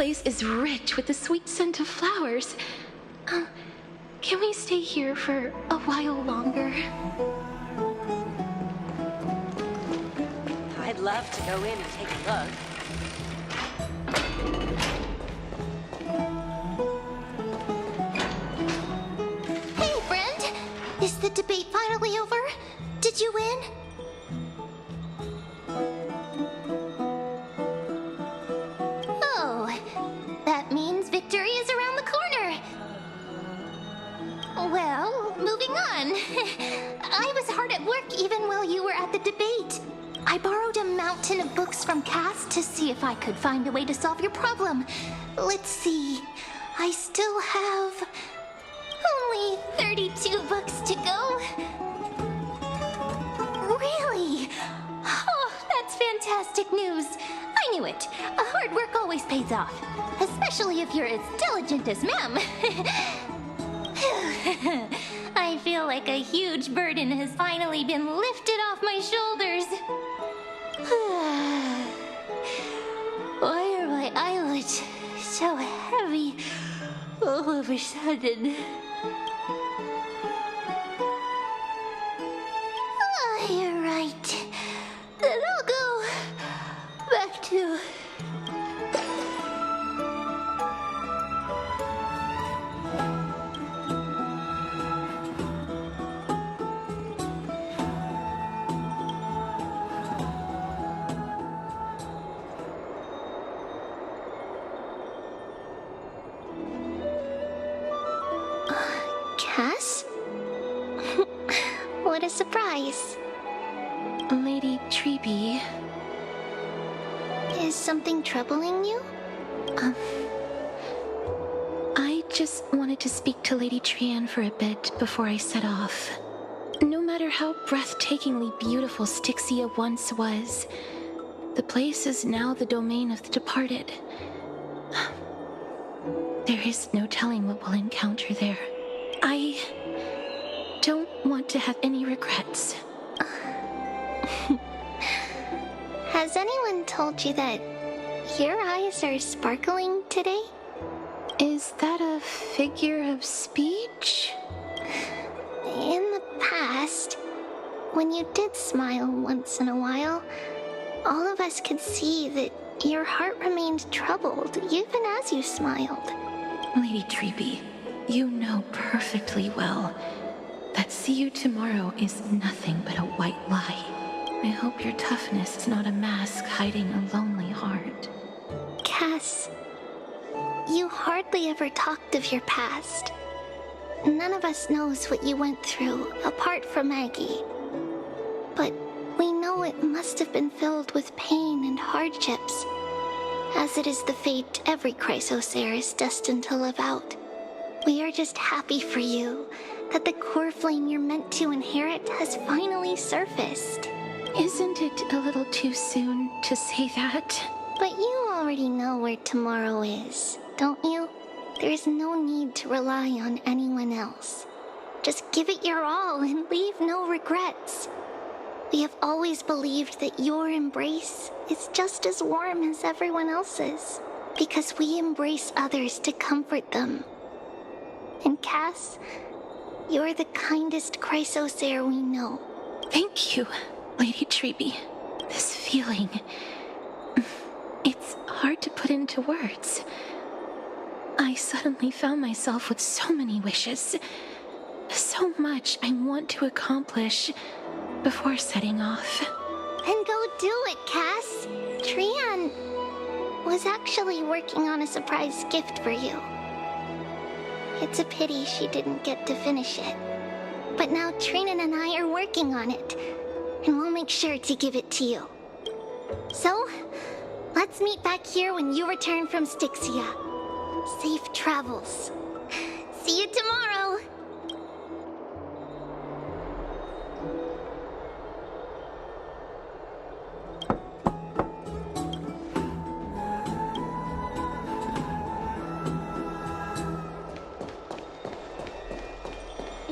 place is rich with the sweet scent of flowers. Can we stay here for a while longer? I'd love to go in and take a look. Hey, friend! Is the debate finally over? Did you win? Oh, that means victory is around the corner. Well, moving on. I was hard at work even while you were at the debate. I borrowed a mountain of books from Cass to see if I could find a way to solve your problem. Let's see. I still have only 32 books to go. Really? Oh, that's fantastic news. I knew it. Hard work always pays off, especially if you're as diligent as Ma'am. I feel like a huge burden has finally been lifted off my shoulders. Why are my eyelids so heavy all of a sudden? You're right. Then I'll go back to... Cass? What a surprise. Lady Treby. Is something troubling you? I just wanted to speak to Lady Trian for a bit before I set off. No matter how breathtakingly beautiful Styxia once was, the place is now the domain of the departed. There is no telling what we'll encounter there. I don't want to have any regrets. Has anyone told you that your eyes are sparkling today? Is that a figure of speech? In the past, when you did smile once in a while, all of us could see that your heart remained troubled even as you smiled. Lady Treby, you know perfectly well that see you tomorrow is nothing but a white lie. I hope your toughness is not a mask hiding a lonely heart. Cass, you hardly ever talked of your past. None of us knows what you went through, apart from Maggie. But we know it must have been filled with pain and hardships, as it is the fate every Chrysosaur is destined to live out. We are just happy for you that the core flame you're meant to inherit has finally surfaced. Isn't it a little too soon to say that? But you already know where tomorrow is, don't you? There's no need to rely on anyone else. Just give it your all and leave no regrets. We have always believed that your embrace is just as warm as everyone else's, because we embrace others to comfort them. And Cass, you're the kindest Chrysosaur we know. Thank you, Lady Treby. This feeling... it's hard to put into words. I suddenly found myself with so many wishes. So much I want to accomplish before setting off. Then go do it, Cass. Trian was actually working on a surprise gift for you. It's a pity she didn't get to finish it. But now Trinan and I are working on it, and we'll make sure to give it to you. So, let's meet back here when you return from Styxia. Safe travels. See you tomorrow.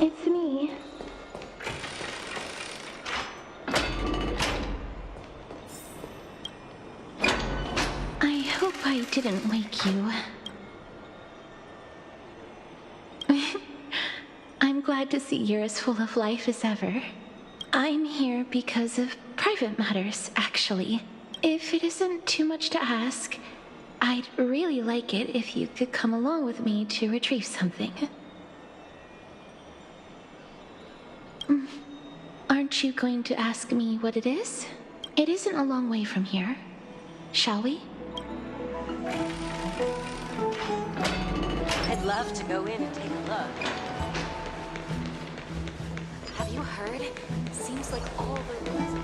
It's me. I hope I didn't wake you. I'm glad to see you're as full of life as ever. I'm here because of private matters, actually. If it isn't too much to ask, I'd really like it if you could come along with me to retrieve something. Aren't you going to ask me what it is? It isn't a long way from here. Shall we? I'd love to go in and take a look. Have you heard? It seems like all the ruins.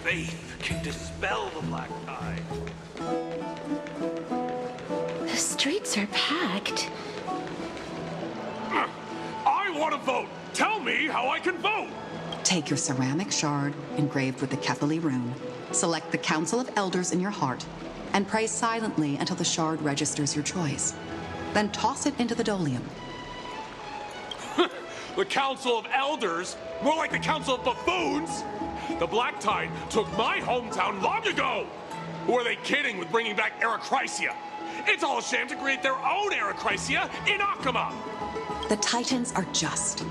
Faith can dispel the black tide. The streets are packed. I want to vote! Tell me how I can vote! Take your ceramic shard engraved with the Kethali rune, select the Council of Elders in your heart, and pray silently until the shard registers your choice. Then toss it into the Dolium. The Council of Elders? More like the Council of Buffoons? The Black Tide took my hometown long ago! Who are they kidding with bringing back Erechrysia? It's all a sham to create their own Erechrysia in Akama! The Titans are just.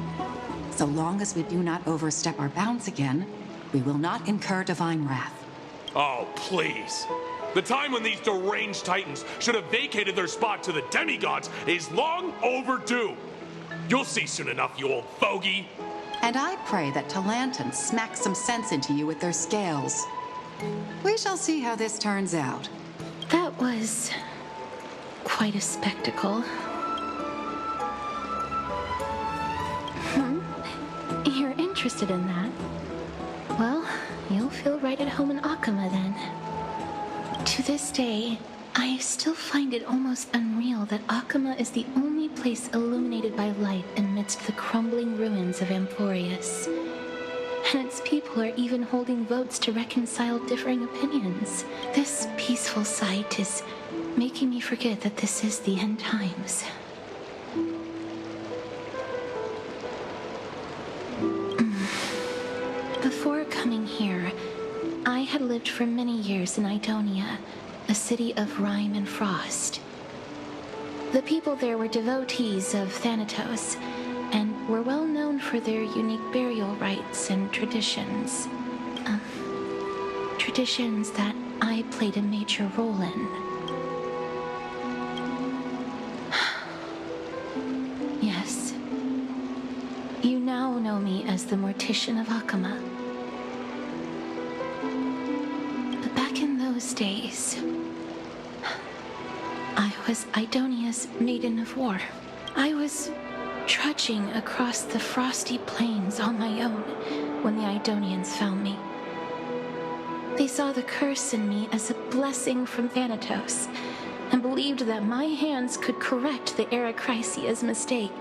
So long as we do not overstep our bounds again, we will not incur divine wrath. Oh, please. The time when these deranged Titans should have vacated their spot to the demigods is long overdue. You'll see soon enough, you old fogey. And I pray that Talanton smacks some sense into you with their scales. We shall see how this turns out. That was quite a spectacle. You're interested in that? Well, you'll feel right at home in Akama then. To this day, I still find it almost unreal that Akama is the only place illuminated by light amidst the crumbling ruins of Amphorius. And its people are even holding votes to reconcile differing opinions. This peaceful sight is making me forget that this is the end times. Before coming here, I had lived for many years in Idonia, a city of rime and frost. The people there were devotees of Thanatos, and were well known for their unique burial rites and traditions. Traditions that I played a major role in. Yes. You now know me as the Mortician of Akama. But back in those days, I was Idonia's Maiden of War. I was trudging across the frosty plains on my own when the Idonians found me. They saw the curse in me as a blessing from Thanatos, and believed that my hands could correct the Erechrysia's mistake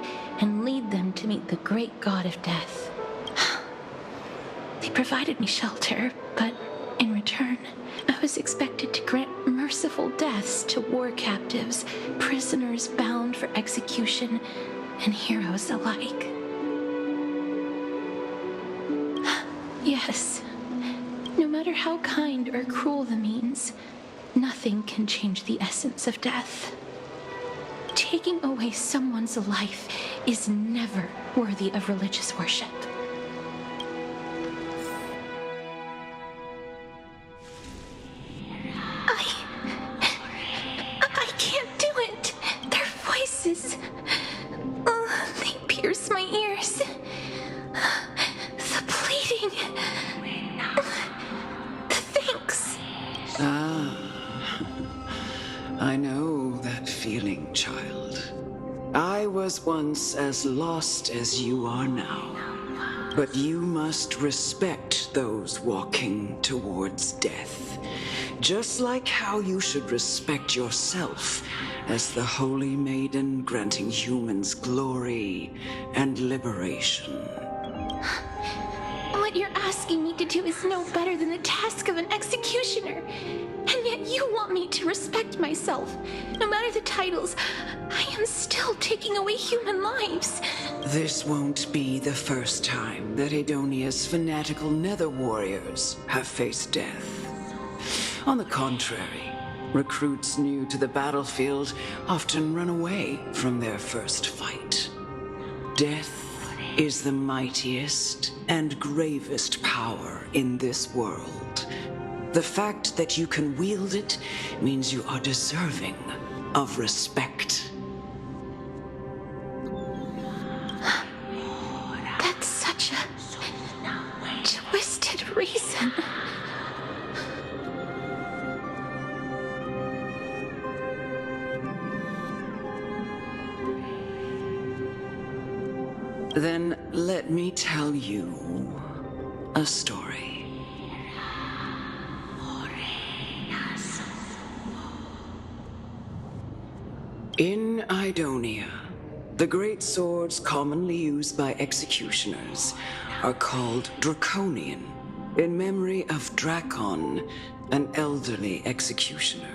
and lead them to meet the great god of death. They provided me shelter, but in return, I was expected to grant merciful deaths to war captives, prisoners bound for execution, and heroes alike. Yes, no matter how kind or cruel the means, nothing can change the essence of death. Taking away someone's life is never worthy of religious worship. I can't do it. Their voices, they pierce my ears. The pleading, the thanks. I know that feeling, child. I was once as lost as you are now. But you must respect those walking towards death. Just like how you should respect yourself as the Holy Maiden granting humans glory and liberation. What you're asking me to do is no better than the task of an executioner. And yet you want me to respect myself. No matter the titles, I am still taking away human lives. This won't be the first time that Edonia's fanatical nether warriors have faced death. On the contrary, recruits new to the battlefield often run away from their first fight. Death is the mightiest and gravest power in this world. The fact that you can wield it means you are deserving of respect. That's such a twisted reason. Then let me tell you a story. In Idonia, the great swords commonly used by executioners are called Draconian, in memory of Drakon, an elderly executioner.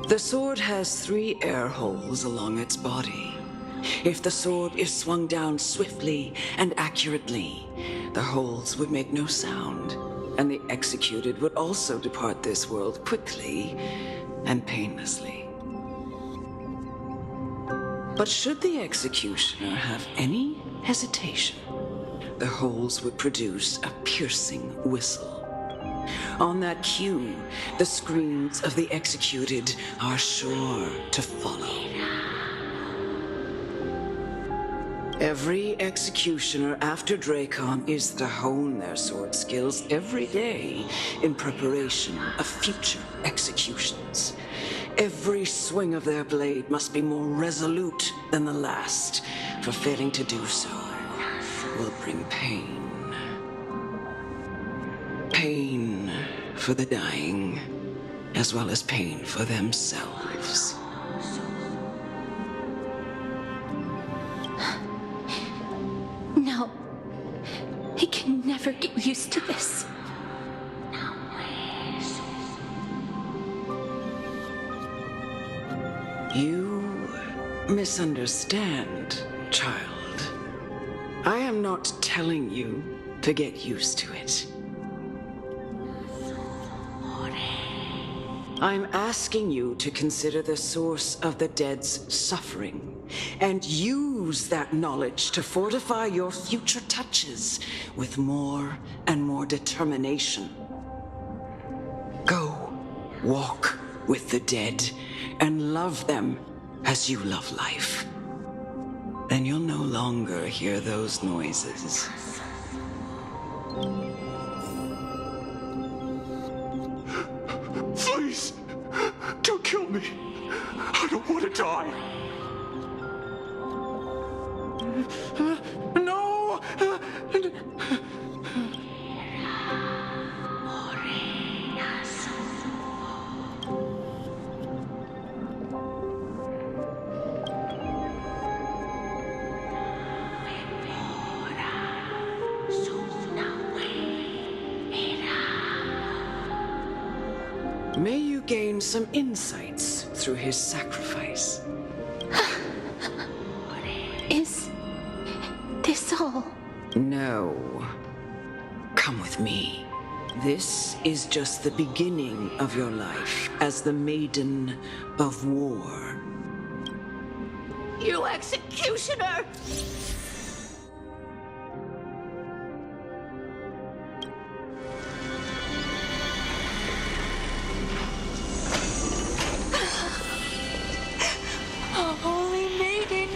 The sword has 3 air holes along its body. If the sword is swung down swiftly and accurately, the holes would make no sound, and the executed would also depart this world quickly and painlessly. But should the executioner have any hesitation, the holes would produce a piercing whistle. On that cue, the screams of the executed are sure to follow. Every executioner after Drakon is to hone their sword skills every day in preparation of future executions. Every swing of their blade must be more resolute than the last, for failing to do so will bring pain. Pain for the dying, as well as pain for themselves. No. I can never get used to this. You misunderstand, child. I am not telling you to get used to it. I'm asking you to consider the source of the dead's suffering and use that knowledge to fortify your future touches with more and more determination. Go, walk with the dead and love them as you love life. Then you'll no longer hear those noises. Please, don't kill me. I don't want to die. No! May you gain some insights through his sacrifice. Is this all? No. Come with me. This is just the beginning of your life as the Maiden of War. You executioner! Holy Maiden!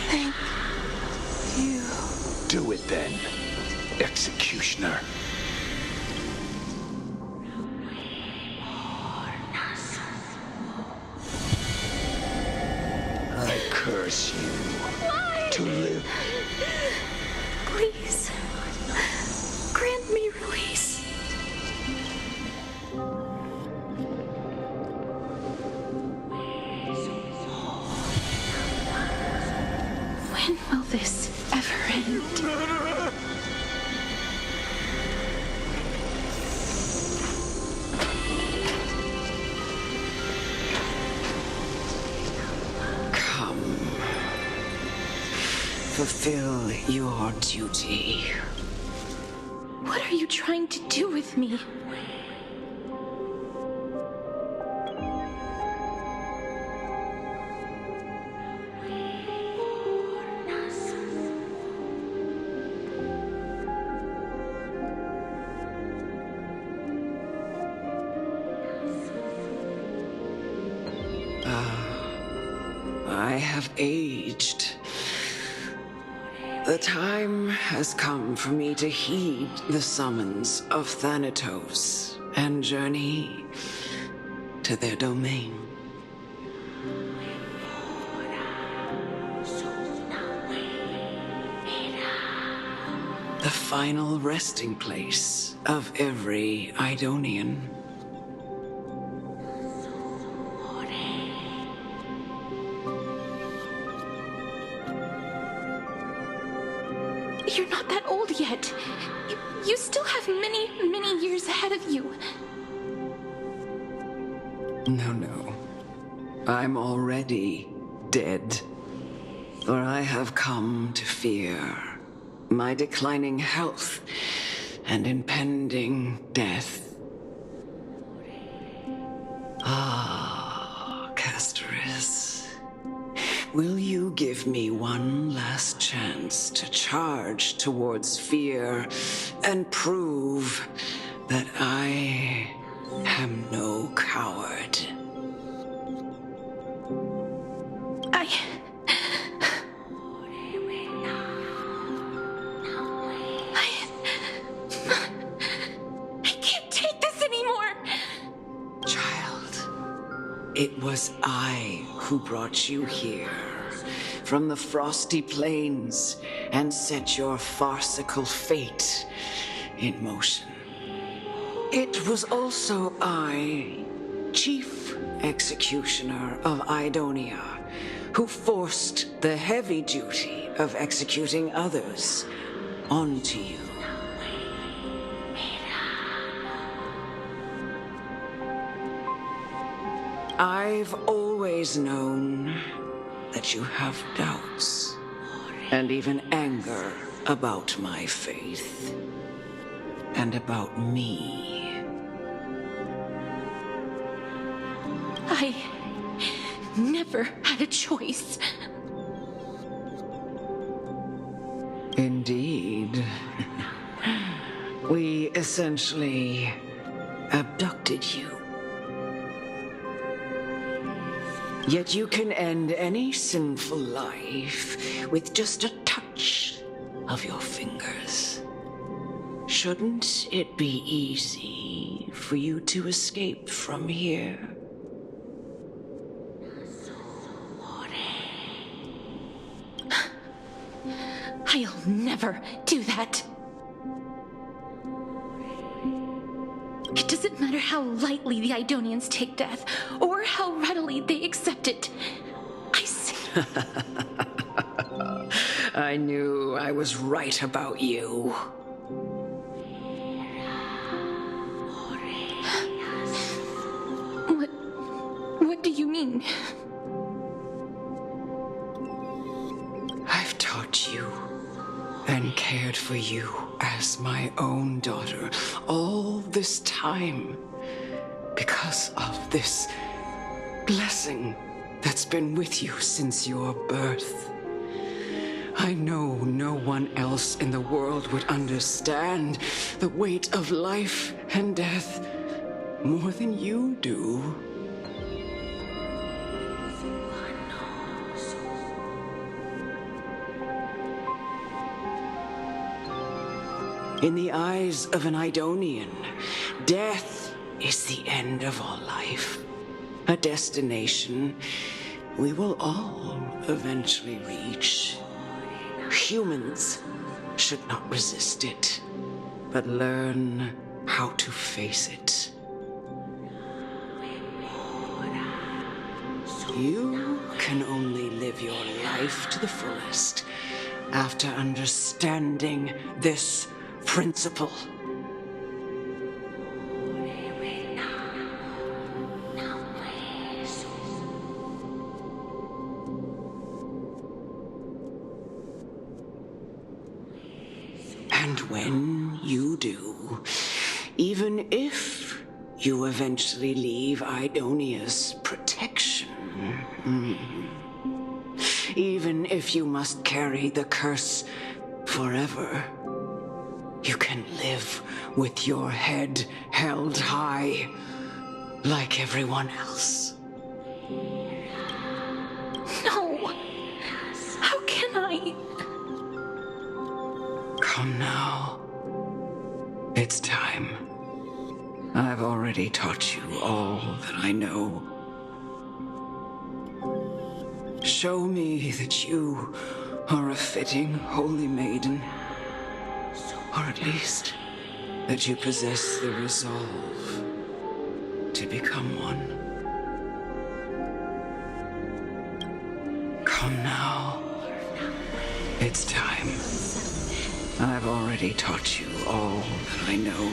Thank you. Do it then, executioner. I curse you to live. Please, grant me release. will this ever end? Come. Fulfill your duty. What are you trying to do with me? I have aged. The time has come for me to heed the summons of Thanatos and journey to their domain. The final resting place of every Idonian. You're not that old yet. You still have many, many years ahead of you. No. I'm already dead. For I have come to fear my declining health and impending death. Ah, Castoris. Will you give me one last chance to charge towards fear and prove that I am no coward? I can't take this anymore! Child, it was I who brought you here from the frosty plains and set your farcical fate in motion. It was also I, Chief Executioner of Idonia, who forced the heavy duty of executing others onto you. I've always known that you have doubts and even anger about my faith and about me. I never had a choice. Indeed. We essentially abducted you. Yet you can end any sinful life with just a touch of your fingers. Shouldn't it be easy for you to escape from here? I'll never do that. It doesn't matter how lightly the Idonians take death, or how readily they accept it. I knew I was right about you. What do you mean? I've taught you and cared for you as my own daughter all this time because of this blessing that's been with you since your birth. I know no one else in the world would understand the weight of life and death more than you do. In the eyes of an Idonian, death is the end of all life. A destination we will all eventually reach. Humans should not resist it, but learn how to face it. You can only live your life to the fullest after understanding this principle. And when you do, even if you eventually leave Idonia's protection, even if you must carry the curse forever, you can live with your head held high like everyone else. No! How can I? Come now. It's time. I've already taught you all that I know. Show me that you are a fitting holy maiden, or at least that you possess the resolve to become one. Come now. It's time. I've already taught you all that I know.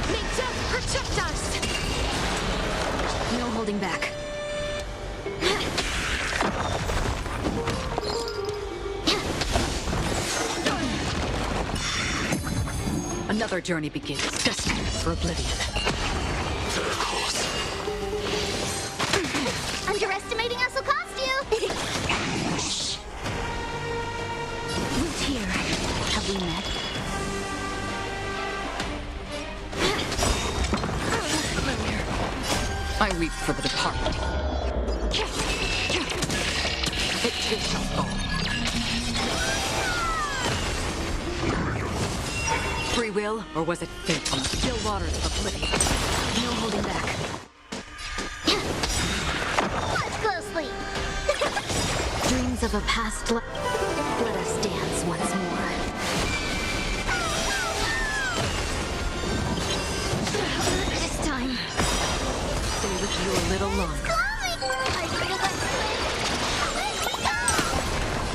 May death protect us! No holding back. Another journey begins, destined for oblivion. Underestimating us will cost you! Who's here? Have we met? I weep for the departed. It too shall fall. Free will, or was it fate on the still waters of oblivion? No holding back. Watch closely! Dreams of a past life. Let us dance once more. This time. Stay with you a little longer.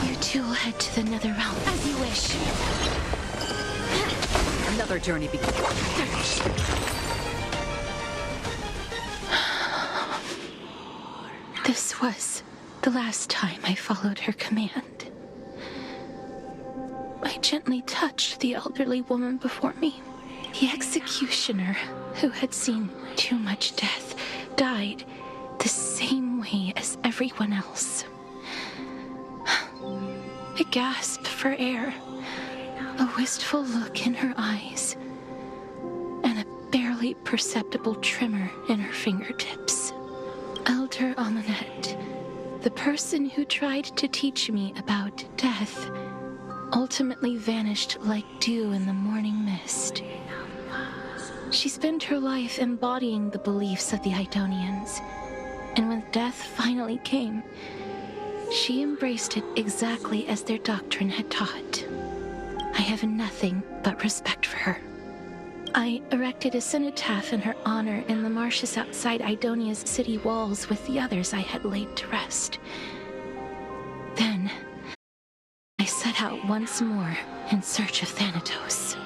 You two will head to the nether realm. As you wish. Another journey begins. This was the last time I followed her command. I gently touched the elderly woman before me. The executioner, who had seen too much death, died the same way as everyone else. A gasp for air, a wistful look in her eyes, and a barely perceptible tremor in her fingertips. Elder Amunet, the person who tried to teach me about death, ultimately vanished like dew in the morning mist. She spent her life embodying the beliefs of the Idonians, and when death finally came, she embraced it exactly as their doctrine had taught. I have nothing but respect for her. I erected a cenotaph in her honor in the marshes outside Idonia's city walls with the others I had laid to rest. Then, I set out once more in search of Thanatos.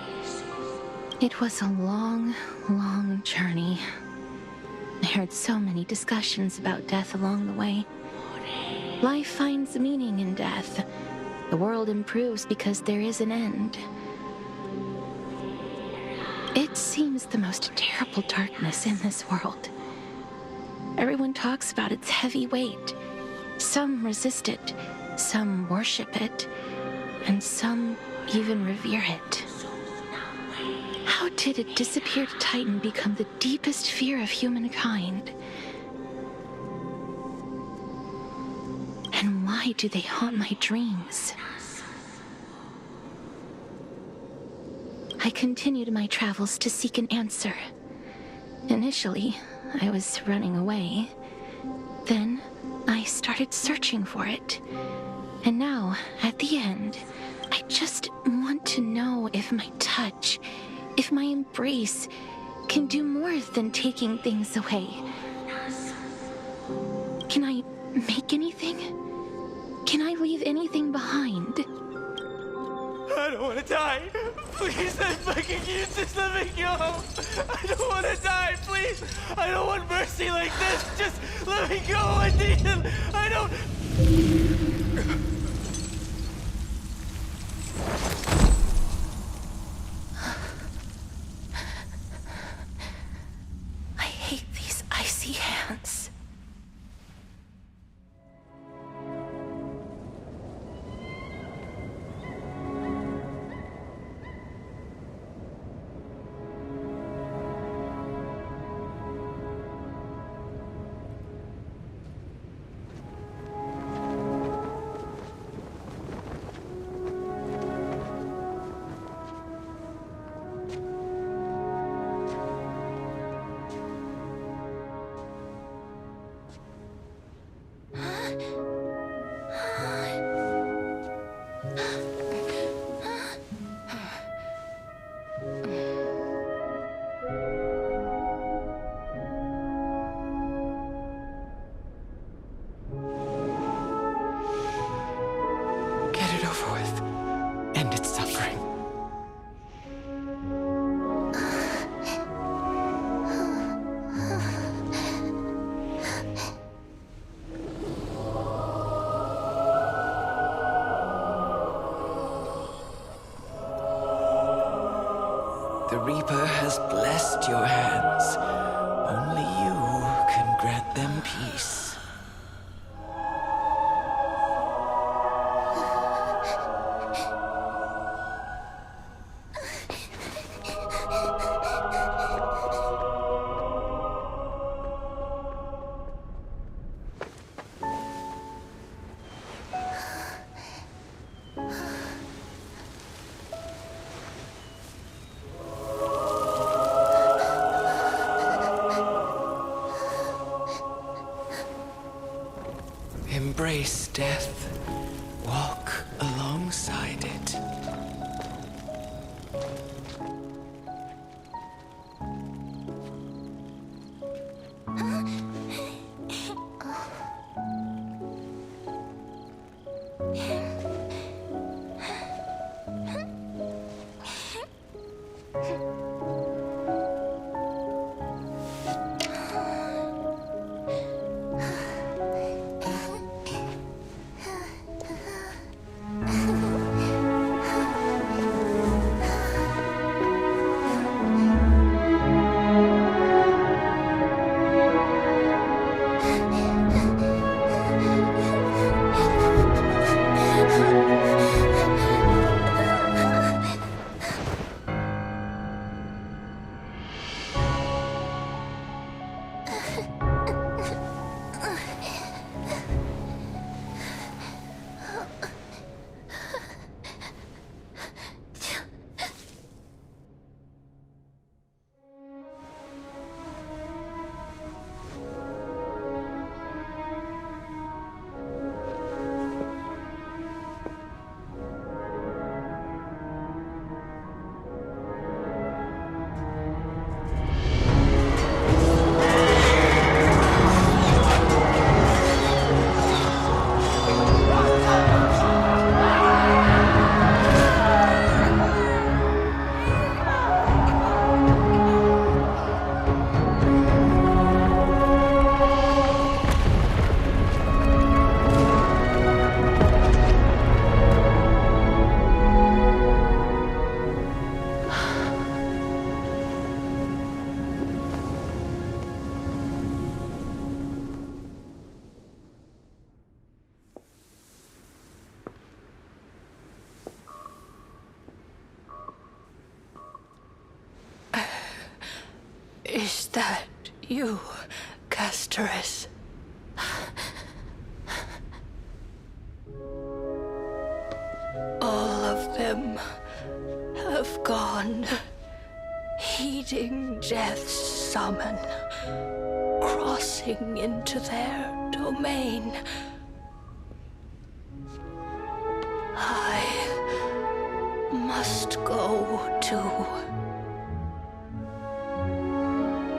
It was a long, long journey. I heard so many discussions about death along the way. Life finds meaning in death. The world improves because there is an end. It seems the most terrible darkness in this world. Everyone talks about its heavy weight. Some resist it, some worship it, and some even revere it. How did a disappeared titan become the deepest fear of humankind? And why do they haunt my dreams? I continued my travels to seek an answer. Initially, I was running away. Then, I started searching for it. And now, at the end, I just want to know if my touch, if my embrace, can do more than taking things away. Can I make anything? Can I leave anything behind? I don't want to die. Please, I'm begging you, just let me go. I don't want to die, please. I don't want mercy like this. Just let me go. I need it. I don't... I hate these icy hands. Get it over with. End its suffering. The Reaper has blessed your hands. Only you can grant them peace. Embrace death. Walk alongside it. Is that you, Castorus? All of them have gone, heeding death's summon, crossing into their domain. I must go too.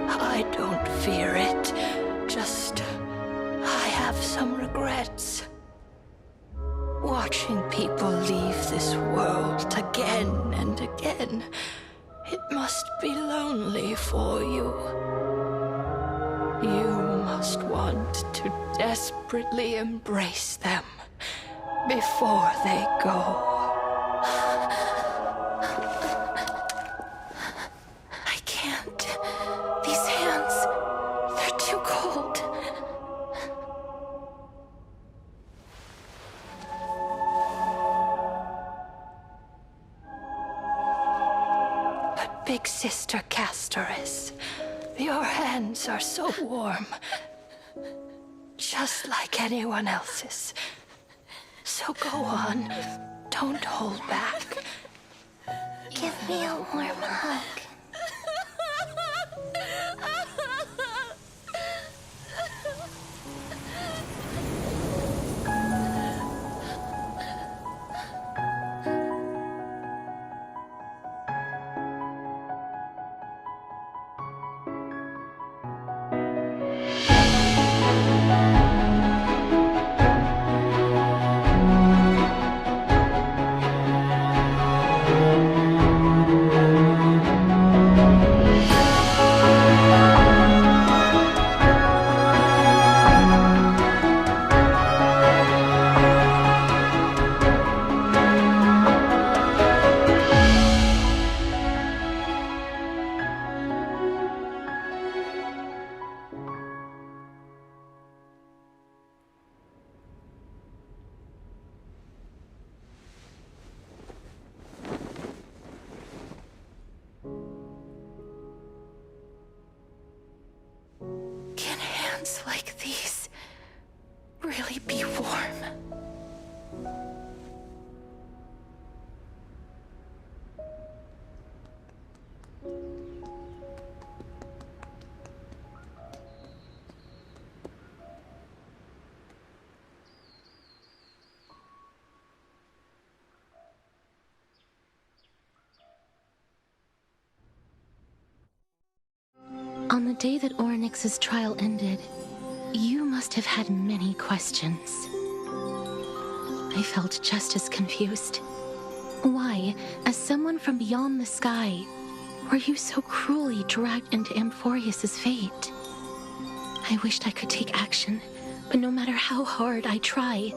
I don't fear it, just I have some regrets. Watching people leave this world again and again, it must be lonely for you. You must want to desperately embrace them before they go. I can't. These hands, they're too cold. But Big Sister Castoris, your hands are so warm. Just like anyone else's. So go on. Don't hold back. Give me a warm hug. Can hands like these really be warm? On the day that Orynyx's trial ended, you must have had many questions. I felt just as confused. Why, as someone from beyond the sky, were you so cruelly dragged into Amphorius's fate? I wished I could take action, but no matter how hard I try,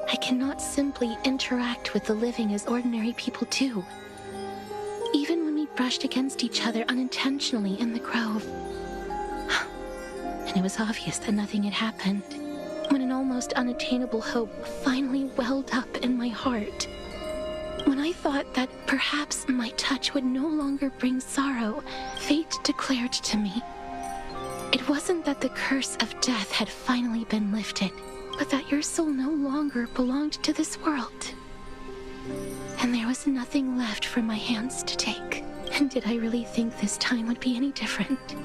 I cannot simply interact with the living as ordinary people do. Even when we brushed against each other unintentionally in the grove. And it was obvious that nothing had happened, when an almost unattainable hope finally welled up in my heart. When I thought that perhaps my touch would no longer bring sorrow, fate declared to me, it wasn't that the curse of death had finally been lifted, but that your soul no longer belonged to this world. And there was nothing left for my hands to take. And did I really think this time would be any different?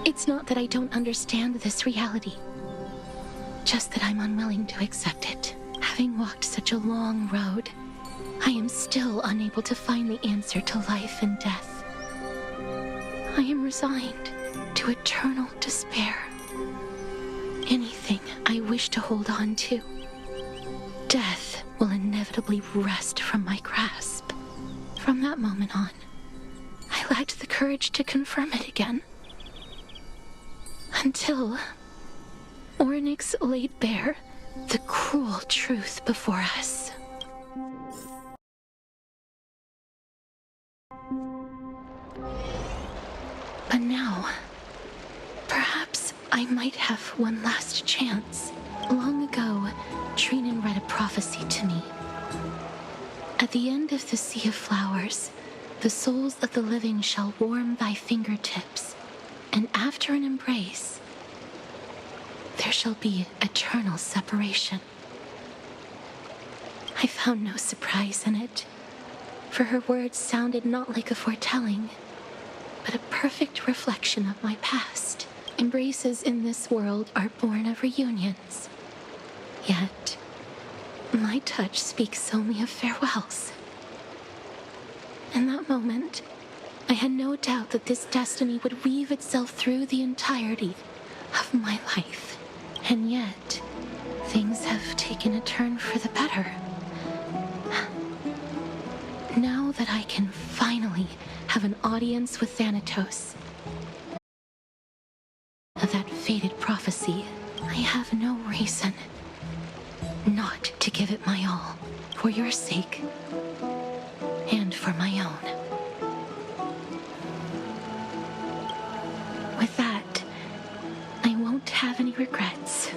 It's not that I don't understand this reality, just that I'm unwilling to accept it. Having walked such a long road, I am still unable to find the answer to life and death. I am resigned to eternal despair. Anything I wish to hold on to, death will inevitably wrest from my grasp. From that moment on, I lacked the courage to confirm it again. Until Orynyx laid bare the cruel truth before us. But now, perhaps I might have one last chance. Long ago, Trinan read a prophecy to me. At the end of the Sea of Flowers, the souls of the living shall warm thy fingertips, and after an embrace, there shall be eternal separation. I found no surprise in it, for her words sounded not like a foretelling, but a perfect reflection of my past. Embraces in this world are born of reunions. Yet, my touch speaks only of farewells. In that moment, I had no doubt that this destiny would weave itself through the entirety of my life. And yet, things have taken a turn for the better. Now that I can finally have an audience with Thanatos, of that fated prophecy, I have no reason not to give it my all, for your sake, and for my own. With that, I won't have any regrets.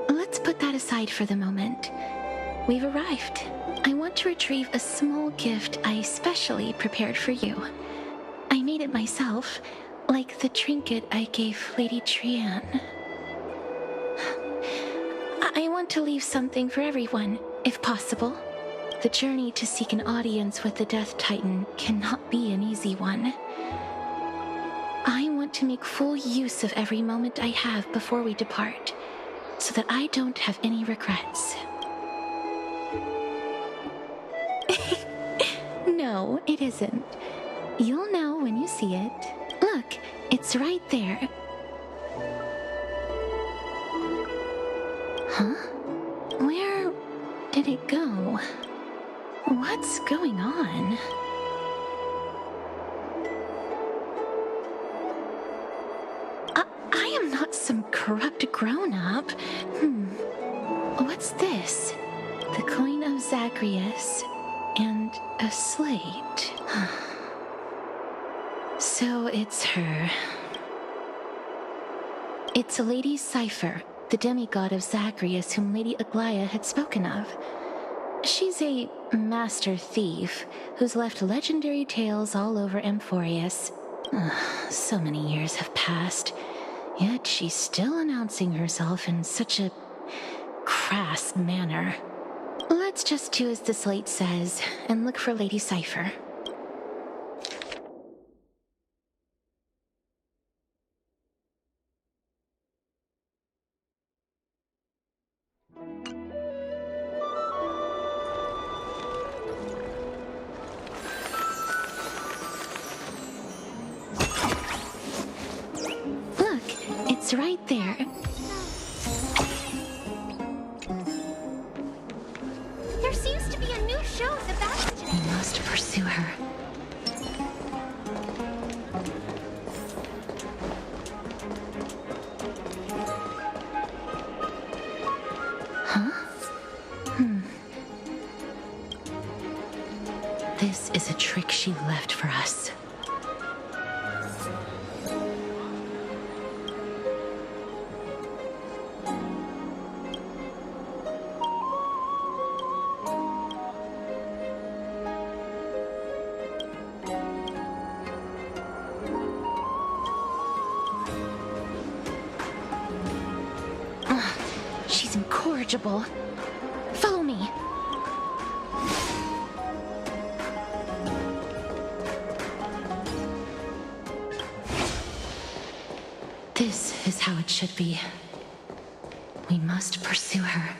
Let's put that aside for the moment. We've arrived. I want to retrieve a small gift I specially prepared for you. I made it myself, like the trinket I gave Lady Trian. I want to leave something for everyone, if possible. The journey to seek an audience with the Death Titan cannot be an easy one. I want to make full use of every moment I have before we depart, so that I don't have any regrets. No, it isn't. You'll know when you see it. Look, it's right there. Huh? Where did it go? What's going on? I am not some corrupt grown-up. What's this? The coin of Zagreus and a slate. So it's her. It's Lady Cypher, the demigod of Zagreus whom Lady Aglaia had spoken of. She's a master thief who's left legendary tales all over Amphorius. So many years have passed, yet she's still announcing herself in such a crass manner. Let's just do as the slate says and look for Lady Cypher. Look, it's right there. There seems to be a new show at the Bastion. We must pursue her. Huh? This is a trick she left for us. She's incorrigible. Follow me. This is how it should be. We must pursue her.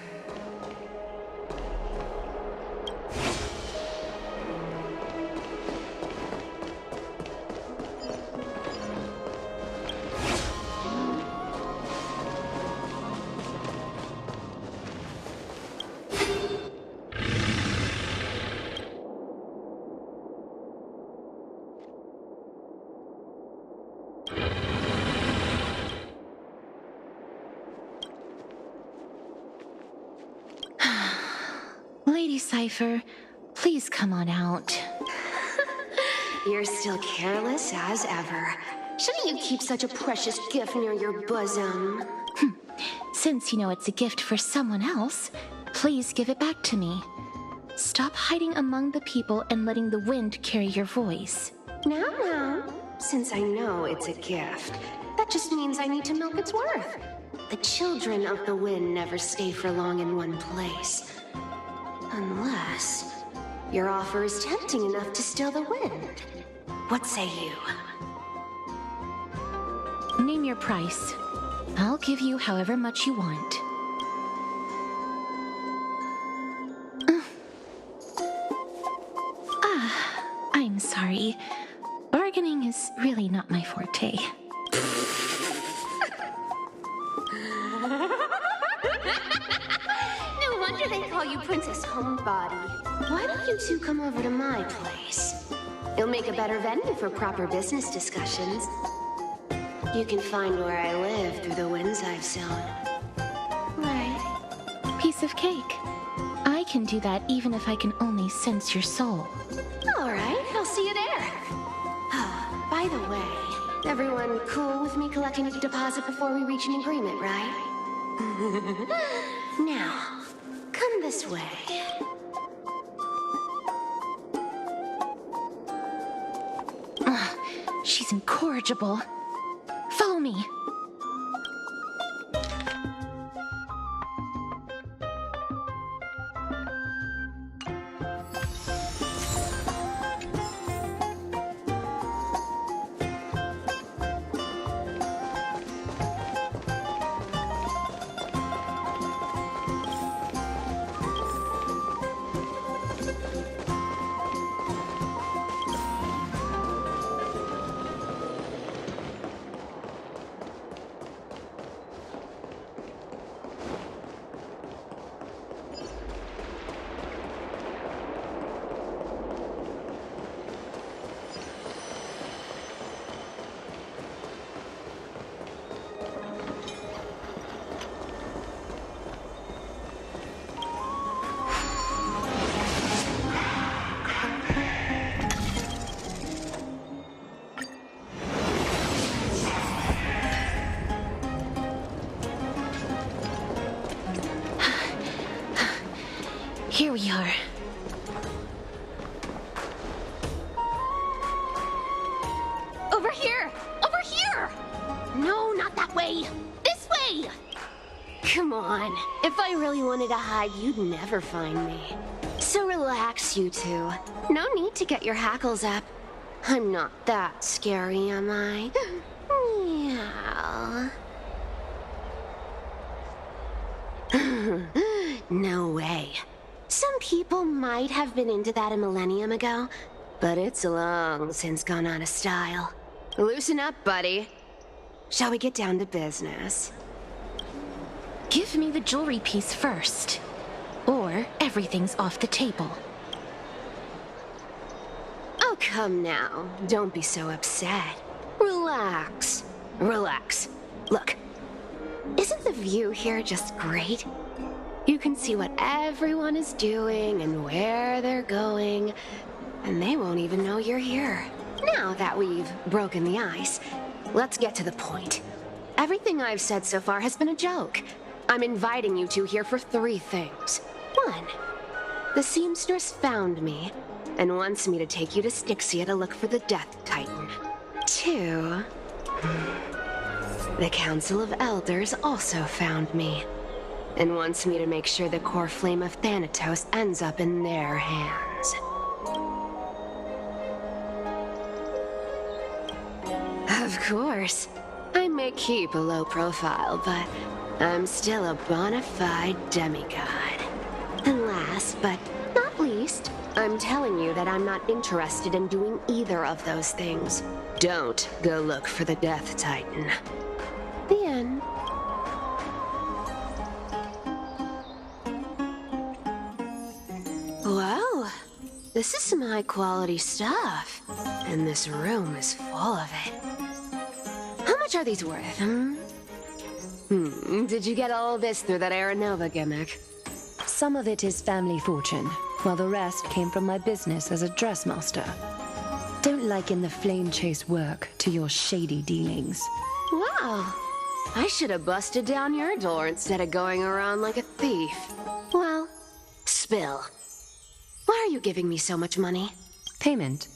Lady Cypher, please come on out. You're still careless as ever. Shouldn't you keep such a precious gift near your bosom? Since you know it's a gift for someone else, please give it back to me. Stop hiding among the people and letting the wind carry your voice. Now, since I know it's a gift, that just means I need to milk its worth. The children of the wind never stay for long in one place. Unless your offer is tempting enough to steal the wind. What say you? Name your price. I'll give you however much you want. I'm sorry. Bargaining is really not my forte. No wonder they call you Princess Homebody. Why don't you two come over to my place? It'll make a better venue for proper business discussions. You can find where I live through the winds I've sown. Right. Piece of cake. I can do that even if I can only sense your soul. All right, I'll see you there. By the way, everyone cool with me collecting a deposit before we reach an agreement, right? Now, come this way. She's incorrigible. Follow me. Here we are. Over here! Over here! No, not that way! This way! Come on. If I really wanted to hide, you'd never find me. So relax, you two. No need to get your hackles up. I'm not that scary, am I? Meow. No way. Some people might have been into that a millennium ago, but it's long since gone out of style. Loosen up, buddy. Shall we get down to business? Give me the jewelry piece first, or everything's off the table. Oh, come now. Don't be so upset. Relax. Relax. Look, isn't the view here just great? You can see what everyone is doing and where they're going, and they won't even know you're here. Now that we've broken the ice, let's get to the point. Everything I've said so far has been a joke. I'm inviting you two here for 3 things. 1, the seamstress found me and wants me to take you to Styxia to look for the Death Titan. 2, the Council of Elders also found me and wants me to make sure the core flame of Thanatos ends up in their hands. Of course, I may keep a low profile, but I'm still a bona fide demigod. And last but not least, I'm telling you that I'm not interested in doing either of those things. Don't go look for the Death Titan. The end. Wow, this is some high-quality stuff. And this room is full of it. How much are these worth, Did you get all this through that Aranova gimmick? Some of it is family fortune, while the rest came from my business as a dressmaster. Don't liken the flame chase work to your shady dealings. Wow. I should have busted down your door instead of going around like a thief. Well, spill. Why are you giving me so much money? Payment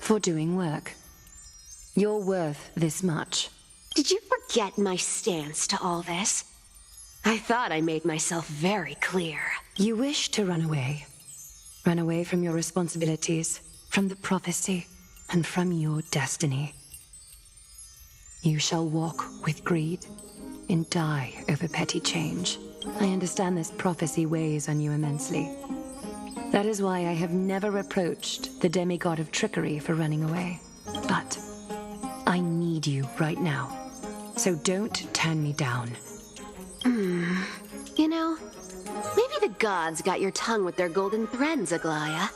for doing work. You're worth this much. Did you forget get my stance to all this? I thought I made myself very clear. You wish to run away. Run away from your responsibilities, from the prophecy, and from your destiny. You shall walk with greed and die over petty change. I understand this prophecy weighs on you immensely. That is why I have never reproached the demigod of trickery for running away. But I need you right now. So don't turn me down. You know, maybe the gods got your tongue with their golden threads, Aglaya.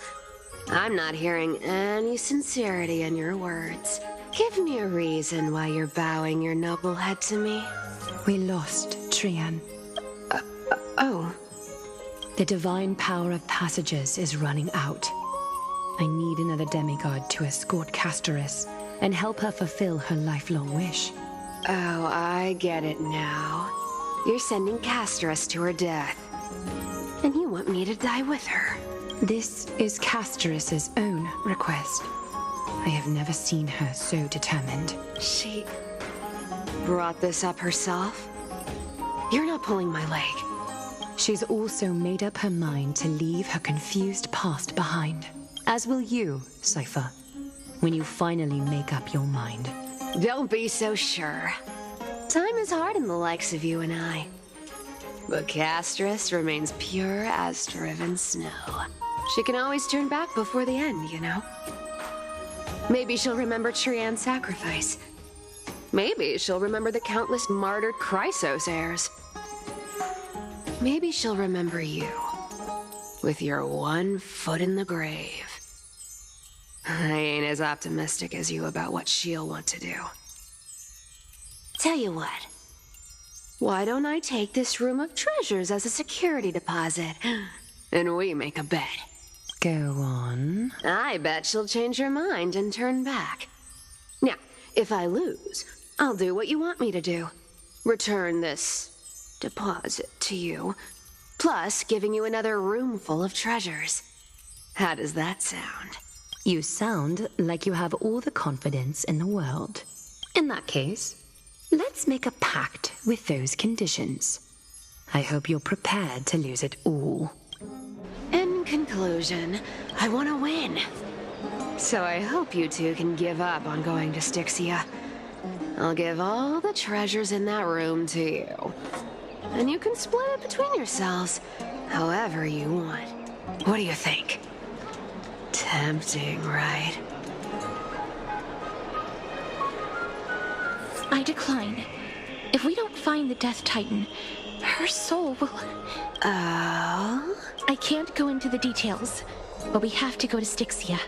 I'm not hearing any sincerity in your words. Give me a reason why you're bowing your noble head to me. We lost Trian. Oh. The divine power of passages is running out. I need another demigod to escort Castoris and help her fulfill her lifelong wish. Oh, I get it now. You're sending Castoris to her death. And you want me to die with her. This is Castoris's own request. I have never seen her so determined. She brought this up herself? You're not pulling my leg. She's also made up her mind to leave her confused past behind. As will you, Cypher, when you finally make up your mind. Don't be so sure. Time is hard in the likes of you and I. But Castoris remains pure as driven snow. She can always turn back before the end, you know? Maybe she'll remember Trian's sacrifice. Maybe she'll remember the countless martyred Chrysos heirs. Maybe she'll remember you, with your one foot in the grave. I ain't as optimistic as you about what she'll want to do. Tell you what, why don't I take this room of treasures as a security deposit, and we make a bet? Go on. I bet she'll change her mind and turn back. Now, if I lose, I'll do what you want me to do. Return this deposit to you, plus giving you another room full of treasures. How does that sound? You sound like you have all the confidence in the world. In that case, let's make a pact with those conditions. I hope you're prepared to lose it all. In conclusion, I want to win. So I hope you two can give up on going to Styxia. I'll give all the treasures in that room to you. And you can split it between yourselves, however you want. What do you think? Tempting, right? I decline. If we don't find the Death Titan, her soul will... Oh? I can't go into the details, but we have to go to Styxia.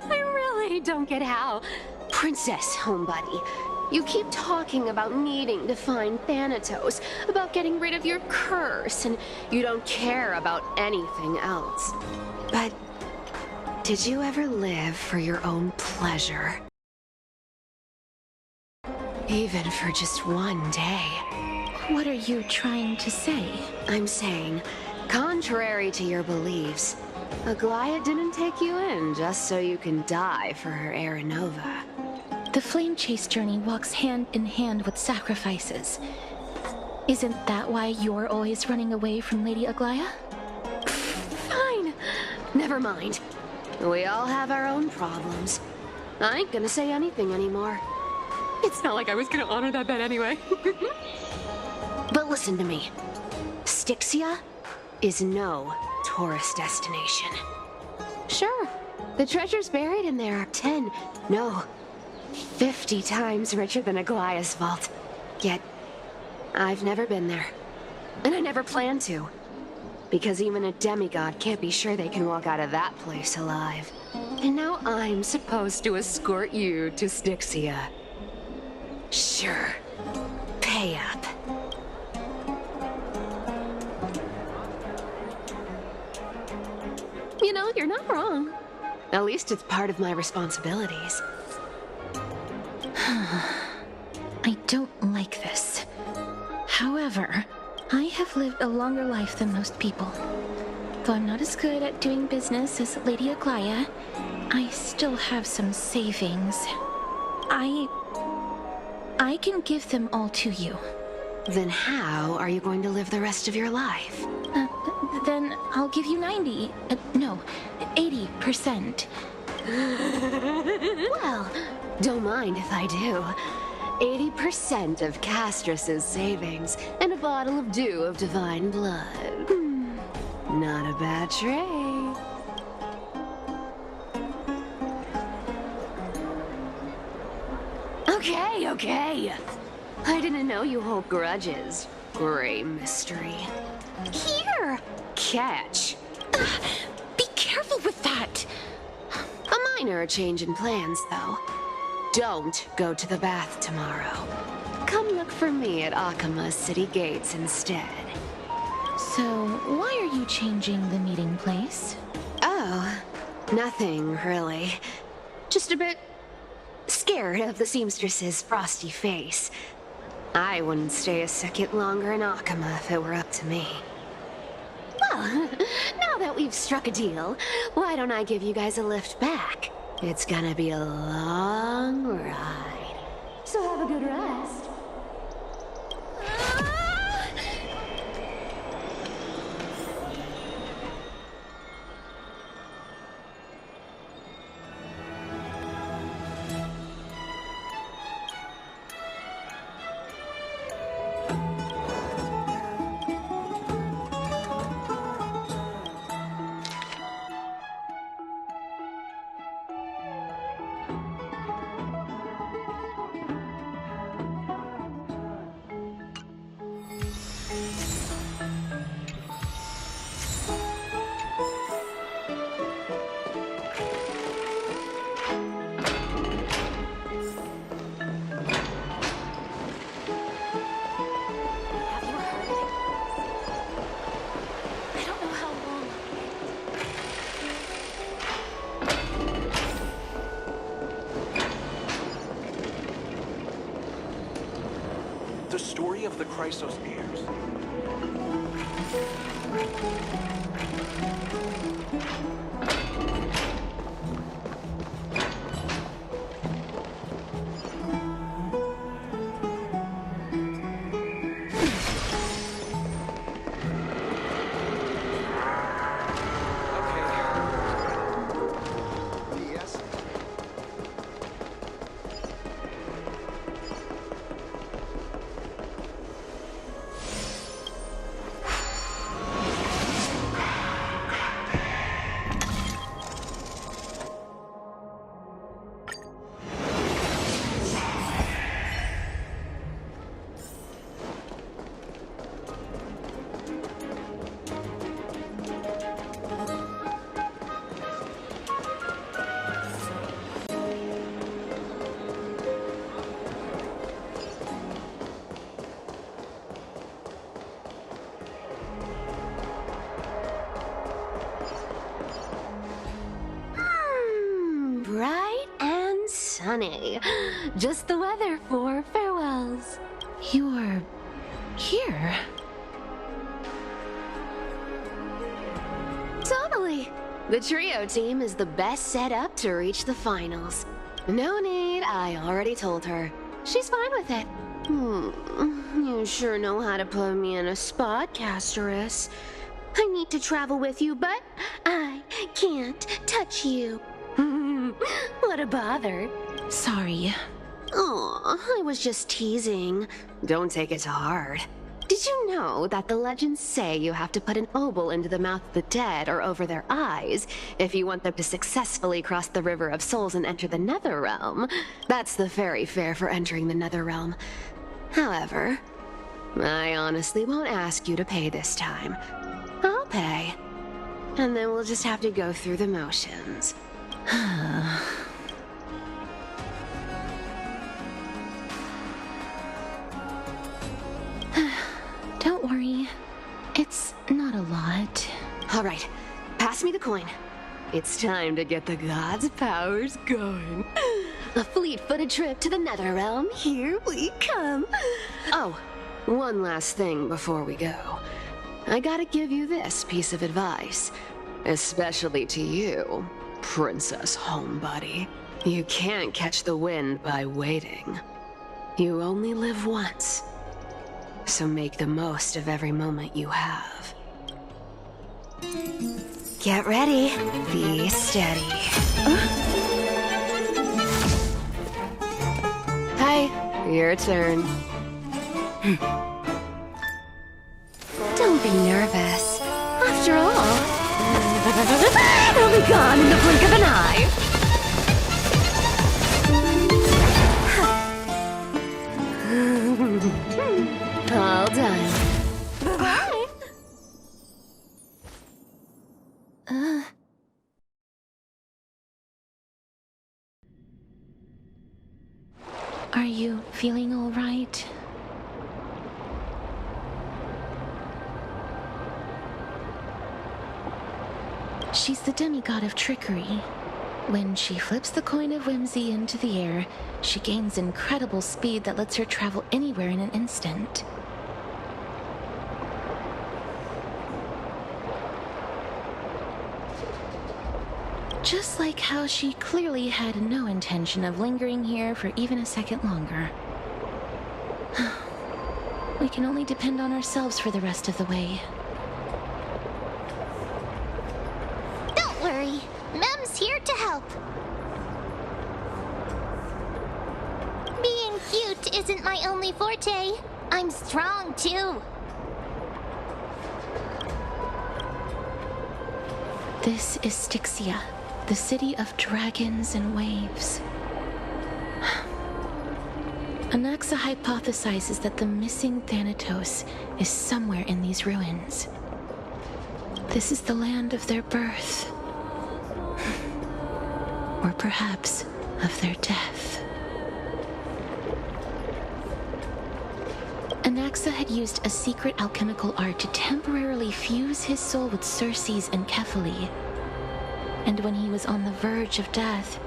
I really don't get how. Princess, homebuddy, you keep talking about needing to find Thanatos, about getting rid of your curse, and you don't care about anything else. But did you ever live for your own pleasure? Even for just one day. What are you trying to say? I'm saying, contrary to your beliefs, Aglaya didn't take you in just so you can die for her Aranova. The flame chase journey walks hand in hand with sacrifices. Isn't that why you're always running away from Lady Aglaya? Fine. Never mind. We all have our own problems. I ain't gonna say anything anymore. It's not like I was gonna honor that bet anyway. But listen to me. Styxia is no tourist destination. Sure, the treasures buried in there are 10, no, 50 times richer than Aglaya's vault. Yet, I've never been there. And I never plan to. Because even a demigod can't be sure they can walk out of that place alive. And now I'm supposed to escort you to Styxia. Sure. Pay up. You know, you're not wrong. At least it's part of my responsibilities. I don't like this. However, I have lived a longer life than most people. Though I'm not as good at doing business as Lady Aglaya, I still have some savings. I I can give them all to you. Then how are you going to live the rest of your life? Then I'll give you 90. No, 80%. Well, don't mind if I do. 80% of Castrus's savings and a bottle of dew of divine blood. Not a bad trade. Okay. I didn't know you hold grudges. Gray mystery. Here! Catch. Be careful with that! A minor change in plans, though. Don't go to the bath tomorrow. Come look for me at Akama's city gates instead. So, why are you changing the meeting place? Oh, nothing really. Just a bit scared of the seamstress's frosty face. I wouldn't stay a second longer in Akama if it were up to me. Well, now that we've struck a deal, why don't I give you guys a lift back? It's gonna be a long ride. So have a good rest. The story of the Chrysos heirs. Bright and sunny. Just the weather for farewells. You're here? Totally. The trio team is the best set up to reach the finals. No need, I already told her. She's fine with it. You sure know how to put me in a spot, Casterus. I need to travel with you, but I can't touch you. What a bother. Sorry. Aw, I was just teasing. Don't take it to heart. Did you know that the legends say you have to put an obol into the mouth of the dead or over their eyes if you want them to successfully cross the River of Souls and enter the Netherrealm? That's the fairy fare for entering the Netherrealm. However, I honestly won't ask you to pay this time. I'll pay. And then we'll just have to go through the motions. Don't worry. It's not a lot. All right, pass me the coin. It's time to get the gods' powers going. A fleet-footed trip to the Netherrealm. Here we come. Oh, one last thing before we go. I gotta give you this piece of advice. Especially to you, Princess Homebody. You can't catch the wind by waiting. You only live once, so make the most of every moment you have. Get ready. Be steady. Hi, your turn. Don't be nervous. After all, it'll be gone in the blink of an eye. All done. Bye. Are you feeling all right? She's the demigod of trickery. When she flips the coin of whimsy into the air, she gains incredible speed that lets her travel anywhere in an instant. Just like how she clearly had no intention of lingering here for even a second longer. We can only depend on ourselves for the rest of the way. Don't worry. Mem's here to help. Being cute isn't my only forte. I'm strong, too. This is Styxia, the city of dragons and waves. Anaxa hypothesizes that the missing Thanatos is somewhere in these ruins. This is the land of their birth. Or perhaps of their death. Anaxa had used a secret alchemical art to temporarily fuse his soul with Circe's and Kephae. And when he was on the verge of death,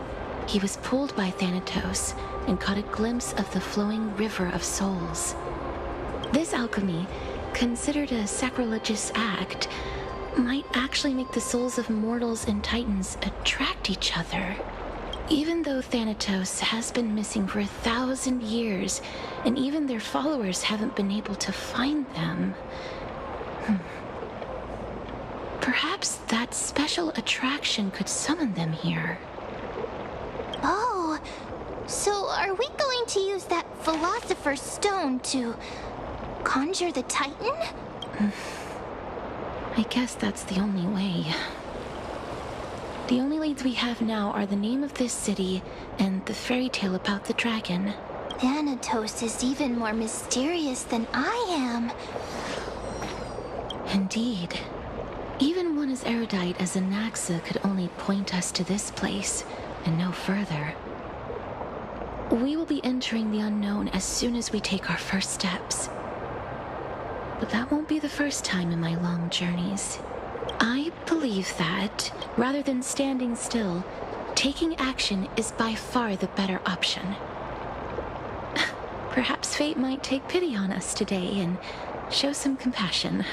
he was pulled by Thanatos and caught a glimpse of the flowing river of souls. This alchemy, considered a sacrilegious act, might actually make the souls of mortals and titans attract each other. Even though Thanatos has been missing for 1,000 years, and even their followers haven't been able to find them. Perhaps that special attraction could summon them here. Oh, so are we going to use that Philosopher's Stone to conjure the Titan? I guess that's the only way. The only leads we have now are the name of this city and the fairy tale about the dragon. Thanatos is even more mysterious than I am. Indeed. Even one as erudite as Anaxa could only point us to this place, and no further. We will be entering the unknown as soon as we take our first steps. But that won't be the first time in my long journeys. I believe that, rather than standing still, taking action is by far the better option. Perhaps fate might take pity on us today and show some compassion.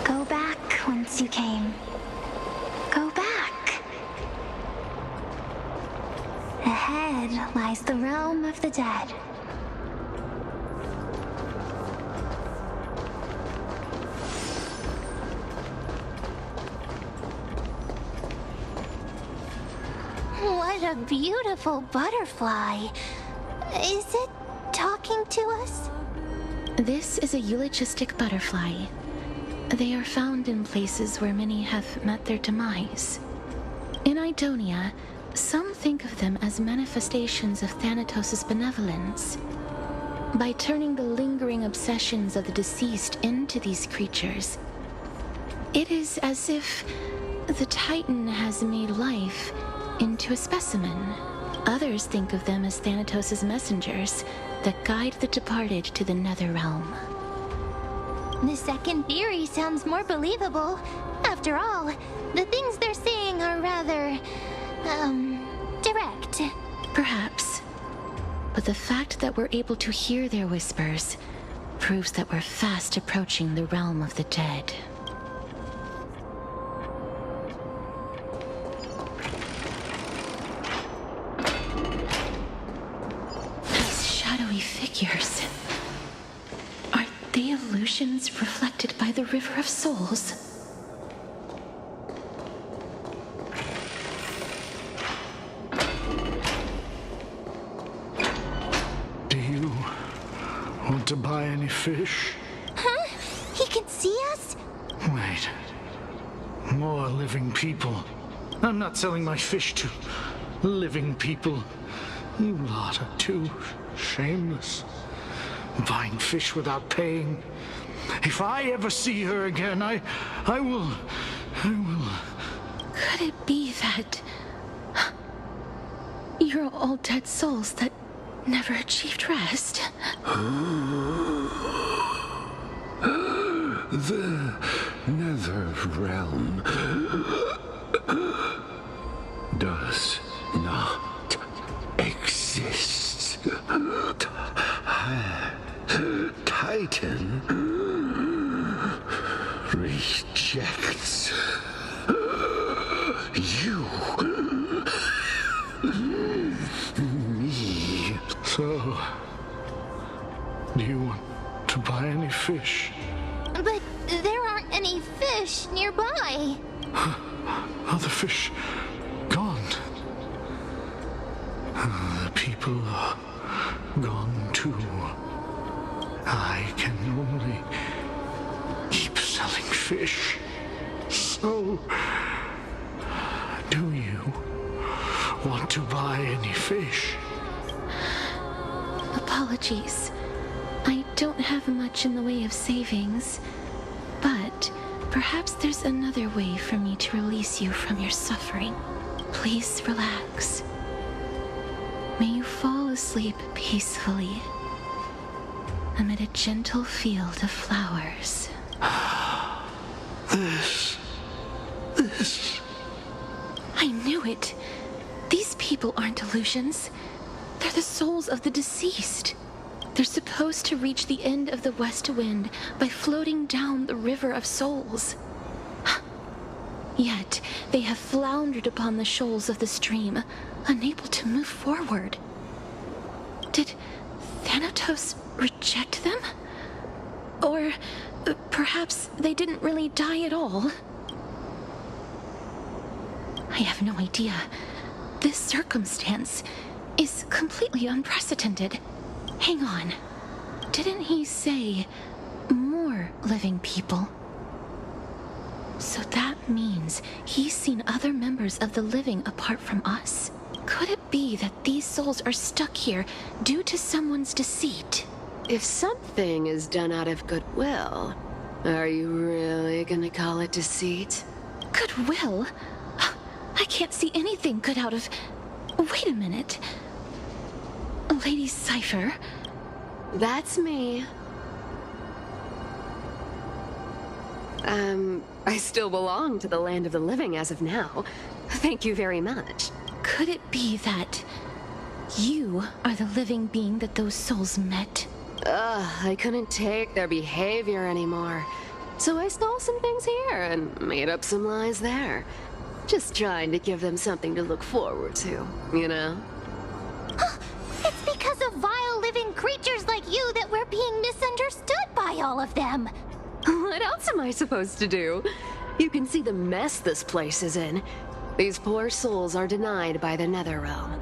Go back whence you came. Go back. Ahead lies the realm of the dead. What a beautiful butterfly. Is it talking to us? This is a eulogistic butterfly. They are found in places where many have met their demise. In Idonia, some think of them as manifestations of Thanatos' benevolence. By turning the lingering obsessions of the deceased into these creatures, it is as if the Titan has made life into a specimen. Others think of them as Thanatos' messengers that guide the departed to the nether realm. The second theory sounds more believable. After all, the things they're saying are rather, direct. Perhaps. But the fact that we're able to hear their whispers proves that we're fast approaching the realm of the dead. they illusions reflected by the River of Souls? Do you want to buy any fish? Huh? He can see us? Wait. More living people. I'm not selling my fish to living people. You lot are too shameless. Buying fish without paying. If I ever see her again, I will... Could it be that you're all dead souls that never achieved rest? The Nether Realm does not exist. Titan rejects you. Me. So, do you want to buy any fish? But there aren't any fish nearby. Other fish gone. The people are gone too. I can only keep selling fish. So, do you want to buy any fish? Apologies. I don't have much in the way of savings, but perhaps there's another way for me to release you from your suffering. Please relax. May you fall asleep peacefully amid a gentle field of flowers. This. I knew it. These people aren't illusions. They're the souls of the deceased. They're supposed to reach the end of the West Wind by floating down the River of Souls. Yet, they have floundered upon the shoals of the stream, unable to move forward. Did Thanatos reject them? Or perhaps they didn't really die at all? I have no idea. This circumstance is completely unprecedented. Hang on. Didn't he say more living people? So that means he's seen other members of the living apart from us? Could it be that these souls are stuck here due to someone's deceit? If something is done out of goodwill, are you really gonna call it deceit? Goodwill? I can't see anything good out of... Wait a minute. Lady Cypher? That's me. I still belong to the land of the living as of now. Thank you very much. Could it be that you are the living being that those souls met? I couldn't take their behavior anymore. So I stole some things here and made up some lies there. Just trying to give them something to look forward to, you know? It's because of vile living creatures like you that we're being misunderstood by all of them. What else am I supposed to do? You can see the mess this place is in. These poor souls are denied by the Nether Realm.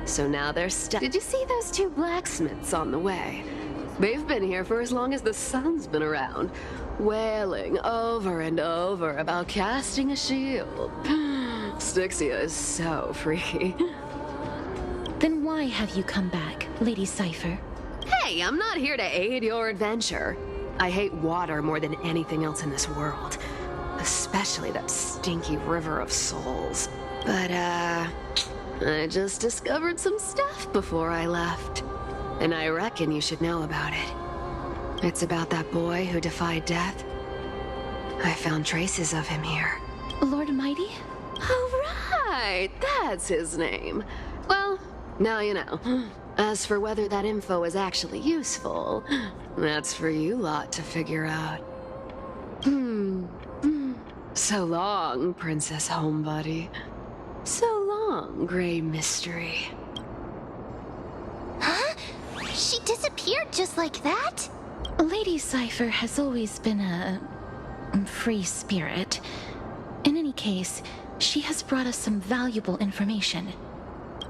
So now they're stuck. Did you see those two blacksmiths on the way? They've been here for as long as the sun's been around, wailing over and over about casting a shield. Styxia is so freaky. Then why have you come back, Lady Cypher? Hey, I'm not here to aid your adventure. I hate water more than anything else in this world. Especially that stinky River of Souls. But, I just discovered some stuff before I left. And I reckon you should know about it. It's about that boy who defied death. I found traces of him here. Lord Mighty? Oh, right! That's his name. Well, now you know. As for whether that info is actually useful, that's for you lot to figure out. So long, Princess Homebody. So long, Grey Mystery. Huh? She disappeared just like that? Lady Cypher has always been a free spirit. In any case, she has brought us some valuable information.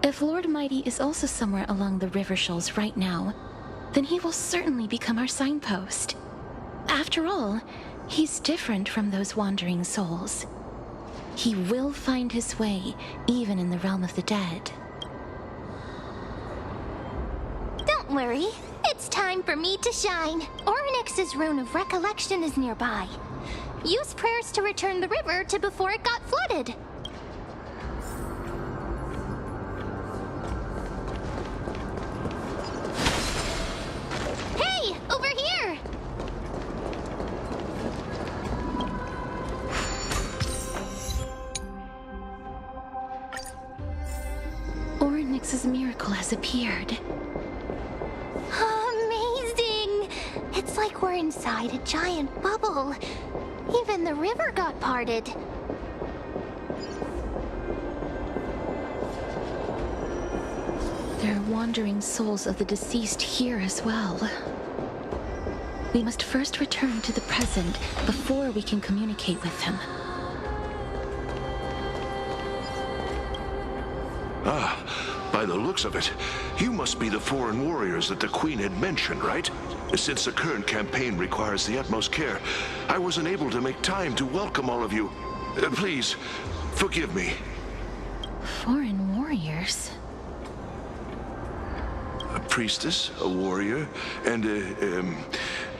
If Lord Mighty is also somewhere along the river shoals right now, then he will certainly become our signpost. After all, he's different from those wandering souls. He will find his way, even in the realm of the dead. Don't worry. It's time for me to shine. Ornyx's Rune of Recollection is nearby. Use prayers to return the river to before it got flooded. Hey, over here! Ornyx's miracle has appeared. Amazing! It's like we're inside a giant bubble. Even the river got parted. There are wandering souls of the deceased here as well. We must first return to the present before we can communicate with them. By the looks of it, you must be the foreign warriors that the Queen had mentioned, right? Since the current campaign requires the utmost care, I wasn't able to make time to welcome all of you. Please, forgive me. Foreign warriors? A priestess, a warrior, and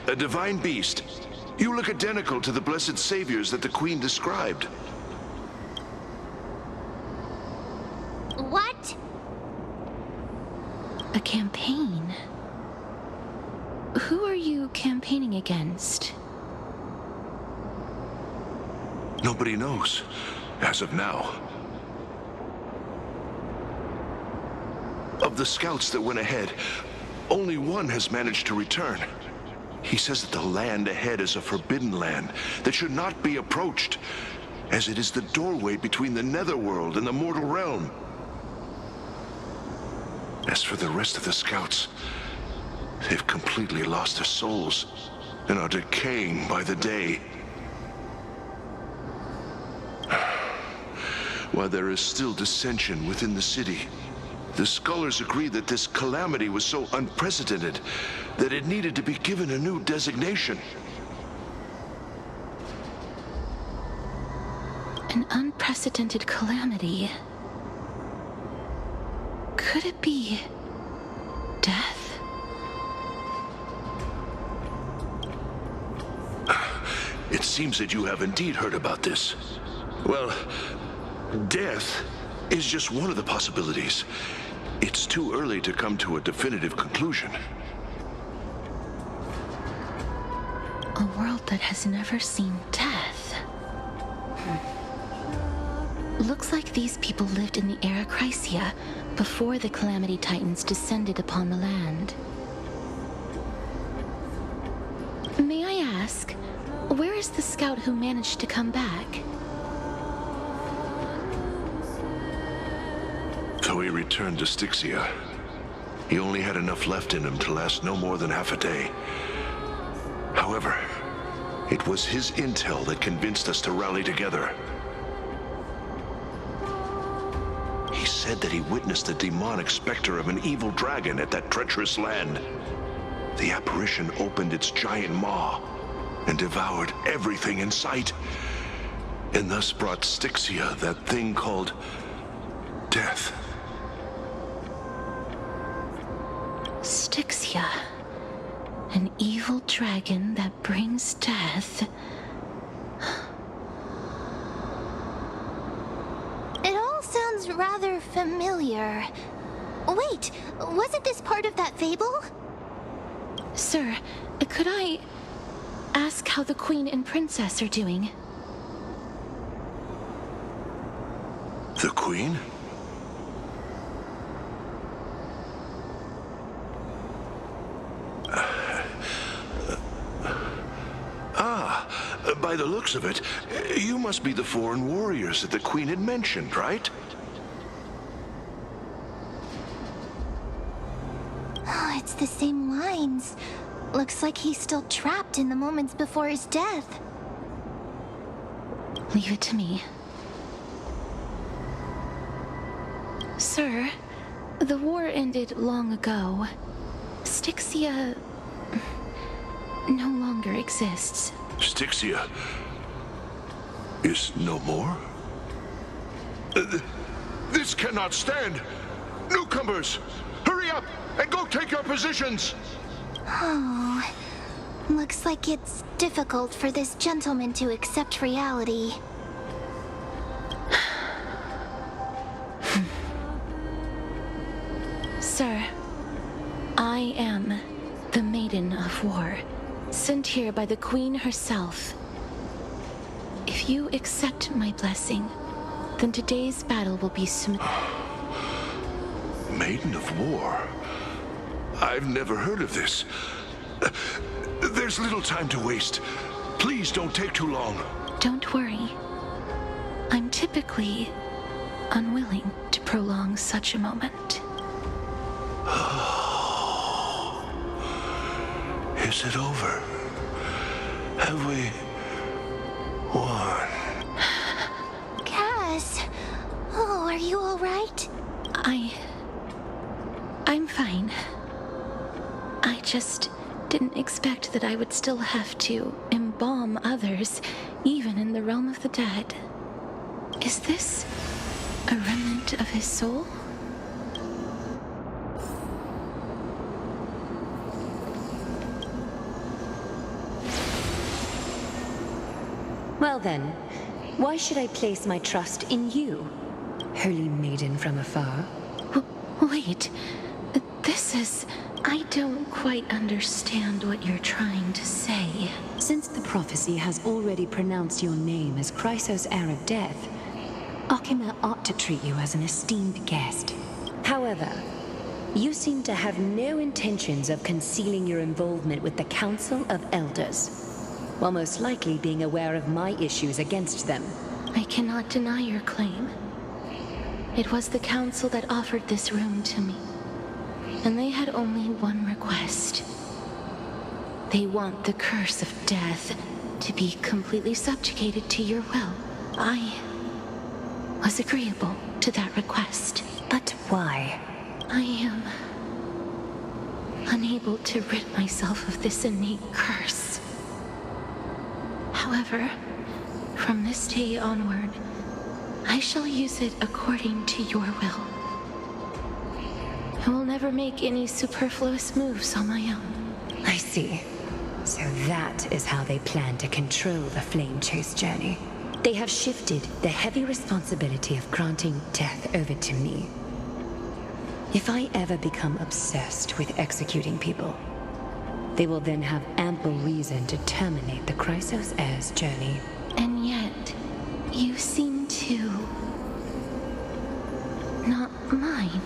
a divine beast. You look identical to the blessed saviors that the Queen described. What? A campaign? Who are you campaigning against? Nobody knows, as of now. Of the scouts that went ahead, only one has managed to return. He says that the land ahead is a forbidden land that should not be approached, as it is the doorway between the netherworld and the mortal realm. As for the rest of the scouts, they've completely lost their souls and are decaying by the day. While there is still dissension within the city, the scholars agree that this calamity was so unprecedented that it needed to be given a new designation. An unprecedented calamity. Could it be death? It seems that you have indeed heard about this. Well, death is just one of the possibilities. It's too early to come to a definitive conclusion. A world that has never seen death. Looks like these people lived in the Era Chrysia before the Calamity Titans descended upon the land. May I ask, where is the scout who managed to come back? So he returned to Styxia. He only had enough left in him to last no more than half a day. However, it was his intel that convinced us to rally together. He said that he witnessed the demonic specter of an evil dragon at that treacherous land. The apparition opened its giant maw and devoured everything in sight, and thus brought Styxia that thing called death. Styxia. An evil dragon that brings death. It all sounds rather familiar. Wait, wasn't this part of that fable? Sir, could I ask how the Queen and Princess are doing? The Queen? By the looks of it, you must be the foreign warriors that the Queen had mentioned, right? Oh, it's the same lines. Looks like he's still trapped in the moments before his death. Leave it to me. Sir, the war ended long ago. Styxia no longer exists. Styxia is no more? This cannot stand! Newcomers, hurry up and go take your positions! Oh, looks like it's difficult for this gentleman to accept reality. Sir, I am the Maiden of War, sent here by the Queen herself. If you accept my blessing, then today's battle will be smooth. Maiden of War? I've never heard of this. There's little time to waste. Please don't take too long. Don't worry. I'm typically unwilling to prolong such a moment. Is it over? Have we won? Cass! Oh, are you alright? I'm fine. I just didn't expect that I would still have to embalm others, even in the realm of the dead. Is this a remnant of his soul? Well then, why should I place my trust in you, holy maiden from afar? Wait, this is... I don't quite understand what you're trying to say. Since the prophecy has already pronounced your name as Chrysos, heir of death, Akima ought to treat you as an esteemed guest. However, you seem to have no intentions of concealing your involvement with the Council of Elders, while most likely being aware of my issues against them. I cannot deny your claim. It was the Council that offered this room to me, and they had only one request. They want the curse of death to be completely subjugated to your will. I was agreeable to that request. But why? I am unable to rid myself of this innate curse. However, from this day onward, I shall use it according to your will. I will never make any superfluous moves on my own. I see. So that is how they plan to control the Flame Chase journey. They have shifted the heavy responsibility of granting death over to me. If I ever become obsessed with executing people, they will then have ample reason to terminate the Chrysos heir's journey. And yet, you seem to not mind.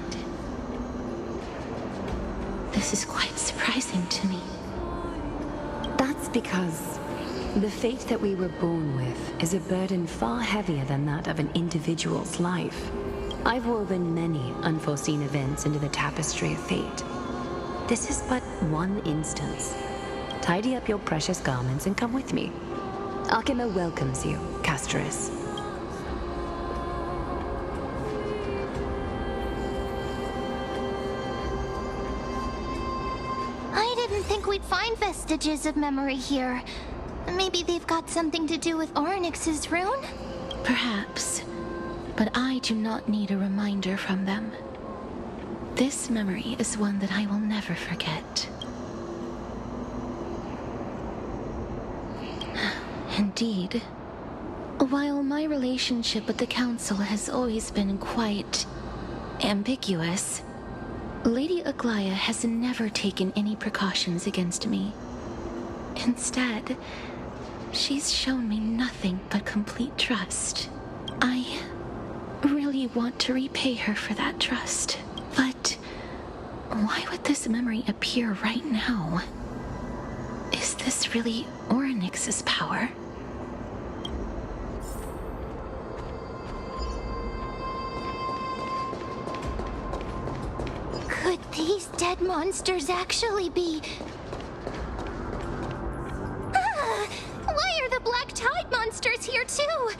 This is quite surprising to me. That's because the fate that we were born with is a burden far heavier than that of an individual's life. I've woven many unforeseen events into the tapestry of fate. This is but one instance. Tidy up your precious garments and come with me. Akima welcomes you, Castorus. I didn't think we'd find vestiges of memory here. Maybe they've got something to do with Orynyx's rune? Perhaps, but I do not need a reminder from them. This memory is one that I will never forget. Indeed. While my relationship with the Council has always been quite ambiguous, Lady Aglaya has never taken any precautions against me. Instead, she's shown me nothing but complete trust. I really want to repay her for that trust. But why would this memory appear right now? Is this really Orynyx's power? Could these dead monsters actually be here too!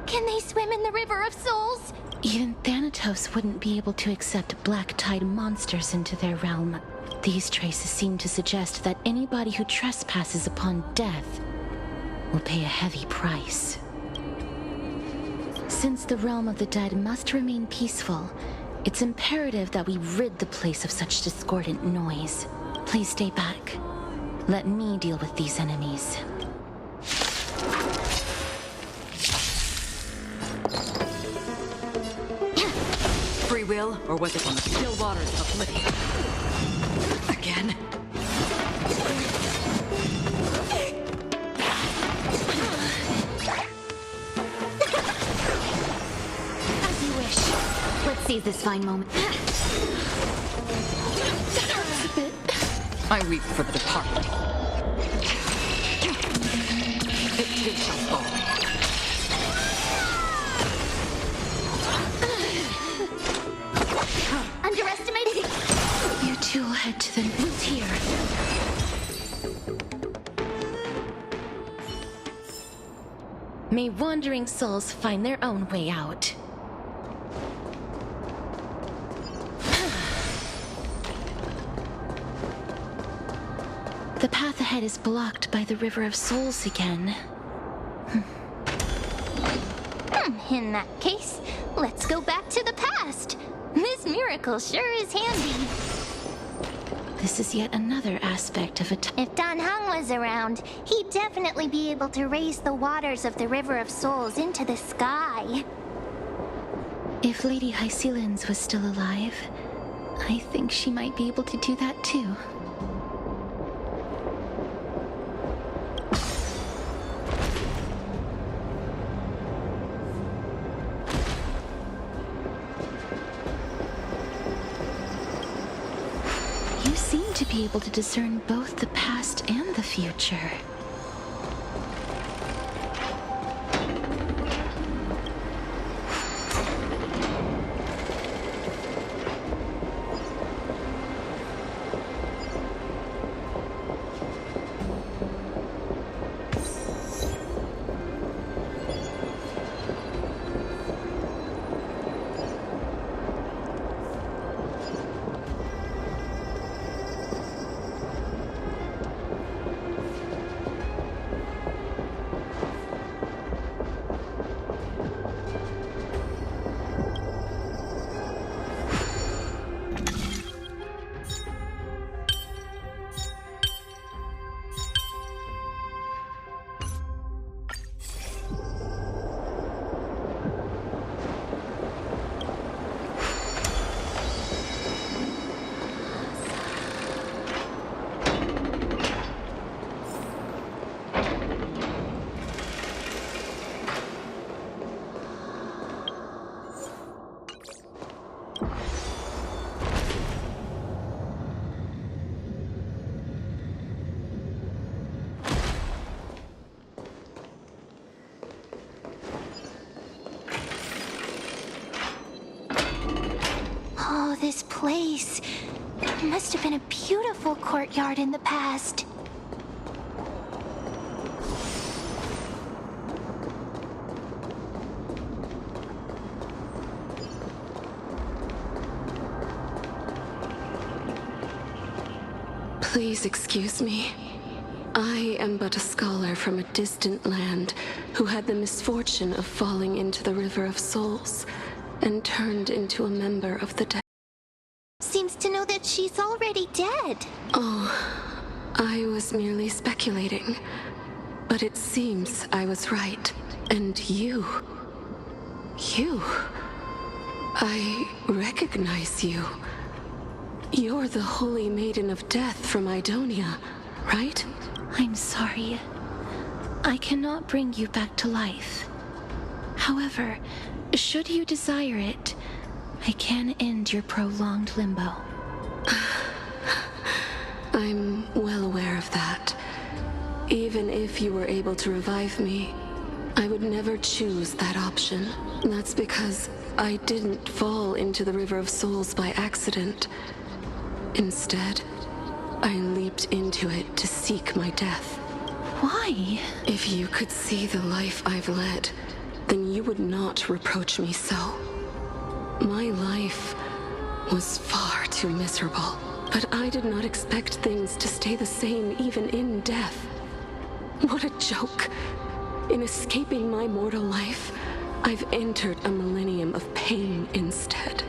Can they swim in the River of Souls? Even Thanatos wouldn't be able to accept black tide monsters into their realm. These traces seem to suggest that anybody who trespasses upon death will pay a heavy price. Since the realm of the dead must remain peaceful, it's imperative that we rid the place of such discordant noise. Please stay back. Let me deal with these enemies. Free will, or was it on the still waters of oblivion? Again? As you wish. Let's seize this fine moment. That hurts a bit. I weep for the departed. It too shall fall. Underestimated? You two will head to the root here. May wandering souls find their own way out. The path ahead is blocked by the River of Souls again. In that case, let's go back to the past. This miracle sure is handy. This is yet another aspect of If Dan Heng was around, he'd definitely be able to raise the waters of the River of Souls into the sky. If Lady Hycelens was still alive, I think she might be able to do that too. You seem to be able to discern both the past and the future. Oh, this place. It must have been a beautiful courtyard in the past. Please excuse me. I am but a scholar from a distant land who had the misfortune of falling into the River of Souls and turned into a member of the dead. Seems to know that she's already dead. Oh, I was merely speculating. But it seems I was right. And you... I recognize you. You're the Holy Maiden of Death from Idonia, right? I'm sorry. I cannot bring you back to life. However, should you desire it, I can end your prolonged limbo. I'm well aware of that. Even if you were able to revive me, I would never choose that option. That's because I didn't fall into the River of Souls by accident. Instead, I leaped into it to seek my death. Why? If you could see the life I've led, then you would not reproach me so. My life was far too miserable, but I did not expect things to stay the same even in death. What a joke! In escaping my mortal life, I've entered a millennium of pain instead.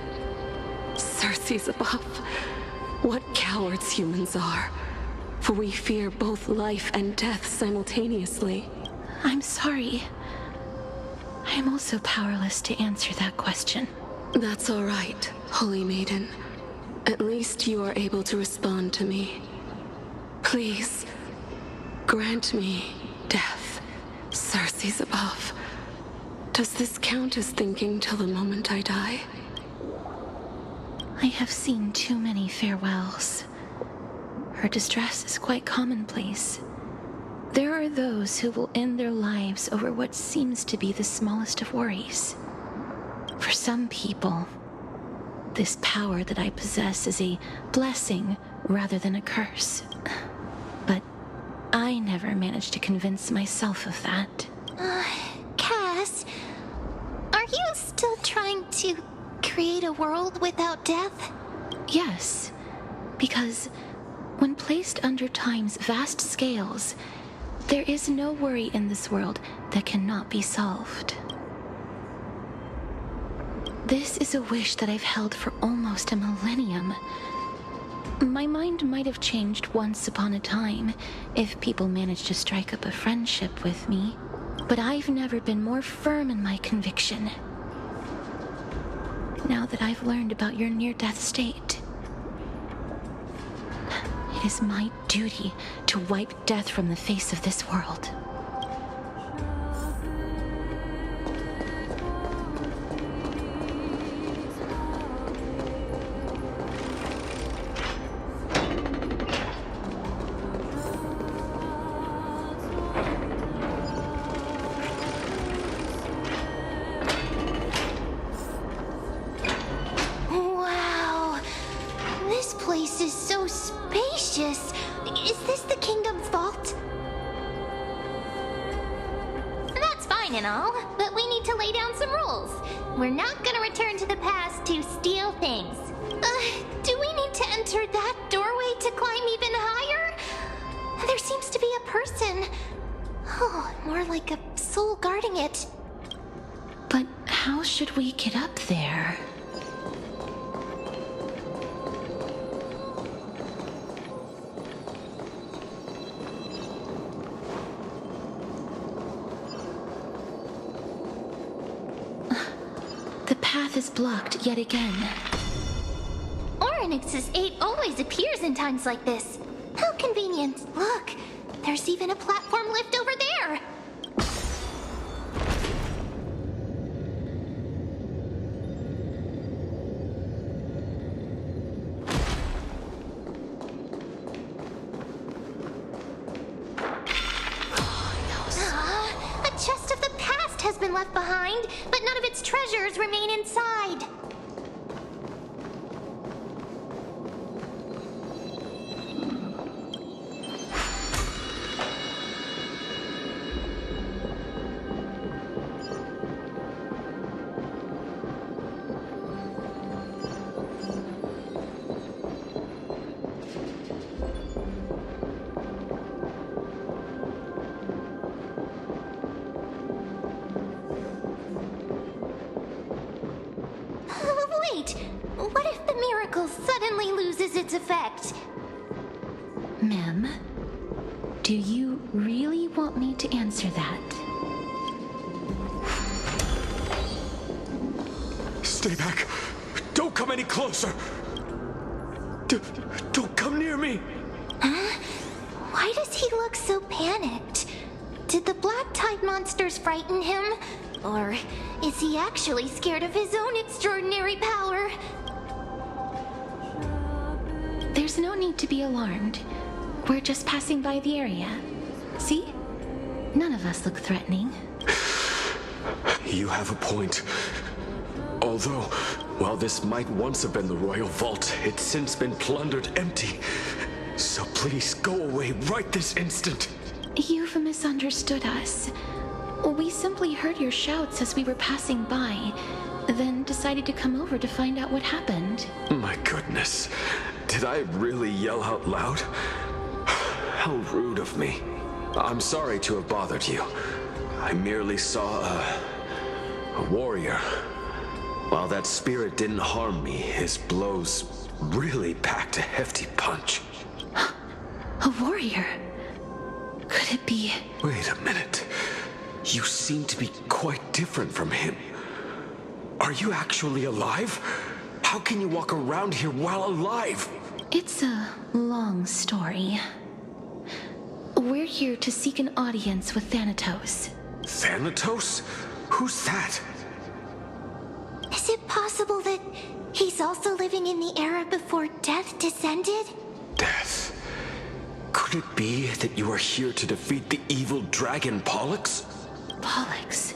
Circe's above. What cowards humans are. For we fear both life and death simultaneously. I'm sorry. I'm also powerless to answer that question. That's all right, Holy Maiden. At least you are able to respond to me. Please, grant me death. Circe's above. Does this count as thinking till the moment I die? I have seen too many farewells. Her distress is quite commonplace. There are those who will end their lives over what seems to be the smallest of worries. For some people, this power that I possess is a blessing rather than a curse. But I never managed to convince myself of that. Cass, are you still trying to create a world without death? Yes, because when placed under time's vast scales, there is no worry in this world that cannot be solved. This is a wish that I've held for almost a millennium. My mind might have changed once upon a time if people managed to strike up a friendship with me, but I've never been more firm in my conviction. Now that I've learned about your near-death state, it is my duty to wipe death from the face of this world. Wow, this place is so spacious. Is this the kingdom's vault? That's fine and all, but we need to lay down some rules. We're not gonna return to the past to steal things. Do we need to enter that doorway to climb even higher? There seems to be a person. Oh, more like a soul guarding it. But how should we get up there? The path is blocked yet again. Oryx's 8 always appears in times like this. How convenient. Look, there's even a platform lift over there. A chest of the past has been left behind, but none of its treasures remain inside. Wait, what if the miracle suddenly loses its effect? Mem, do you really want me to answer that? Stay back. Don't come any closer. Don't come near me. Huh? Why does he look so panicked? Did the Black Tide monsters frighten him? Or is he actually scared of his own extraordinary power? There's no need to be alarmed. We're just passing by the area. See? None of us look threatening. You have a point. Although, while this might once have been the royal vault, it's since been plundered empty. So please go away right this instant. You've misunderstood us. We simply heard your shouts as we were passing by, then decided to come over to find out what happened. My goodness. Did I really yell out loud? How rude of me. I'm sorry to have bothered you. I merely saw a warrior. While that spirit didn't harm me, his blows really packed a hefty punch. A warrior? Could it be... Wait a minute. You seem to be quite different from him. Are you actually alive? How can you walk around here while alive? It's a long story. We're here to seek an audience with Thanatos. Thanatos? Who's that? Is it possible that he's also living in the era before death descended? Death? Could it be that you are here to defeat the evil dragon Pollux? Pollux?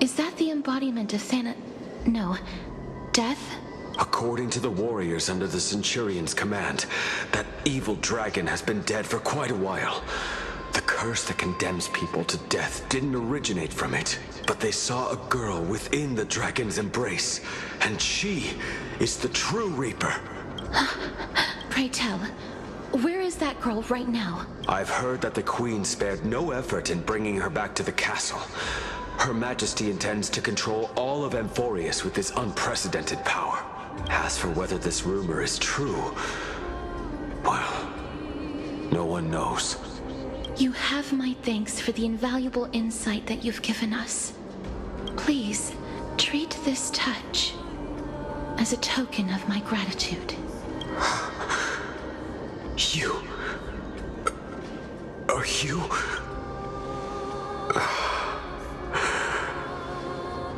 Is that the embodiment of No. Death? According to the warriors under the Centurion's command, that evil dragon has been dead for quite a while. The curse that condemns people to death didn't originate from it, but they saw a girl within the dragon's embrace, and she is the true Reaper. Pray tell, where is that girl right now? I've heard that the Queen spared no effort in bringing her back to the castle. Her Majesty intends to control all of Amphorius with this unprecedented power. As for whether this rumor is true, well, no one knows. You have my thanks for the invaluable insight that you've given us. Please, treat this touch as a token of my gratitude. You... Are you...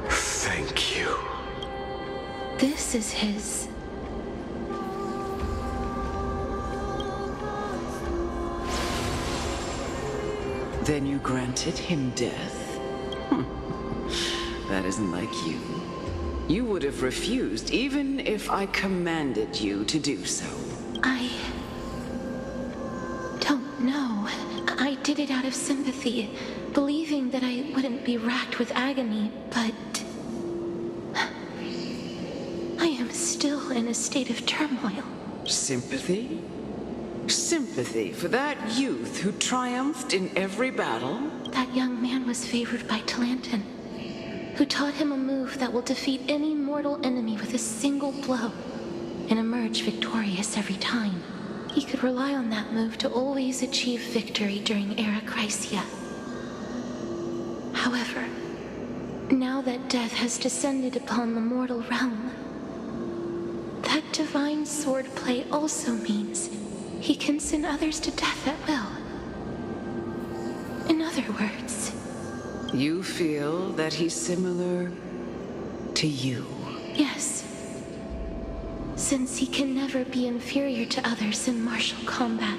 Thank you. This is his... Then you granted him death? That isn't like you. You would have refused even if I commanded you to do so. I don't know. I did it out of sympathy, believing that I wouldn't be racked with agony, but... I am still in a state of turmoil. Sympathy? Sympathy for that youth who triumphed in every battle? That young man was favored by Talantin, who taught him a move that will defeat any mortal enemy with a single blow and emerge victorious every time. He could rely on that move to always achieve victory during Era Chrysia. However, now that death has descended upon the mortal realm, that divine swordplay also means he can send others to death at will. In other words... You feel that he's similar to you? Yes. Since he can never be inferior to others in martial combat,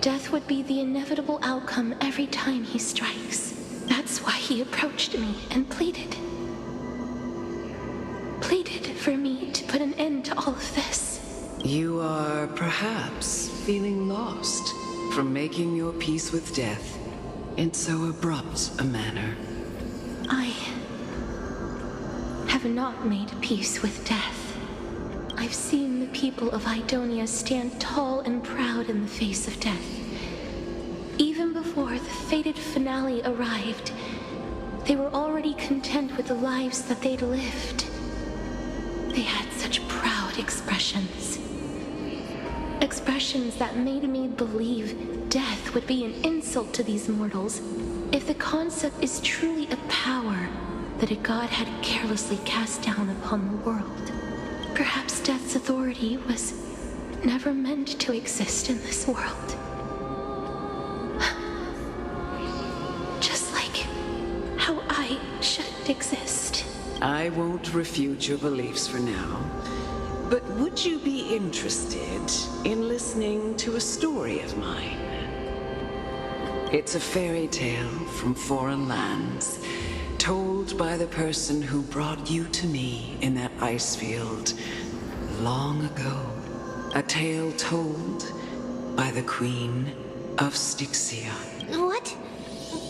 death would be the inevitable outcome every time he strikes. That's why he approached me and pleaded. Pleaded for me to put an end to all of this. You are perhaps feeling lost from making your peace with death in so abrupt a manner. I have not made peace with death. I've seen the people of Idonia stand tall and proud in the face of death. Even before the fated finale arrived, they were already content with the lives that they'd lived. They had such proud expressions. Expressions that made me believe death would be an insult to these mortals if the concept is truly a power that a god had carelessly cast down upon the world. Perhaps death's authority was never meant to exist in this world. Just like how I shouldn't exist. I won't refute your beliefs for now. But would you be interested in listening to a story of mine? It's a fairy tale from foreign lands, told by the person who brought you to me in that ice field long ago. A tale told by the Queen of Styxia. What?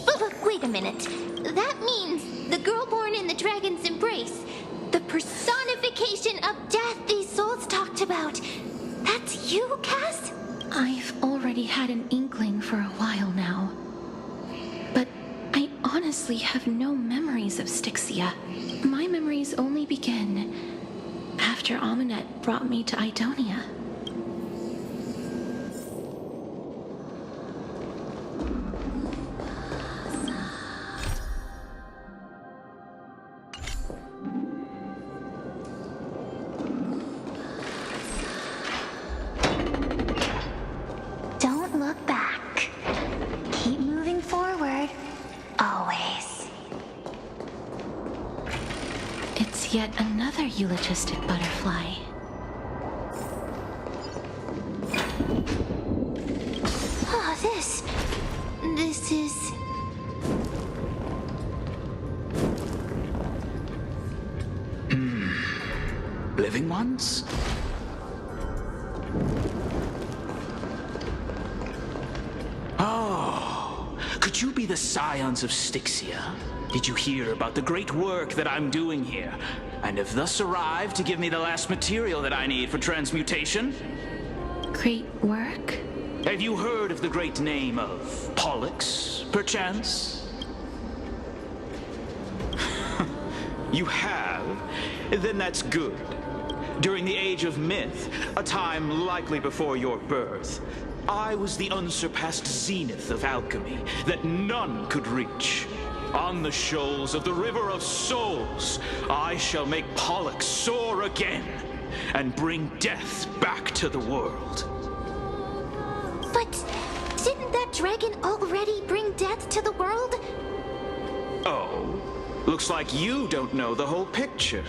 But wait a minute. That means the girl born in the dragon's embrace, the personification of death these souls talked about. That's you, Cass? I've already had an inkling for a while now. But I honestly have no memories of Styxia. My memories only begin after Amunet brought me to Idonia. Don't look back. Keep moving forward. Always. It's yet another eulogistic butterfly. Oh, this is... Living ones? Oh, could you be the scions of Styxia? Did you hear about the great work that I'm doing here, and have thus arrived to give me the last material that I need for transmutation? Great work? Have you heard of the great name of Pollux, perchance? You have? Then that's good. During the Age of Myth, a time likely before your birth, I was the unsurpassed zenith of alchemy that none could reach. On the shoals of the River of Souls, I shall make Pollux soar again and bring death back to the world. But didn't that dragon already bring death to the world? Oh, looks like you don't know the whole picture.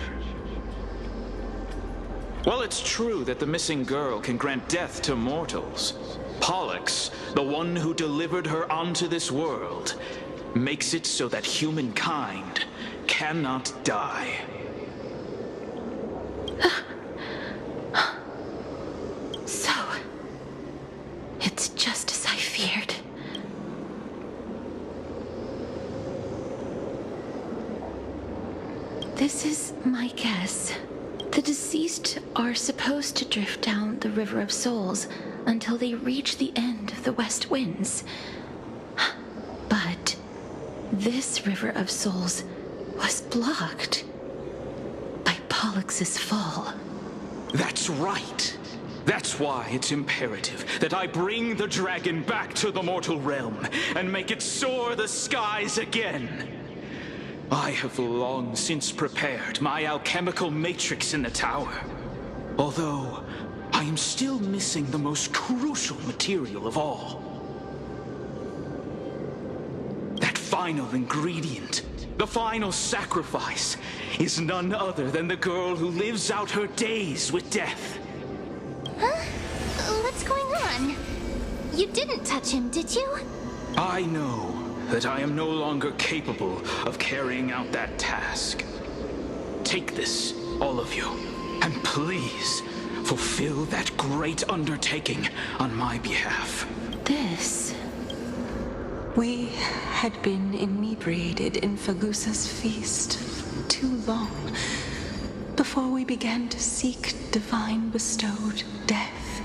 Well, it's true that the missing girl can grant death to mortals. Pollux, the one who delivered her onto this world, makes it so that humankind cannot die. So, it's just as I feared. This is my guess. The deceased are supposed to drift down the River of Souls until they reach the end of the West Winds. But this River of Souls was blocked by Pollux's fall. That's right. That's why it's imperative that I bring the dragon back to the mortal realm and make it soar the skies again. I have long since prepared my alchemical matrix in the tower, although I am still missing the most crucial material of all. That final ingredient, the final sacrifice, is none other than the girl who lives out her days with death. Huh? What's going on? You didn't touch him, did you? I know that I am no longer capable of carrying out that task. Take this, all of you, and please fulfill that great undertaking on my behalf. This... We had been inebriated in Fagusa's feast for too long before we began to seek divine bestowed death,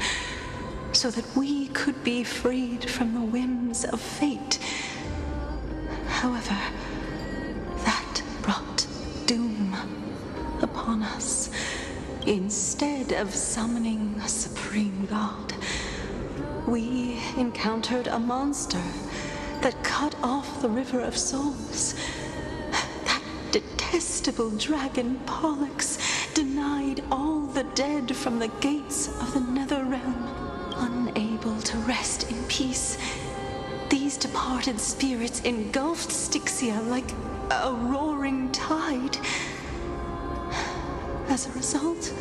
so that we could be freed from the whims of fate. However, that brought doom upon us. Instead of summoning a supreme god, we encountered a monster that cut off the River of Souls. That detestable dragon Pollux denied all the dead from the gates of the Nether Realm. Unable to rest in peace, these departed spirits engulfed Styxia like a roaring tide. As a result,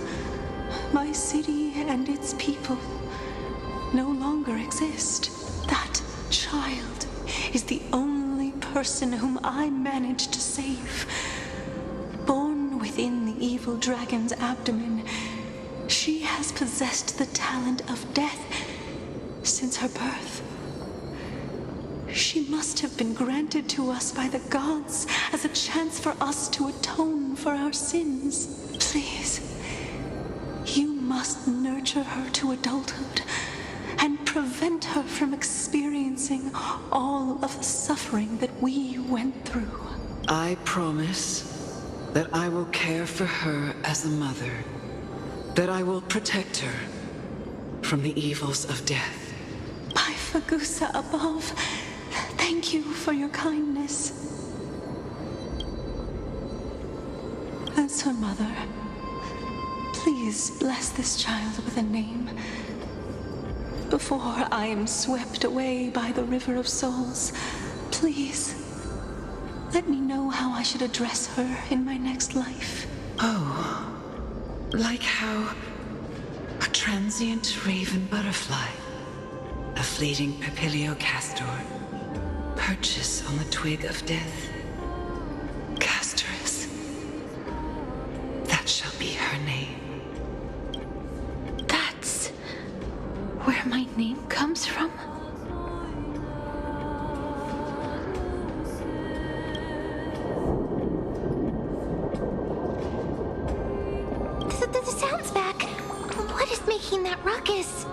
my city and its people no longer exist. That child is the only person whom I managed to save. Born within the evil dragon's abdomen, she has possessed the talent of death since her birth. She must have been granted to us by the gods as a chance for us to atone for our sins. Please, you must nurture her to adulthood and prevent her from experiencing all of the suffering that we went through. I promise that I will care for her as a mother, that I will protect her from the evils of death. By Fagusa above, thank you for your kindness. As her mother, please bless this child with a name before I am swept away by the River of Souls. Please, let me know how I should address her in my next life. Oh, like how a transient raven butterfly, a fleeting papilio castor, perches on the twig of death. Castorus. That shall be her name. That's where my name comes from? The sound's back. What is making that ruckus?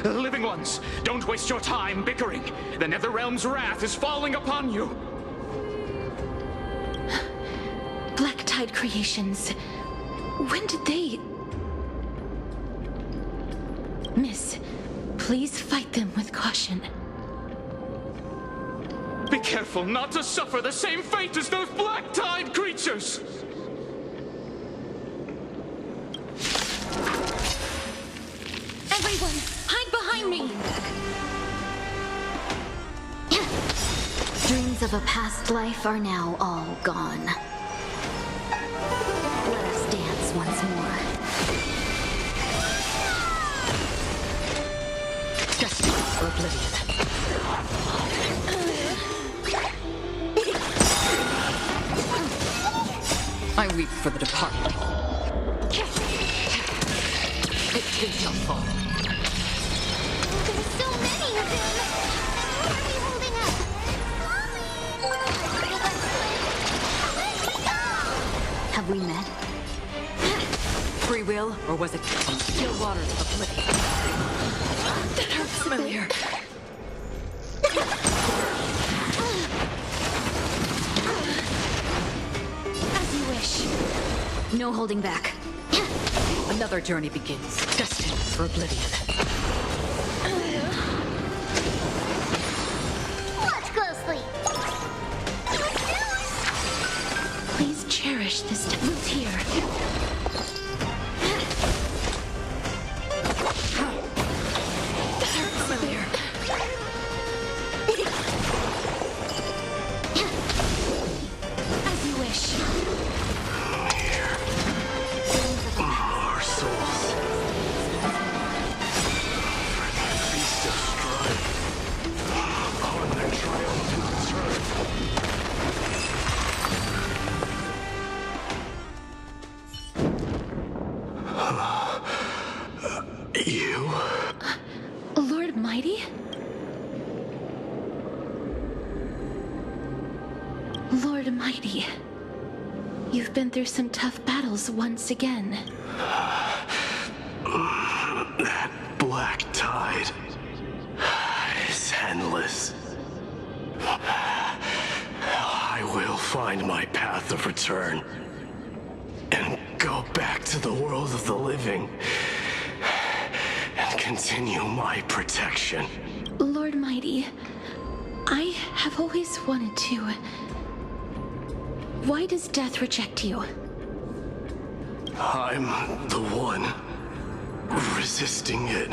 Living ones, don't waste your time bickering. The Netherrealm's wrath is falling upon you. Black Tide Creations. When did they... Miss, please fight them with caution. Be careful not to suffer the same fate as those Black Tide creatures! Everyone, hide behind me! Dreams of a past life are now all gone. Let us dance once more. Destiny for oblivion. I weep for the departed. It too shall fall. There's so many of them. How are we holding up? Have we met? Free will, or was it from the still waters of oblivion? That hurts familiar. As you wish. No holding back. Another journey begins, destined for oblivion. Watch closely. Please cherish this time. Who's here? That hurts familiar. As you wish. More souls. For the feast of strife. On their triumphant return. You? Lord Mighty? Lord Mighty, you've been through some tough battles once again. That black tide is endless. I will find my path of return and go back to the world of the living and continue my protection. Lord Mighty, I have always wanted to... Why does death reject you? I'm the one resisting it.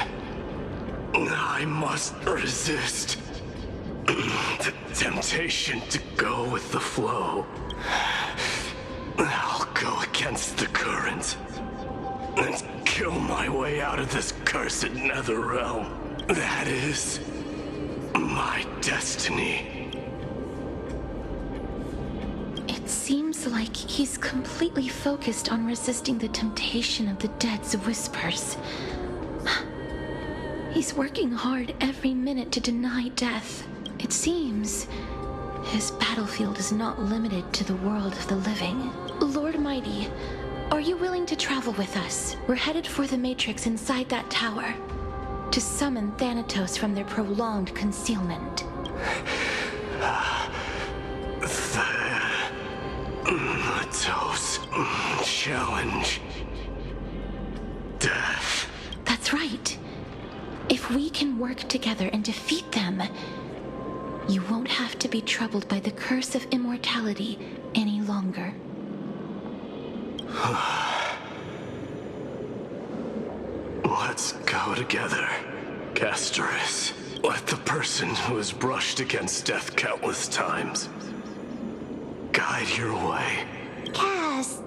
I must resist the temptation to go with the flow. I'll go against the current and kill my way out of this cursed Netherrealm. That is my destiny. It seems like he's completely focused on resisting the temptation of the dead's whispers. He's working hard every minute to deny death. It seems his battlefield is not limited to the world of the living. Lord Mighty, are you willing to travel with us? We're headed for the Matrix inside that tower to summon Thanatos from their prolonged concealment. Thanatos challenge. Death. That's right. If we can work together and defeat them, you won't have to be troubled by the curse of immortality any longer. Let's go together, Castorus. Let the person who has brushed against death countless times guide your way. Cass,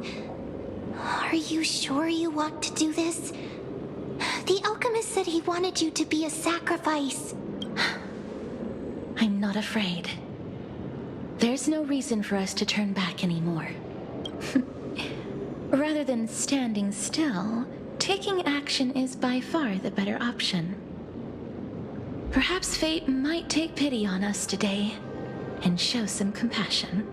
are you sure you want to do this? The alchemist said he wanted you to be a sacrifice. I'm not afraid. There's no reason for us to turn back anymore. Rather than standing still, taking action is by far the better option. Perhaps fate might take pity on us today and show some compassion.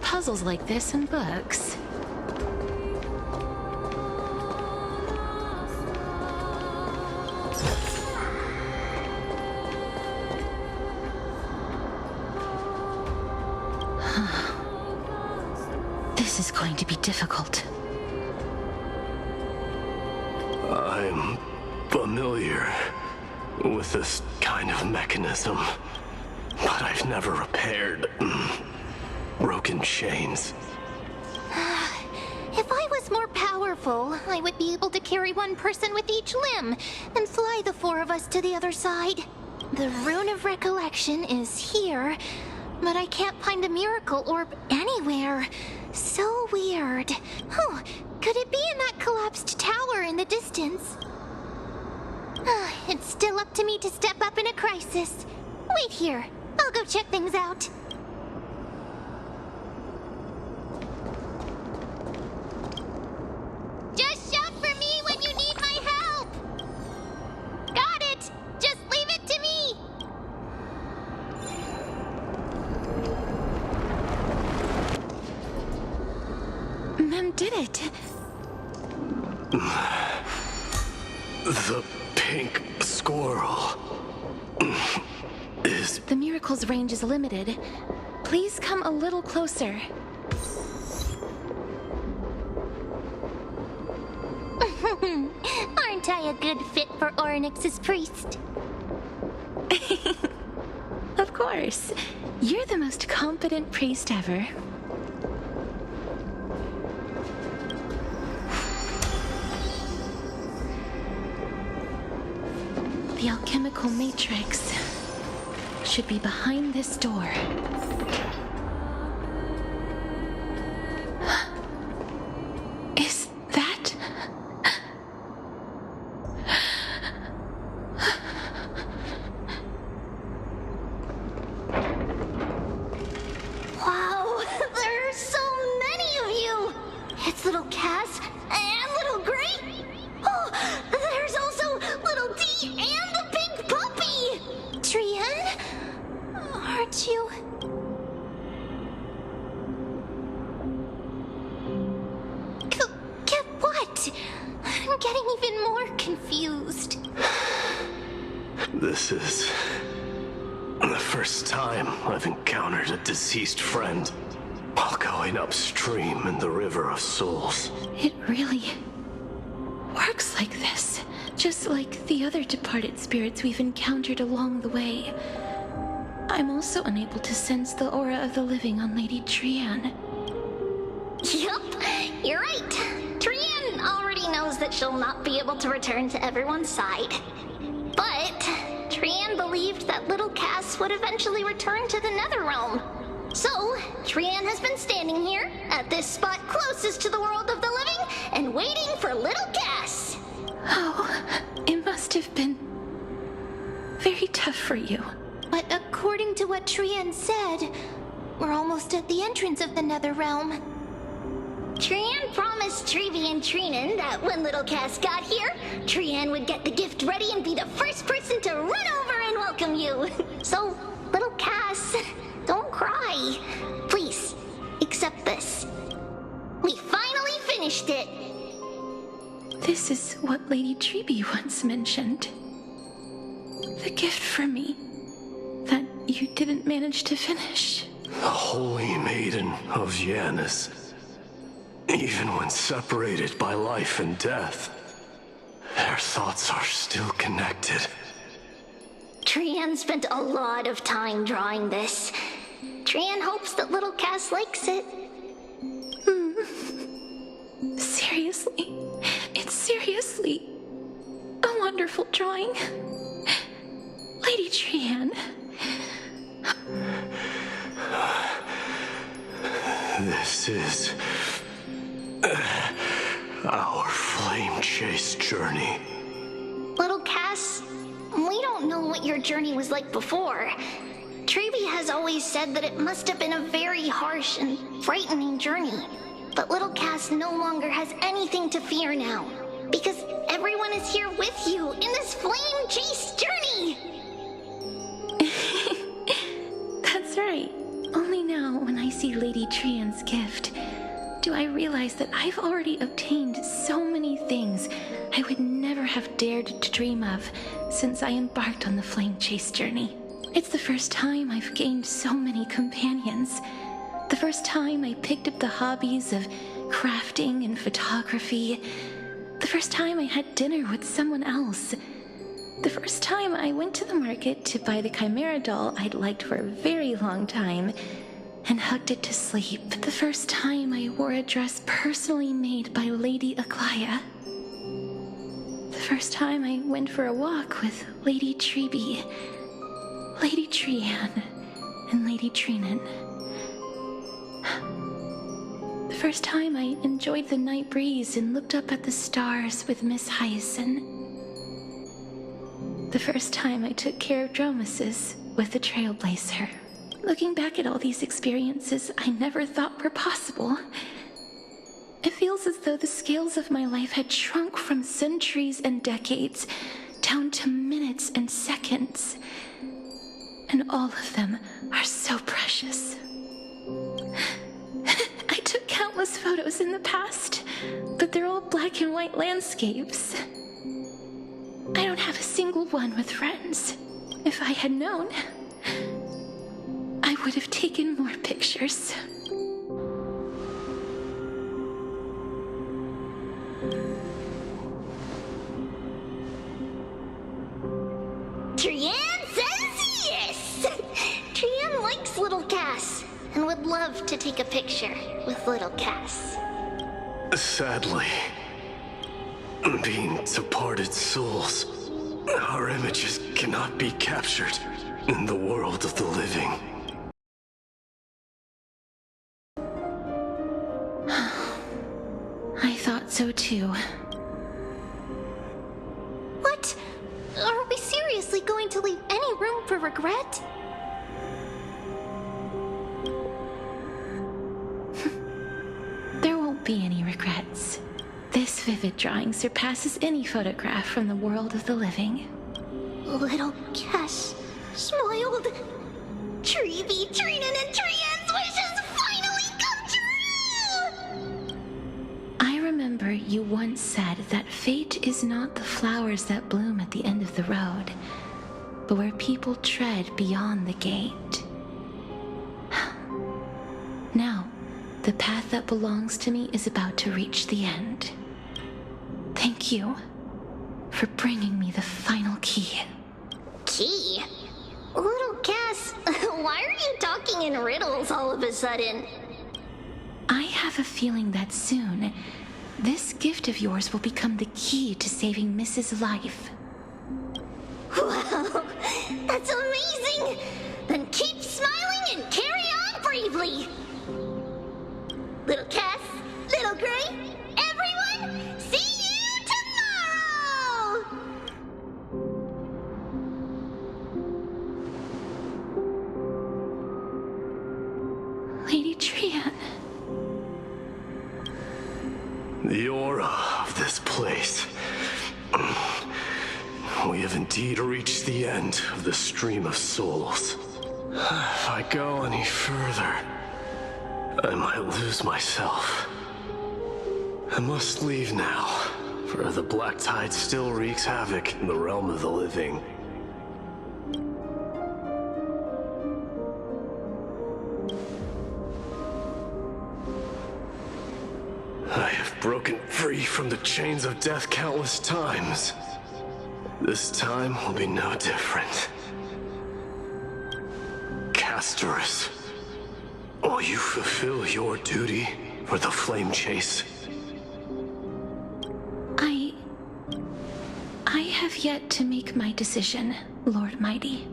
Puzzles like this in books. This is going to be difficult. I'm familiar with this kind of mechanism, but I've never repaired broken chains. If I was more powerful, I would be able to carry one person with each limb and fly the four of us to the other side. The Rune of Recollection is here, but I can't find a miracle orb anywhere. So weird. Oh, could it be in that collapsed tower in the distance? It's still up to me to step up in a crisis. Wait here. I'll go check things out. Just shout for me when you need my help! Got it! Just leave it to me! Mem did it! The pink squirrel is... The miracle's range is limited. Please come a little closer. Aren't I a good fit for Orynyx's priest? Of course. You're the most competent priest ever. The alchemical matrix should be behind this door. Is that... Wow, there are so many of you! It's little Cass and little Gray. Oh, there's also little D and the pink puppy! Trian? Aren't you... What? I'm getting even more confused. This is the first time I've encountered a deceased friend while going upstream in the River of Souls. It really works like this, just like the other departed spirits we've encountered along the way. I'm also unable to sense the aura of the living on Lady Trian. Yup, you're right. Trian already knows that she'll not be able to return to everyone's side. But Trian believed that little Cass would eventually return to the Netherrealm. So, Trian has been standing here, at this spot closest to the world of the living, and waiting for little Cass. Oh, it must have been very tough for you. But according to what Trian said, we're almost at the entrance of the Netherrealm. Trian promised Trevi and Trinan that when little Cass got here, Trian would get the gift ready and be the first person to run over and welcome you. So, little Cass, don't cry. Please, accept this. We finally finished it. This is what Lady Trevi once mentioned. The gift for me that you didn't manage to finish. The Holy Maiden of Janus. Even when separated by life and death, their thoughts are still connected. Trian spent a lot of time drawing this. Trian hopes that little Cass likes it. Seriously? It's seriously a wonderful drawing. Lady Trian. This is our flame chase journey. Little Cass, we don't know what your journey was like before. Trevi has always said that it must have been a very harsh and frightening journey. But little Cass no longer has anything to fear now, because everyone is here with you in this flame chase journey! That's right. Only now, when I see Lady Trian's gift, do I realize that I've already obtained so many things I would never have dared to dream of since I embarked on the flame chase journey. It's the first time I've gained so many companions. The first time I picked up the hobbies of crafting and photography. The first time I had dinner with someone else. The first time I went to the market to buy the Chimera doll I'd liked for a very long time and hugged it to sleep. The first time I wore a dress personally made by Lady Aglaya. The first time I went for a walk with Lady Trevi, Lady Trian, and Lady Trinan. The first time I enjoyed the night breeze and looked up at the stars with Miss Hyacinth. The first time I took care of Dromesis with the Trailblazer. Looking back at all these experiences I never thought were possible, it feels as though the scales of my life had shrunk from centuries and decades down to minutes and seconds. And all of them are so precious. I took countless photos in the past, but they're all black and white landscapes. I don't have a single one with friends. If I had known, I would have taken more pictures. Trian says yes! Trian likes little Cass and would love to take a picture with little Cass. Sadly, being departed souls, our images cannot be captured in the world of the living. I thought so too. What? Are we seriously going to leave any room for regret? There won't be any regrets. This vivid drawing surpasses any photograph from the world of the living. Little Cass smiled. Trevi, Trinan, and Trian's wishes finally come true! I remember you once said that fate is not the flowers that bloom at the end of the road, but where people tread beyond the gate. Now, the path that belongs to me is about to reach the end. Thank you for bringing me the final key. Key? Little Cass, why are you talking in riddles all of a sudden? I have a feeling that soon, this gift of yours will become the key to saving Mrs. Life. Wow, that's amazing! Then keep smiling and carry on bravely! Little Cass, Little Gray, everyone, see you tomorrow! Lady Trian. The aura of this place. We have indeed reached the end of the stream of souls. If I go any further, I might lose myself. I must leave now, for the Black Tide still wreaks havoc in the realm of the living. I have broken free from the chains of death countless times. This time will be no different. Castorus, will you fulfill your duty for the flame chase? I have yet to make my decision, Lord Mighty.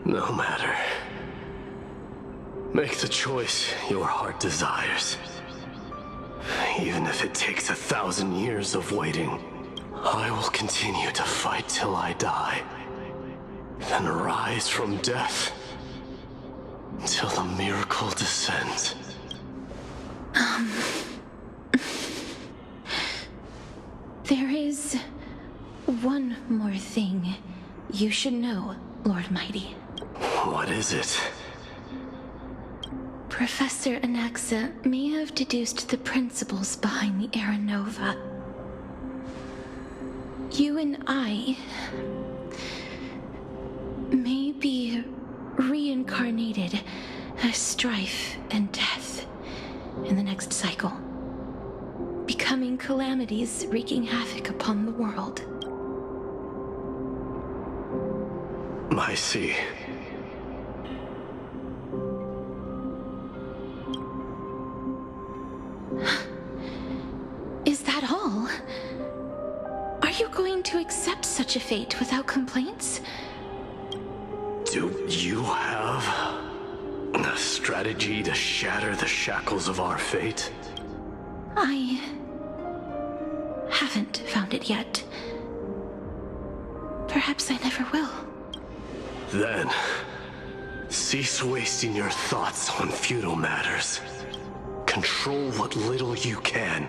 No matter. Make the choice your heart desires. Even if it takes 1,000 years of waiting, I will continue to fight till I die. Then rise from death till the miracle descends. There is one more thing you should know, Lord Mighty. What is it? Professor Anaxa may have deduced the principles behind the Era Nova. You and I may be reincarnated as strife and death in the next cycle, becoming calamities wreaking havoc upon the world. I see. Is that all? Are you going to accept such a fate without complaints? Do you have a strategy to shatter the shackles of our fate? I haven't found it yet. Perhaps I never will. Then, cease wasting your thoughts on futile matters. Control what little you can.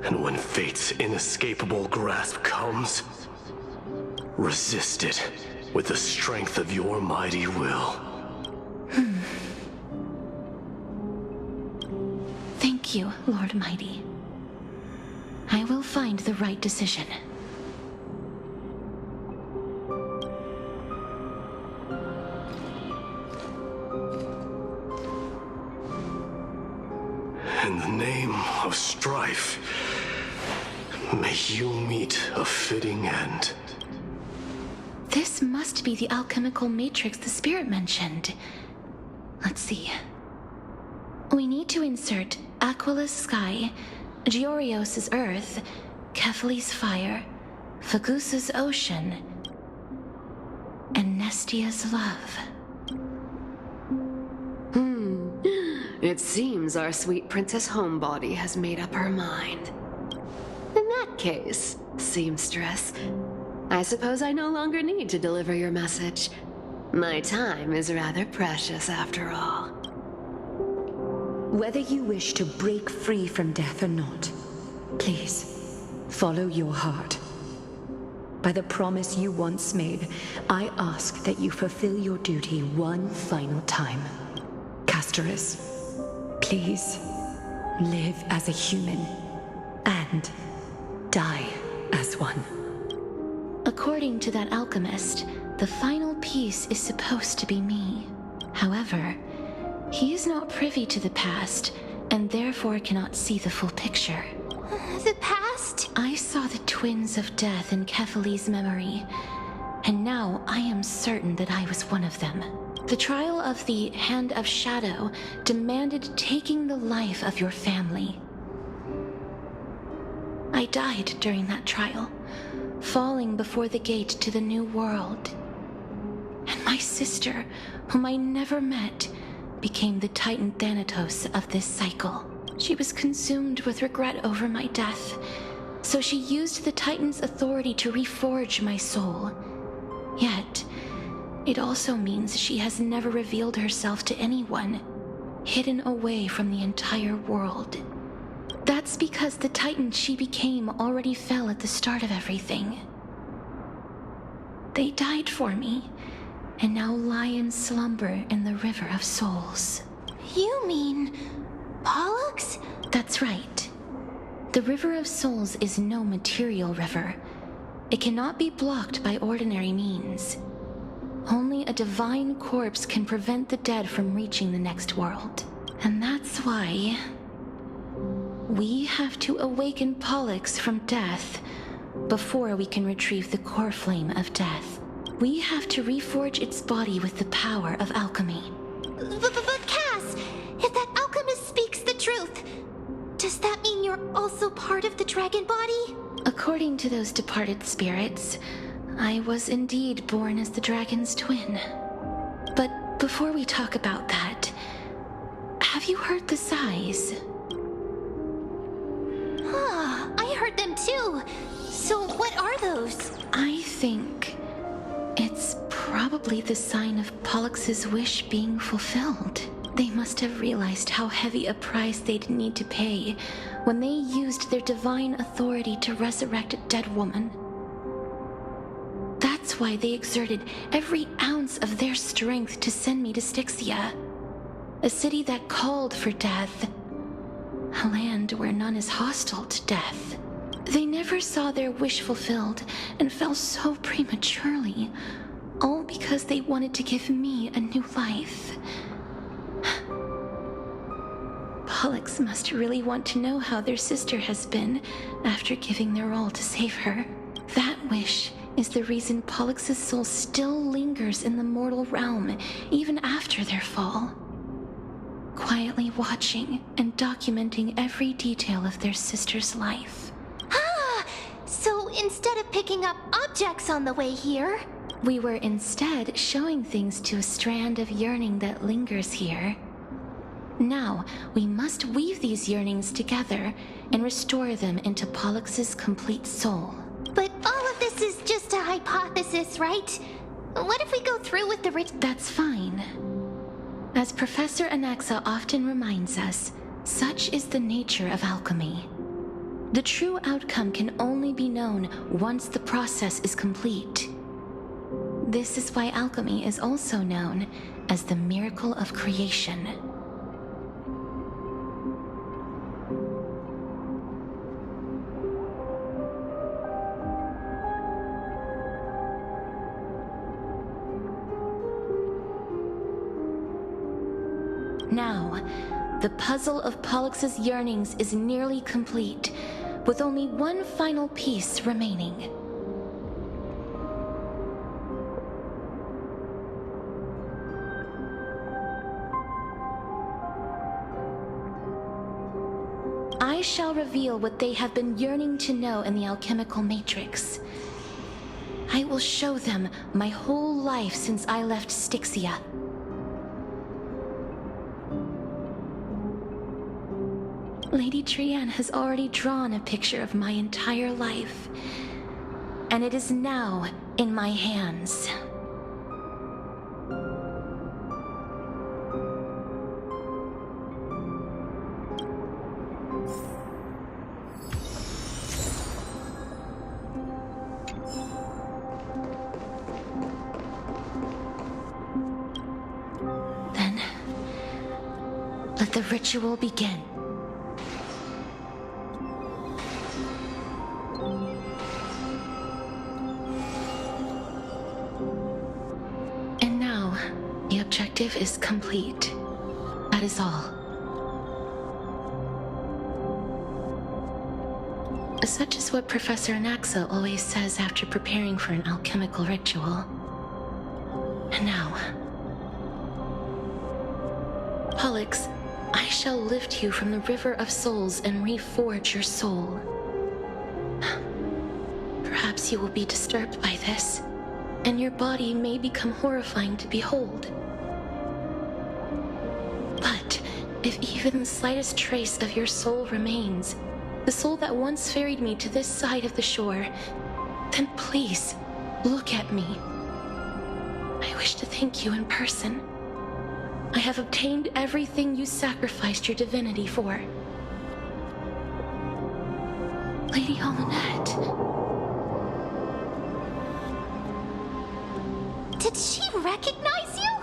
And when fate's inescapable grasp comes, resist it with the strength of your mighty will. Thank you, Lord Mighty. I will find the right decision. In the name of strife, may you meet a fitting end. This must be the alchemical matrix the spirit mentioned. Let's see. We need to insert Aquila's sky, Georios' earth, Kefali's fire, Fagusa's ocean, and Nestia's love. It seems our sweet Princess Homebody has made up her mind. In that case, seamstress, I suppose I no longer need to deliver your message. My time is rather precious after all. Whether you wish to break free from death or not, please, follow your heart. By the promise you once made, I ask that you fulfill your duty one final time. Castorus, please, live as a human, and die as one. According to that alchemist, the final piece is supposed to be me. However, he is not privy to the past, and therefore cannot see the full picture. The past? I saw the twins of death in Kefali's memory, and now I am certain that I was one of them. The trial of the Hand of Shadow demanded taking the life of your family. I died during that trial, falling before the gate to the new world. And my sister, whom I never met, became the Titan Thanatos of this cycle. She was consumed with regret over my death, so she used the Titan's authority to reforge my soul. Yet, it also means she has never revealed herself to anyone, hidden away from the entire world. That's because the Titan she became already fell at the start of everything. They died for me, and now lie in slumber in the River of Souls. You mean Pollux? That's right. The River of Souls is no material river. It cannot be blocked by ordinary means. Only a divine corpse can prevent the dead from reaching the next world. And that's why we have to awaken Pollux from death before we can retrieve the core flame of death. We have to reforge its body with the power of alchemy. But Cass, if that alchemist speaks the truth, does that mean you're also part of the dragon body? According to those departed spirits, I was indeed born as the dragon's twin. But before we talk about that, have you heard the sighs? I heard them too. So what are those? I think it's probably the sign of Pollux's wish being fulfilled. They must have realized how heavy a price they'd need to pay when they used their divine authority to resurrect a dead woman. That's why they exerted every ounce of their strength to send me to Styxia, a city that called for death, a land where none is hostile to death. They never saw their wish fulfilled and fell so prematurely, all because they wanted to give me a new life. Pollux must really want to know how their sister has been after giving their all to save her. That wish is the reason Pollux's soul still lingers in the mortal realm even after their fall, quietly watching and documenting every detail of their sister's life. So instead of picking up objects on the way here, we were instead showing things to a strand of yearning that lingers here. Now, we must weave these yearnings together and restore them into Pollux's complete soul. But all of this is just a hypothesis, right? What if we go through with the That's fine. As Professor Anaxa often reminds us, such is the nature of alchemy. The true outcome can only be known once the process is complete. This is why alchemy is also known as the miracle of creation. Now, the puzzle of Pollux's yearnings is nearly complete, with only one final piece remaining. I shall reveal what they have been yearning to know in the alchemical matrix. I will show them my whole life since I left Styxia. Lady Trian has already drawn a picture of my entire life, and it is now in my hands. Then, let the ritual begin. objective is complete. That is all. Such is what Professor Anaxa always says after preparing for an alchemical ritual. And now, Pollux, I shall lift you from the river of souls and reforge your soul. Perhaps you will be disturbed by this, and your body may become horrifying to behold. But if even the slightest trace of your soul remains, the soul that once ferried me to this side of the shore, then please, look at me. I wish to thank you in person. I have obtained everything you sacrificed your divinity for. Lady Almanette. Did she recognize you?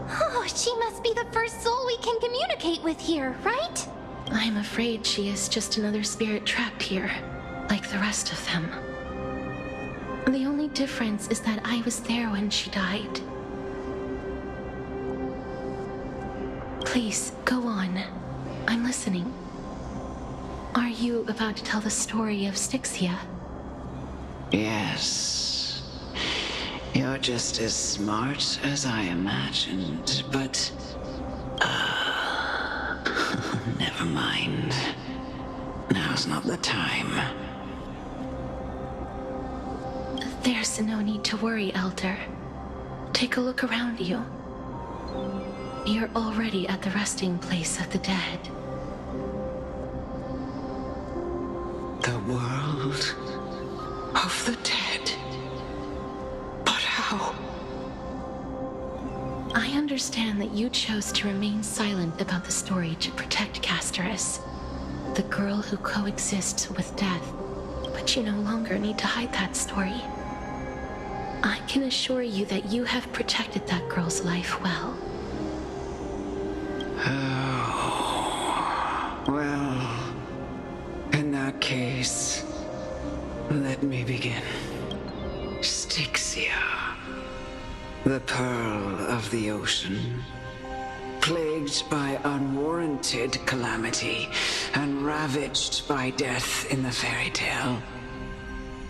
Oh, she must be the first soul we can communicate with here, right? I'm afraid she is just another spirit trapped here, like the rest of them. The only difference is that I was there when she died. Please, go on. I'm listening. Are you about to tell the story of Styxia? Yes. You're just as smart as I imagined, but... never mind. Now's not the time. There's no need to worry, Elder. Take a look around you. You're already at the resting place of the dead. The world of the dead? But how? I understand that you chose to remain silent about the story to protect Casterus, the girl who coexists with death, but you no longer need to hide that story. I can assure you that you have protected that girl's life well. Oh, well, in that case, let me begin. Styxia, the pearl of the ocean, plagued by unwarranted calamity and ravaged by death in the fairy tale.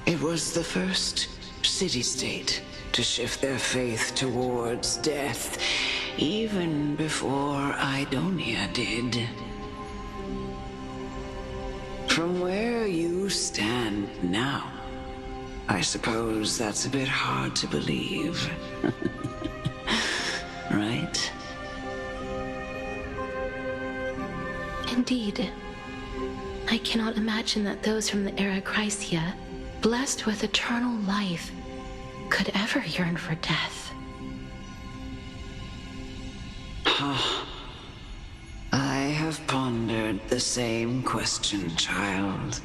It was the first city-state to shift their faith towards death, even before Idonia did. From where you stand now, I suppose that's a bit hard to believe. Right? Indeed. I cannot imagine that those from the Era Chrysia, blessed with eternal life, could ever yearn for death. I have pondered the same question, child.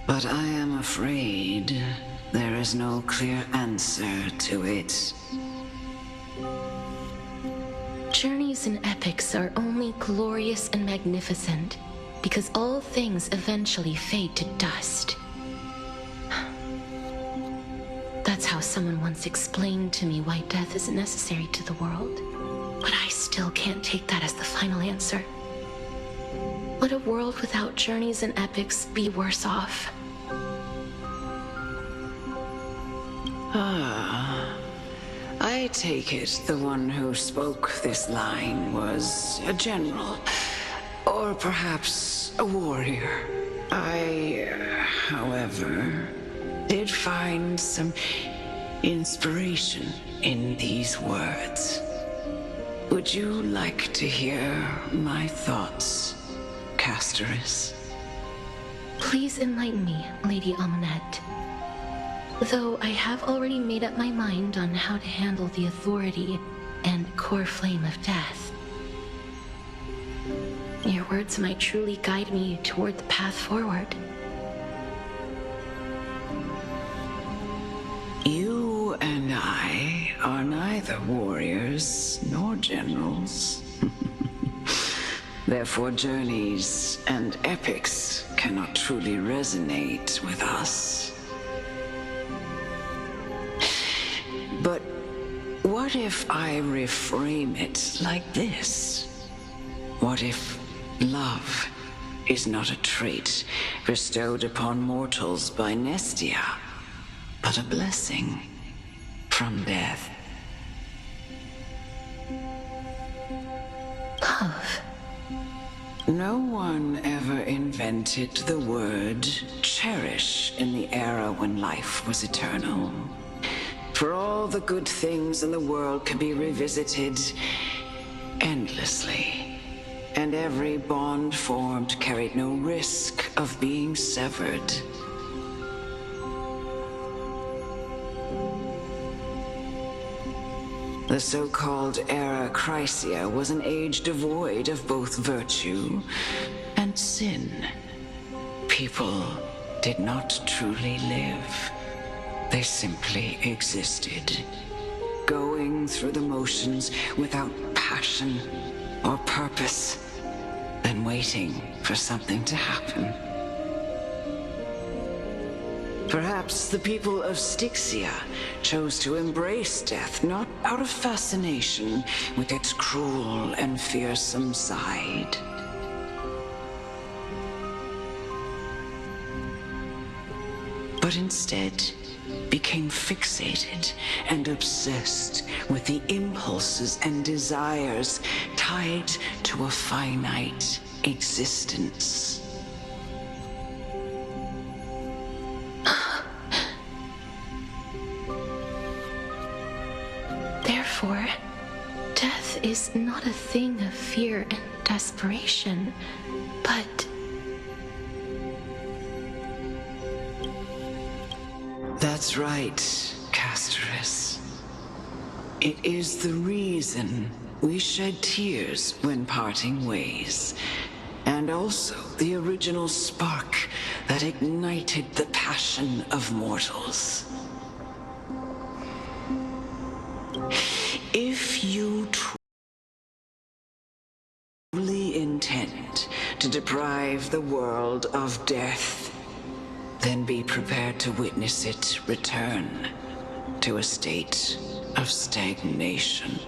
But I am afraid there is no clear answer to it. Journeys and epics are only glorious and magnificent because all things eventually fade to dust. That's how someone once explained to me why death is necessary to the world. But I still can't take that as the final answer. Would a world without journeys and epics be worse off? I take it the one who spoke this line was a general, or perhaps a warrior. I, however, did find some inspiration in these words. Would you like to hear my thoughts, Casterus? Please enlighten me, Lady Almanette. Though I have already made up my mind on how to handle the authority and core flame of death. Your words might truly guide me toward the path forward. You and I are neither warriors nor generals. Therefore, journeys and epics cannot truly resonate with us. But what What if I reframe it like this? What if love is not a trait bestowed upon mortals by Nestia, but a blessing from death? Love. No one ever invented the word cherish in the era when life was eternal. For all the good things in the world could be revisited endlessly, and every bond formed carried no risk of being severed. The so-called Era Chrysia was an age devoid of both virtue and sin. People did not truly live. They simply existed, going through the motions without passion or purpose, then waiting for something to happen. Perhaps the people of Styxia chose to embrace death not out of fascination with its cruel and fearsome side, but instead became fixated and obsessed with the impulses and desires tied to a finite existence. Therefore, death is not a thing of fear and desperation, but... That's right, Castorus. It is the reason we shed tears when parting ways, and also the original spark that ignited the passion of mortals. If you truly intend to deprive the world of death, then be prepared to witness it return to a state of stagnation.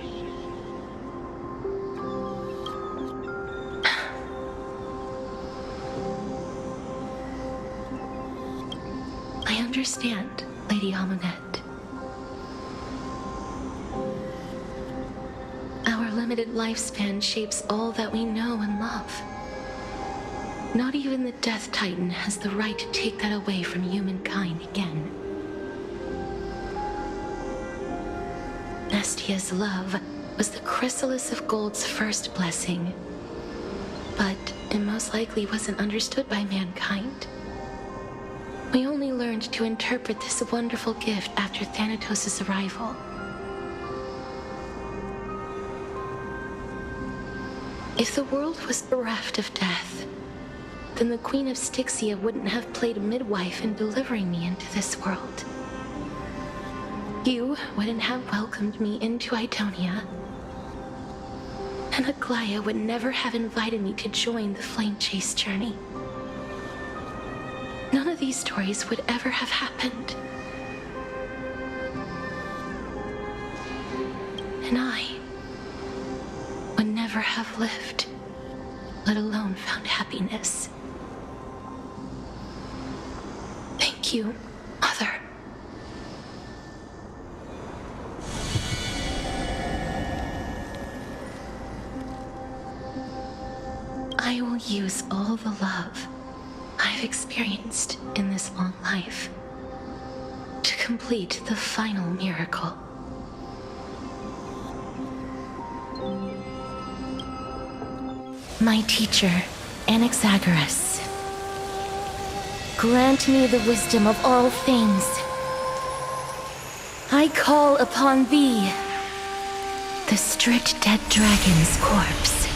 I understand, Lady Amunet. Our limited lifespan shapes all that we know and love. Not even the Death Titan has the right to take that away from humankind again. Nestia's love was the chrysalis of Gold's first blessing, but it most likely wasn't understood by mankind. We only learned to interpret this wonderful gift after Thanatos' arrival. If the world was bereft of death, then the Queen of Styxia wouldn't have played midwife in delivering me into this world. You wouldn't have welcomed me into Idonia, and Aglaya would never have invited me to join the Flame Chase journey. None of these stories would ever have happened. And I would never have lived, let alone found happiness. Thank you, Mother. I will use all the love I've experienced in this long life to complete the final miracle. My teacher, Anaxagoras, grant me the wisdom of all things. I call upon thee, the stripped dead dragon's corpse.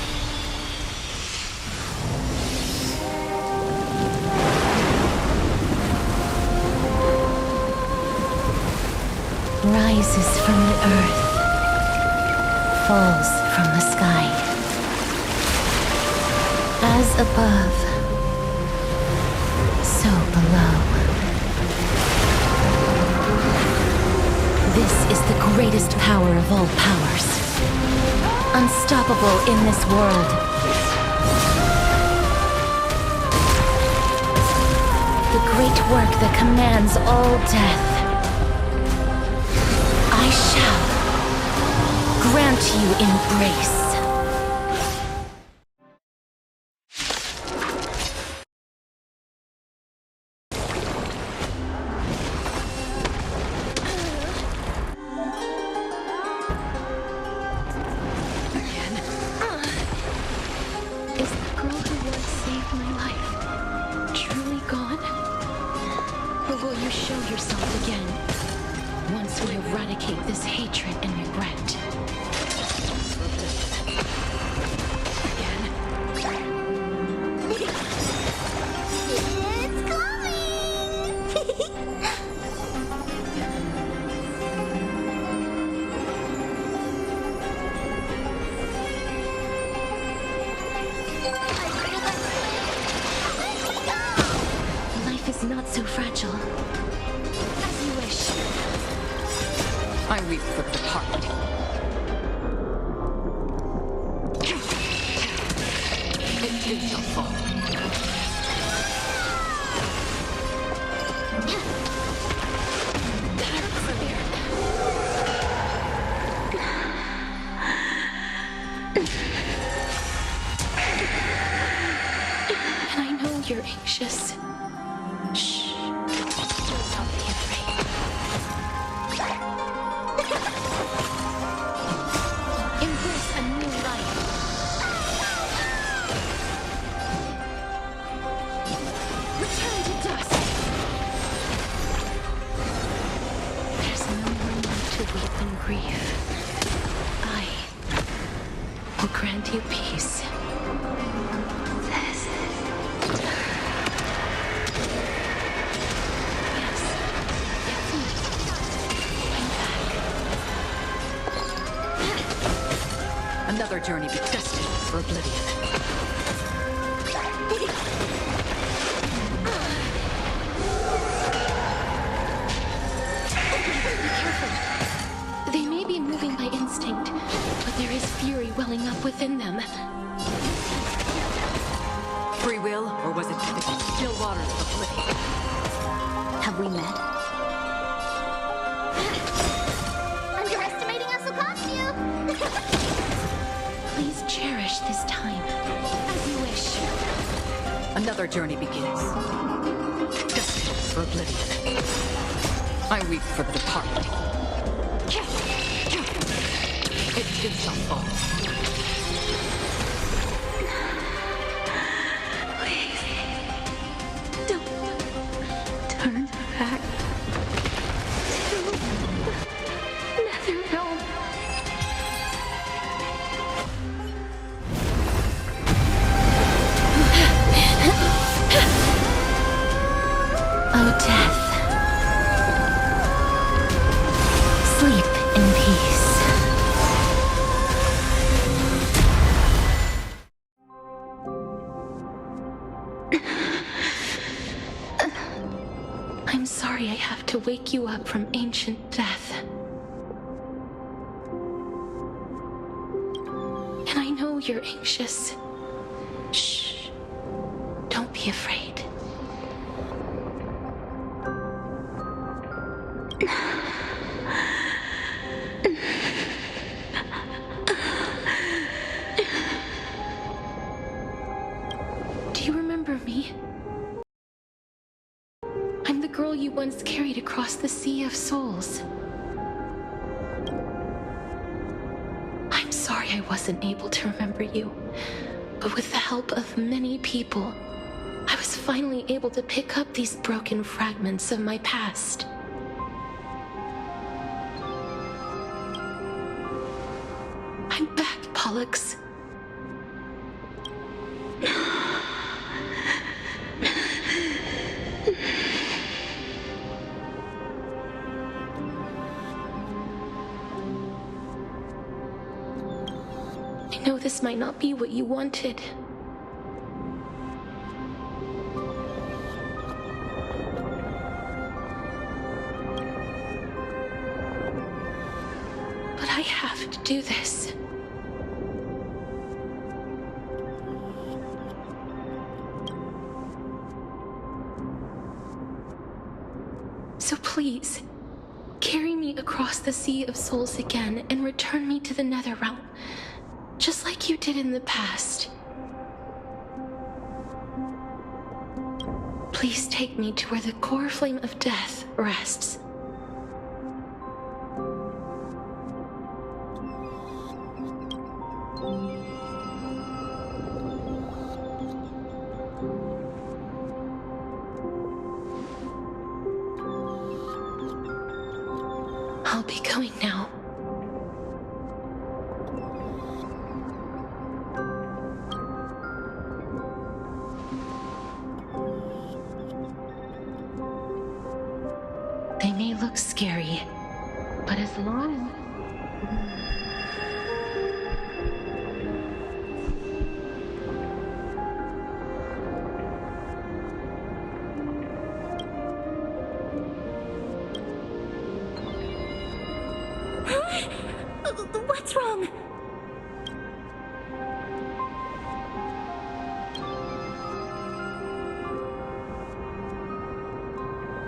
Rises from the earth, falls from the sky. As above, so below. This is the greatest power of all powers. Unstoppable in this world. The great work that commands all death. I shall grant you embrace. Is the girl who once saved my life truly gone? Or will you show yourself again once we eradicate this hatred and regret? It's coming! Life is not so fragile. As you wish. I weep for the departed. It too shall fall. And I know you're anxious. Shh. Don't be afraid. Embrace a new life. Return to dust. There's no more need to weep and grieve. I will grant you peace. Another journey destined for oblivion. They may be moving by instinct, but there is fury welling up within them. Free will, or was it the still waters of oblivion? Have we met? Underestimating us will cost you! Please cherish this time, as you wish. Another journey begins. Destined for oblivion. I weep for the departed. It too shall fall. Don't turn back to Netherrealm. Oh, death. Sleep in peace. I'm sorry I have to wake you up from ancient death. And I know you're anxious. Shh. Don't be afraid. Do you remember me? I'm the girl you once carried across the Sea of Souls. I'm sorry I wasn't able to remember you, but with the help of many people, I was finally able to pick up these broken fragments of my past. I'm back, Pollux. I know this might not be what you wanted. can't do this. So please, carry me across the Sea of Souls again and return me to the Netherrealm, just like you did in the past. Please take me to where the core flame of death rests. I'll be going now. They may look scary, but as long What's wrong?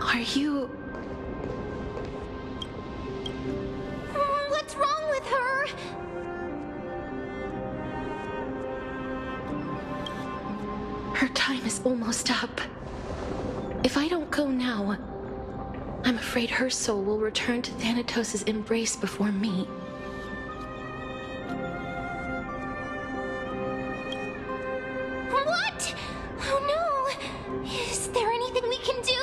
Are you... What's wrong with her? Her time is almost up. If I don't go now, I'm afraid her soul will return to Thanatos' embrace before me. What? Oh no! Is there anything we can do?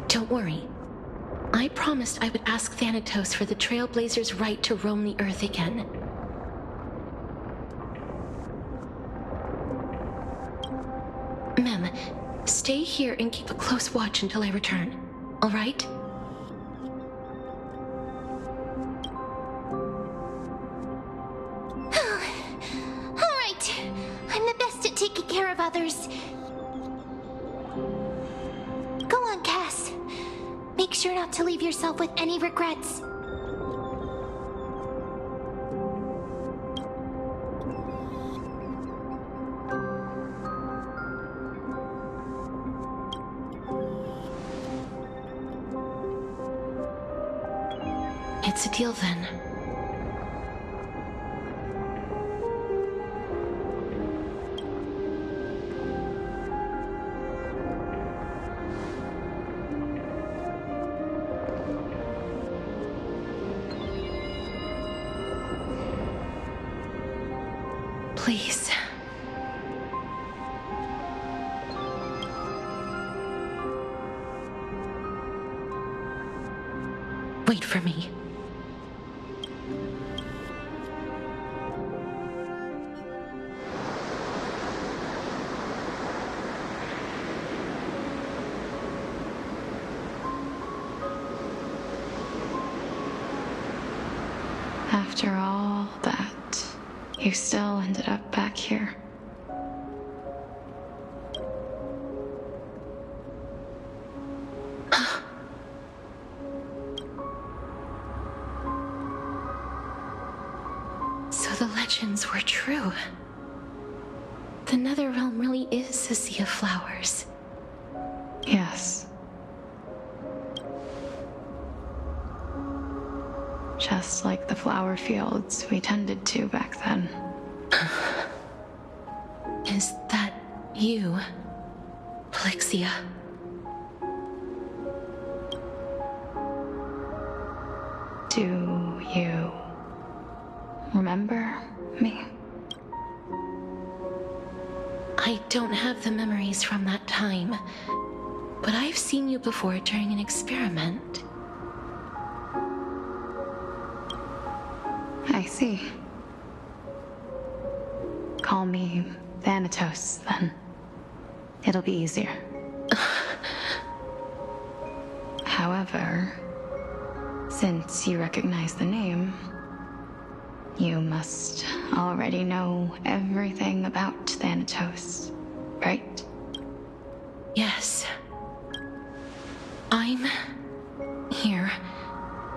Don't worry. I promised I would ask Thanatos for the Trailblazers' right to roam the Earth again. Mem, stay here and keep a close watch until I return, all right? All right. I'm the best at taking care of others. Go on, Cass. Make sure not to leave yourself with any regrets. It's a deal then. Please. Wait for me. After all that, you still ended up back here. So the legends were true. The Netherrealm really is a sea of flowers. Yes. Just like the flower fields we tended to back then. Is that you, Plixia? Do you remember me? I don't have the memories from that time, but I've seen you before during an experiment. I see. Call me Thanatos, then. It'll be easier. However, since you recognize the name, you must already know everything about Thanatos, right? Yes. I'm here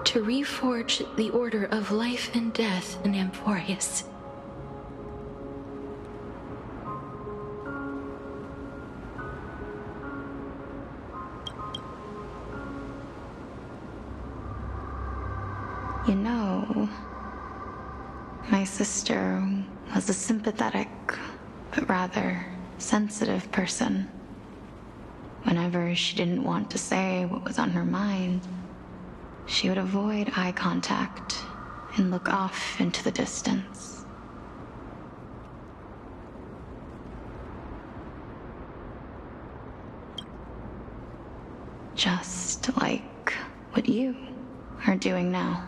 to reforge the order of life and death in Amphorius. You know, my sister was a sympathetic, but rather sensitive person. Whenever she didn't want to say what was on her mind, she would avoid eye contact and look off into the distance. Just like what you are doing now.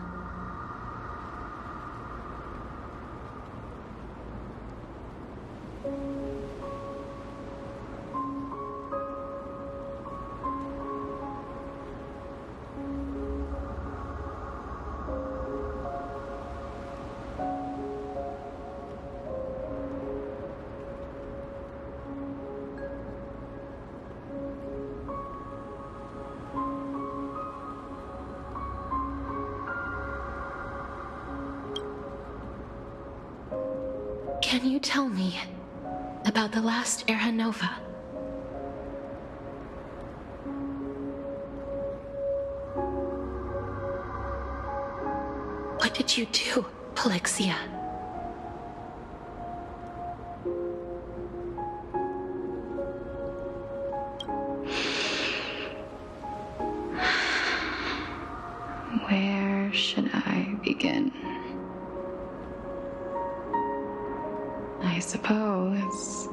Can you tell me about the last Era Nova? What did you do, Polixia? Where should I begin? I suppose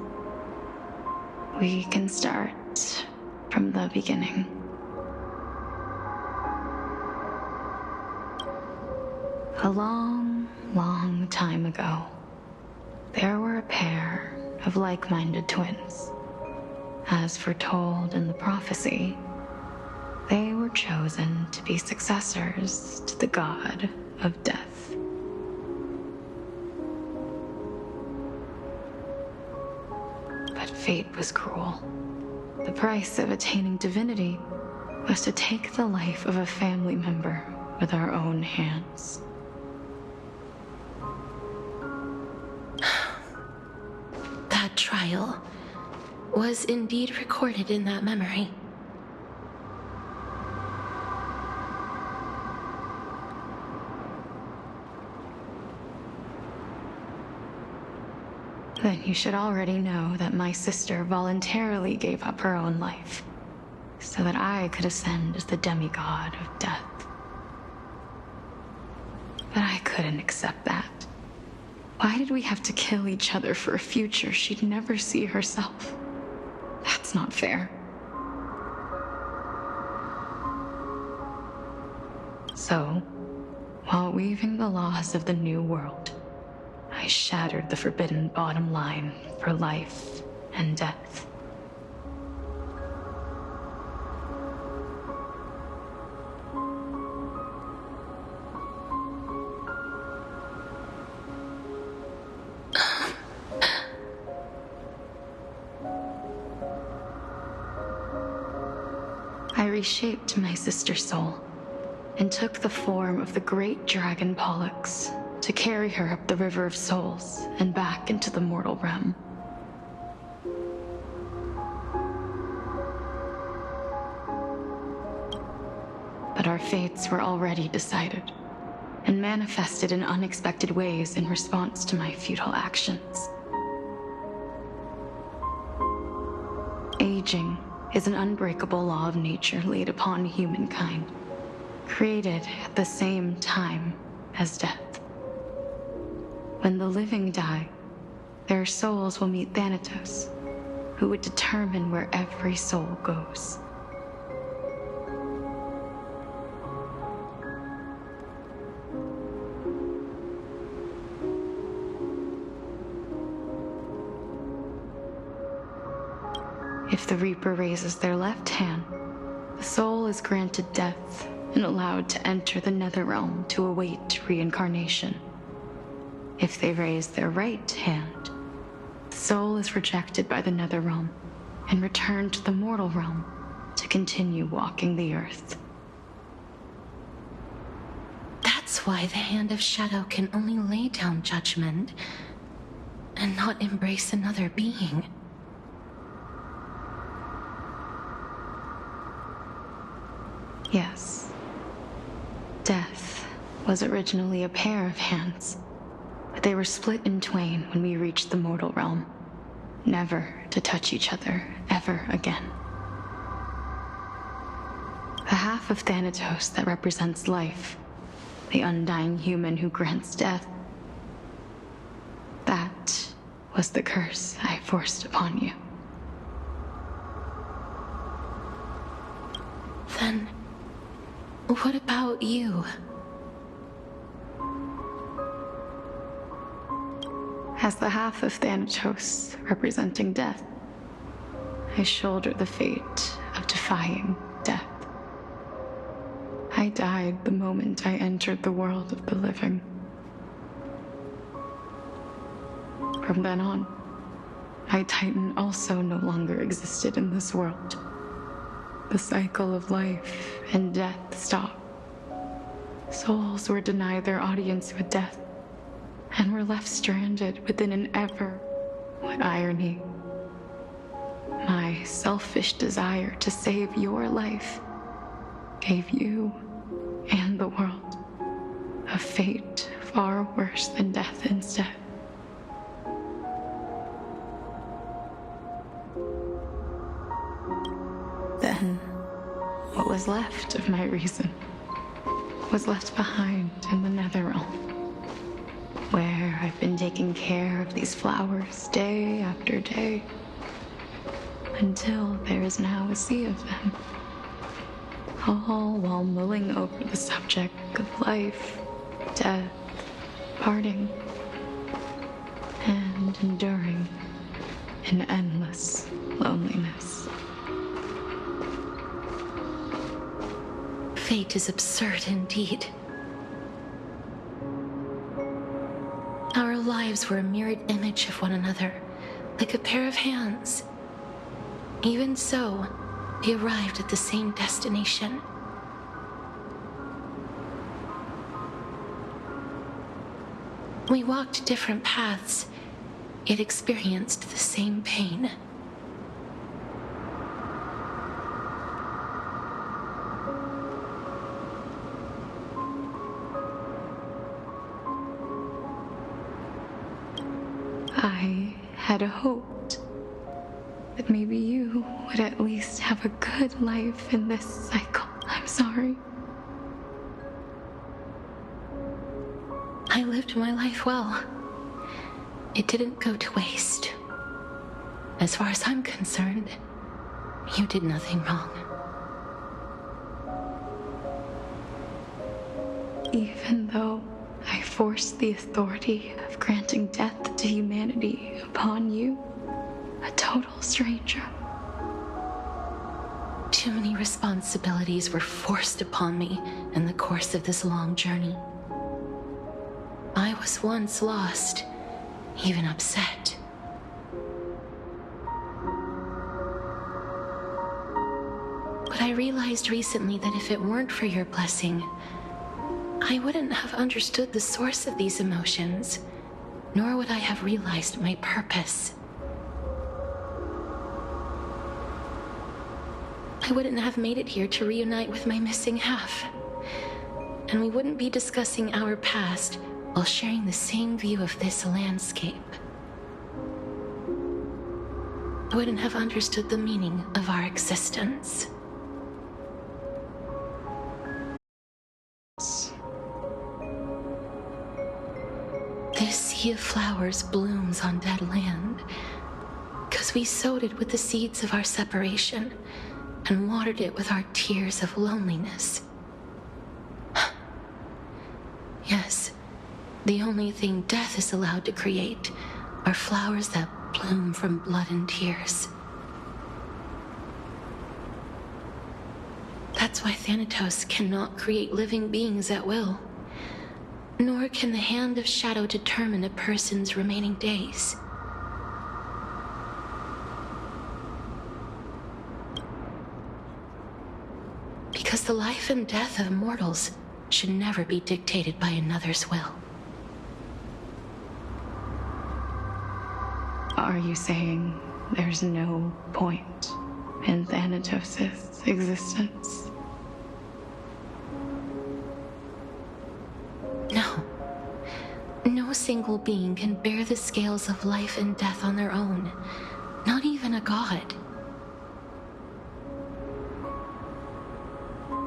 we can start from the beginning. A long, long time ago, there were a pair of like-minded twins. As foretold in the prophecy, they were chosen to be successors to the god of death. But fate was cruel. The price of attaining divinity was to take the life of a family member with our own hands. That trial was indeed recorded in that memory. Then you should already know that my sister voluntarily gave up her own life so that I could ascend as the demigod of death. But I couldn't accept that. Why did we have to kill each other for a future she'd never see herself? That's not fair. So, while weaving the laws of the new world, I shattered the forbidden bottom line for life and death. I reshaped my sister's soul and took the form of the great dragon Pollux to carry her up the River of Souls and back into the mortal realm. But our fates were already decided and manifested in unexpected ways in response to my futile actions. Aging is an unbreakable law of nature laid upon humankind, created at the same time as death. When the living die, their souls will meet Thanatos, who would determine where every soul goes. If the Reaper raises their left hand, the soul is granted death and allowed to enter the Netherrealm to await reincarnation. If they raise their right hand, the soul is rejected by the Netherrealm and returned to the mortal realm, to continue walking the earth. That's why the Hand of Shadow can only lay down judgment and not embrace another being. Yes. Death was originally a pair of hands, but they were split in twain when we reached the mortal realm, never to touch each other ever again. The half of Thanatos that represents life, the undying human who grants death, that was the curse I forced upon you. Then, what about you? As the half of Thanatos representing death, I shoulder the fate of defying death. I died the moment I entered the world of the living. From then on, my Titan also no longer existed in this world. The cycle of life and death stopped. Souls were denied their audience with death, and were left stranded within an ever, what irony, my selfish desire to save your life gave you and the world a fate far worse than death instead. Then, what was left of my reason was left behind in the Netherrealm, where I've been taking care of these flowers day after day, until there is now a sea of them, all while mulling over the subject of life, death, parting, and enduring an endless loneliness. Fate is absurd indeed. Our lives were a mirrored image of one another, like a pair of hands. Even so, we arrived at the same destination. We walked different paths, yet experienced the same pain. I had hoped that maybe you would at least have a good life in this cycle. I'm sorry. I lived my life well. It didn't go to waste. As far as I'm concerned, you did nothing wrong. Even though I forced the authority of granting death to humanity upon you, a total stranger. Too many responsibilities were forced upon me in the course of this long journey. I was once lost, even upset. But I realized recently that if it weren't for your blessing, I wouldn't have understood the source of these emotions, nor would I have realized my purpose. I wouldn't have made it here to reunite with my missing half. And we wouldn't be discussing our past while sharing the same view of this landscape. I wouldn't have understood the meaning of our existence. This sea of flowers blooms on dead land because we sowed it with the seeds of our separation and watered it with our tears of loneliness. Yes, the only thing death is allowed to create are flowers that bloom from blood and tears. That's why Thanatos cannot create living beings at will, nor can the Hand of Shadow determine a person's remaining days. the life and death of mortals should never be dictated by another's will. Are you saying there's no point in Thanatos' existence? No. No single being can bear the scales of life and death on their own. Not even a god.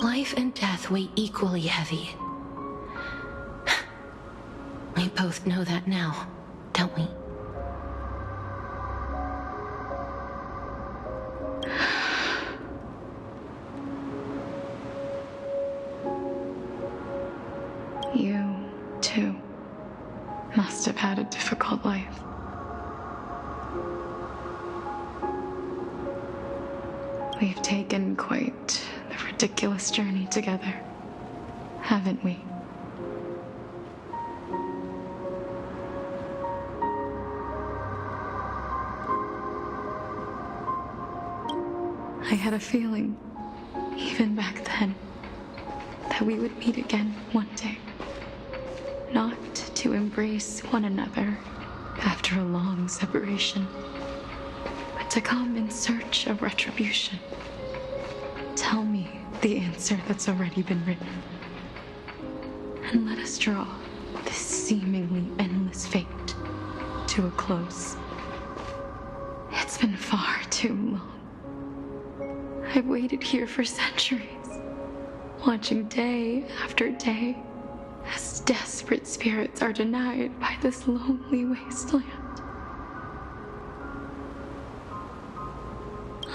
Life and death weigh equally heavy. We both know that now, don't we? You, too, must have had a difficult life. We've taken quite the ridiculous journey together, haven't we? I had a feeling, even back then, that we would meet again one day. Not to embrace one another after a long separation, but to come in search of retribution. Tell me the answer that's already been written, and let us draw this seemingly endless fate to a close. It's been far too long. I've waited here for centuries, watching day after day as desperate spirits are denied by this lonely wasteland.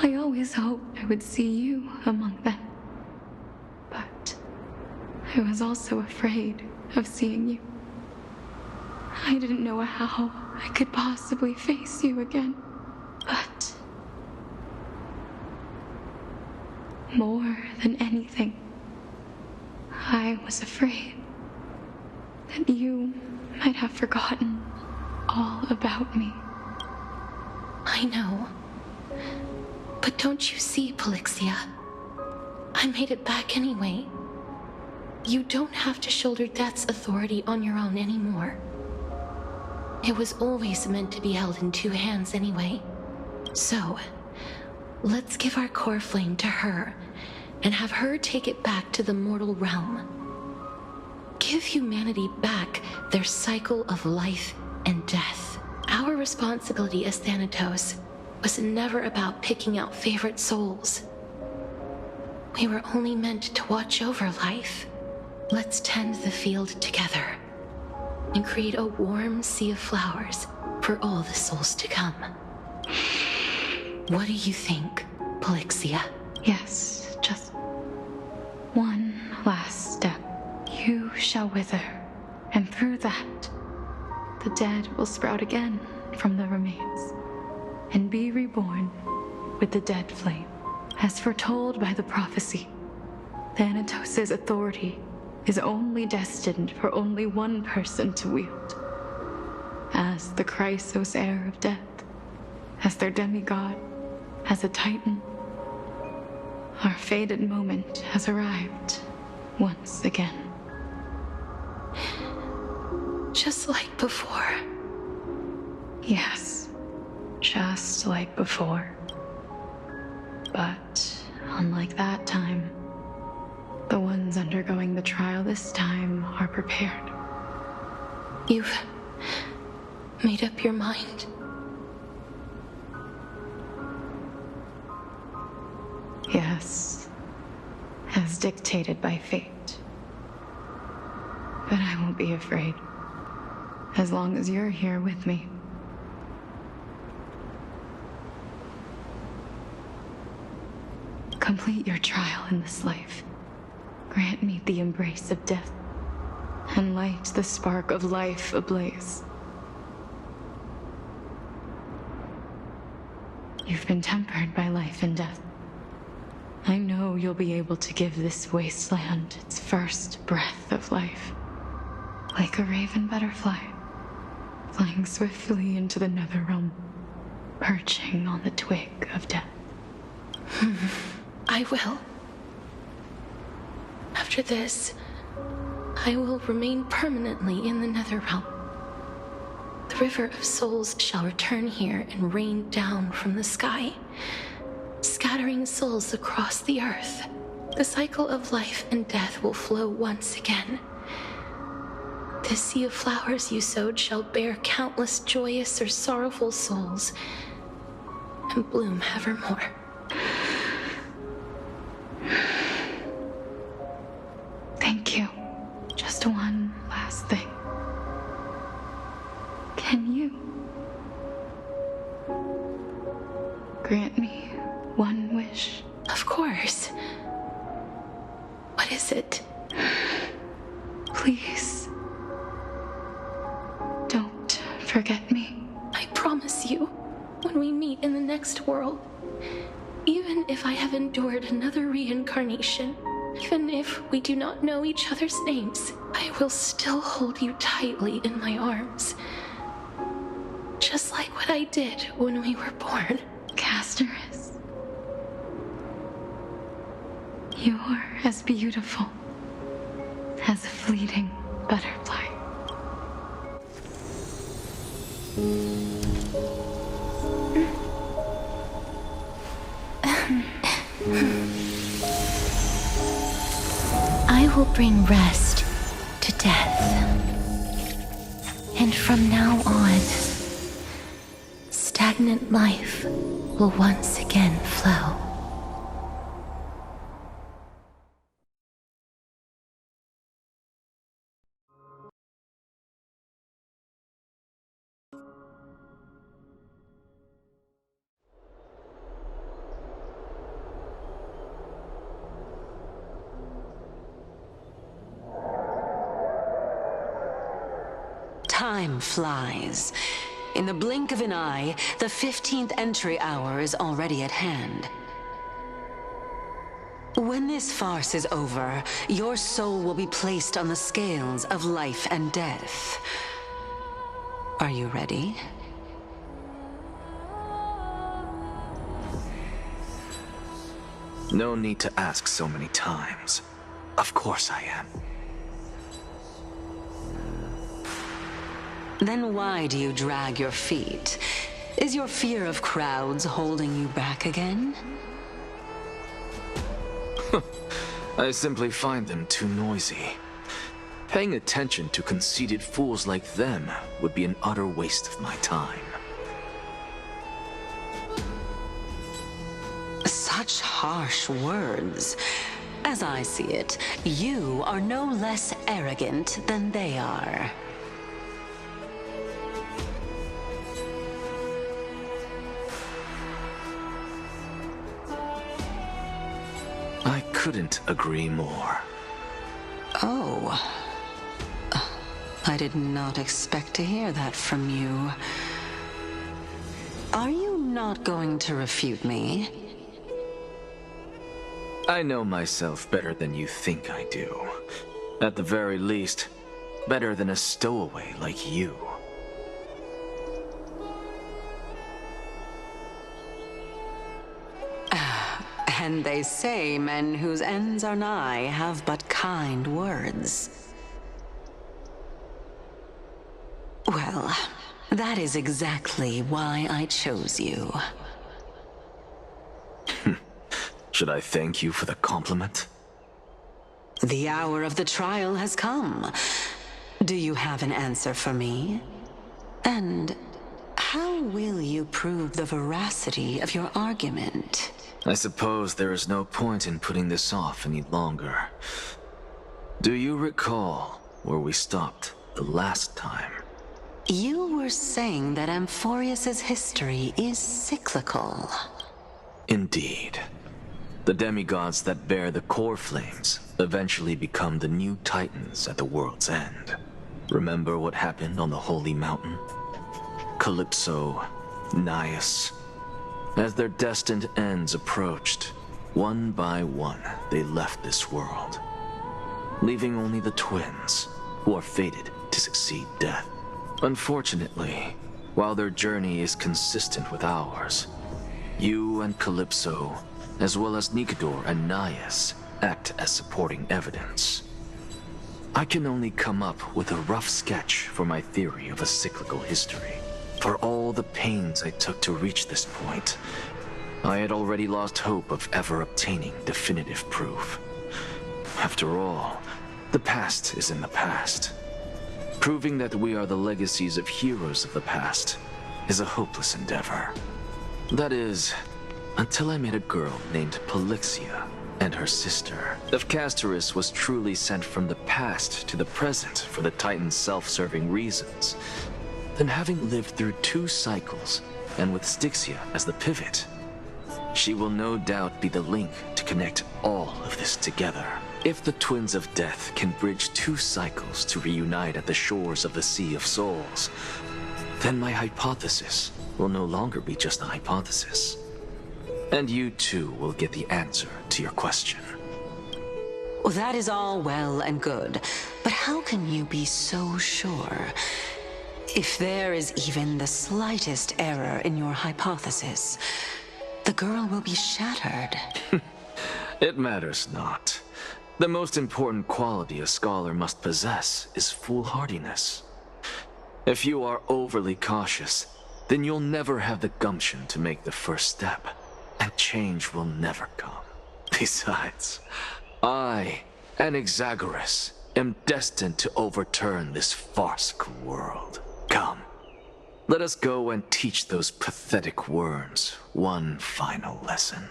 I always hoped I would see you among them, but I was also afraid of seeing you. I didn't know how I could possibly face you again, but more than anything, I was afraid that you might have forgotten all about me. I know. But don't you see, Polixia? I made it back anyway. You don't have to shoulder death's authority on your own anymore. It was always meant to be held in two hands anyway. So, let's give our core flame to her and have her take it back to the mortal realm. Give humanity back their cycle of life and death. Our responsibility as Thanatos was never about picking out favorite souls. We were only meant to watch over life. Let's tend the field together and create a warm sea of flowers for all the souls to come. What do you think, Polixia? Yes, just one last step. You shall wither, and through that, the dead will sprout again from the remains and be reborn with the dead flame. As foretold by the prophecy, Thanatos' authority is only destined for only one person to wield. As the Chrysos heir of death, as their demigod, as a titan, our fated moment has arrived once again. Just like before. Yes, just like before. But unlike that time, the ones undergoing the trial this time are prepared. You've made up your mind? Yes, as dictated by fate. But I won't be afraid, as long as you're here with me. Complete your trial in this life. Grant me the embrace of death, and light the spark of life ablaze. You've been tempered by life and death. I know you'll be able to give this wasteland its first breath of life. Like a raven butterfly, flying swiftly into the netherrealm, perching on the twig of death. I will. After this, I will remain permanently in the Netherrealm. The River of Souls shall return here and rain down from the sky, scattering souls across the earth. The cycle of life and death will flow once again. This sea of flowers you sowed shall bear countless joyous or sorrowful souls and bloom evermore. Thank you. Just one last thing. Can you grant me one wish? Of course. What is it? Please, don't forget me. I promise you, when we meet in the next world, even if I have endured another reincarnation, even if we do not know each other's names, I will still hold you tightly in my arms. Just like what I did when we were born. Castoris, you're as beautiful as a fleeting butterfly. I will bring rest to death. And from now on, stagnant life will once again flow. Time flies. In the blink of an eye, the 15th entry hour is already at hand. When this farce is over, your soul will be placed on the scales of life and death. Are you ready? No need to ask so many times. Of course I am. Then why do you drag your feet? Is your fear of crowds holding you back again? I simply find them too noisy. Paying attention to conceited fools like them would be an utter waste of my time. Such harsh words. As I see it, you are no less arrogant than they are. I couldn't agree more. Oh. I did not expect to hear that from you. Are you not going to refute me? I know myself better than you think I do. At the very least, better than a stowaway like you. And they say men whose ends are nigh have but kind words. Well, that is exactly why I chose you. Should I thank you for the compliment? The hour of the trial has come. Do you have an answer for me? And how will you prove the veracity of your argument? I suppose there is no point in putting this off any longer. Do you recall where we stopped the last time? You were saying that Amphorius's history is cyclical. Indeed. The demigods that bear the core flames eventually become the new titans at the world's end. Remember what happened on the Holy Mountain? Calypso, Naias. As their destined ends approached, one by one they left this world, leaving only the twins, who are fated to succeed death. Unfortunately, while their journey is consistent with ours, you and Calypso, as well as Nicator and Naias, act as supporting evidence. I can only come up with a rough sketch for my theory of a cyclical history. For all the pains I took to reach this point, I had already lost hope of ever obtaining definitive proof. After all, the past is in the past. Proving that we are the legacies of heroes of the past is a hopeless endeavor. That is, until I met a girl named Polixia and her sister. If Castorus was truly sent from the past to the present for the Titan's self-serving reasons, then having lived through 2 cycles, and with Styxia as the pivot, she will no doubt be the link to connect all of this together. If the Twins of Death can bridge 2 cycles to reunite at the shores of the Sea of Souls, then my hypothesis will no longer be just a hypothesis. And you too will get the answer to your question. Well, that is all well and good, but how can you be so sure? If there is even the slightest error in your hypothesis, the girl will be shattered. It matters not. The most important quality a scholar must possess is foolhardiness. If you are overly cautious, then you'll never have the gumption to make the first step, and change will never come. Besides, I, Anaxagoras, am destined to overturn this farcical world. Come, let us go and teach those pathetic worms one final lesson.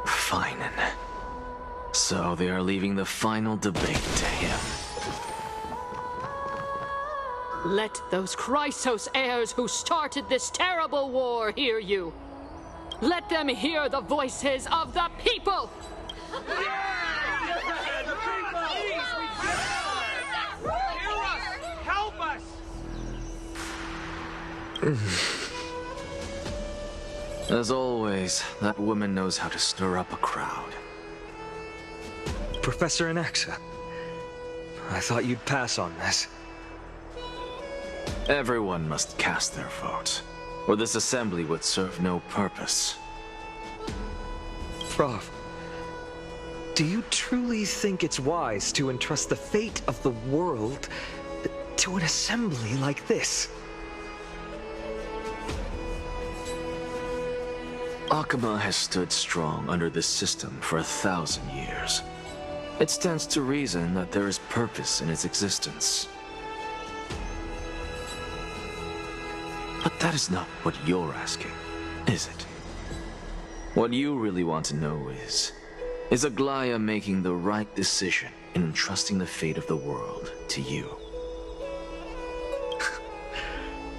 Finen. So they are leaving the final debate to him. Let those Chrysos heirs who started this terrible war hear you. Let them hear the voices of the people! Help us! As always, that woman knows how to stir up a crowd. Professor Anaxa, I thought you'd pass on this. Everyone must cast their vote, or this assembly would serve no purpose. Prof, do you truly think it's wise to entrust the fate of the world to an assembly like this? Akama has stood strong under this system for 1,000 years. It stands to reason that there is purpose in its existence. But that is not what you're asking, is it? What you really want to know is Aglaia making the right decision in entrusting the fate of the world to you?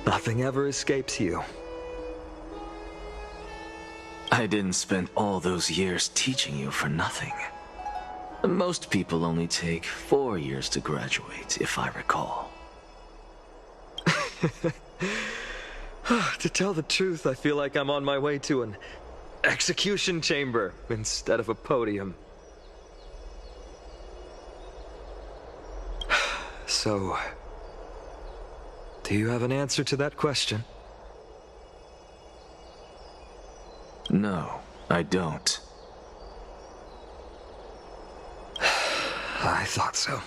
Nothing ever escapes you. I didn't spend all those years teaching you for nothing. Most people only take 4 years to graduate, if I recall. To tell the truth, I feel like I'm on my way to an execution chamber instead of a podium. So, do you have an answer to that question? No, I don't. I thought so.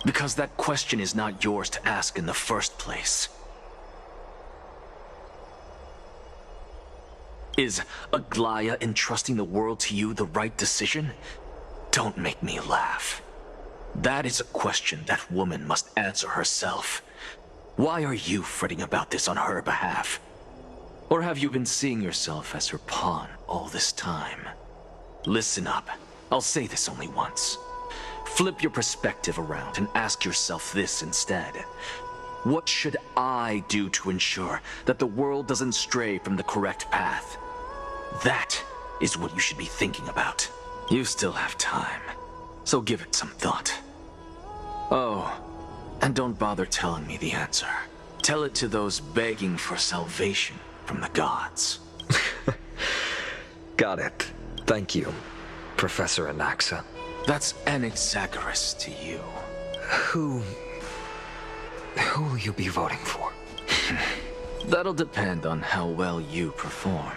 Because that question is not yours to ask in the first place. Is Aglaia entrusting the world to you the right decision? Don't make me laugh. That is a question that woman must answer herself. Why are you fretting about this on her behalf? Or have you been seeing yourself as her pawn all this time? Listen up. I'll say this only once. Flip your perspective around and ask yourself this instead. What should I do to ensure that the world doesn't stray from the correct path? That is what you should be thinking about. You still have time, so give it some thought. Oh, and don't bother telling me the answer. Tell it to those begging for salvation from the gods. Got it. Thank you, Professor Anaxa. That's Anaxagoras to you. Who will you be voting for? That'll depend on how well you perform.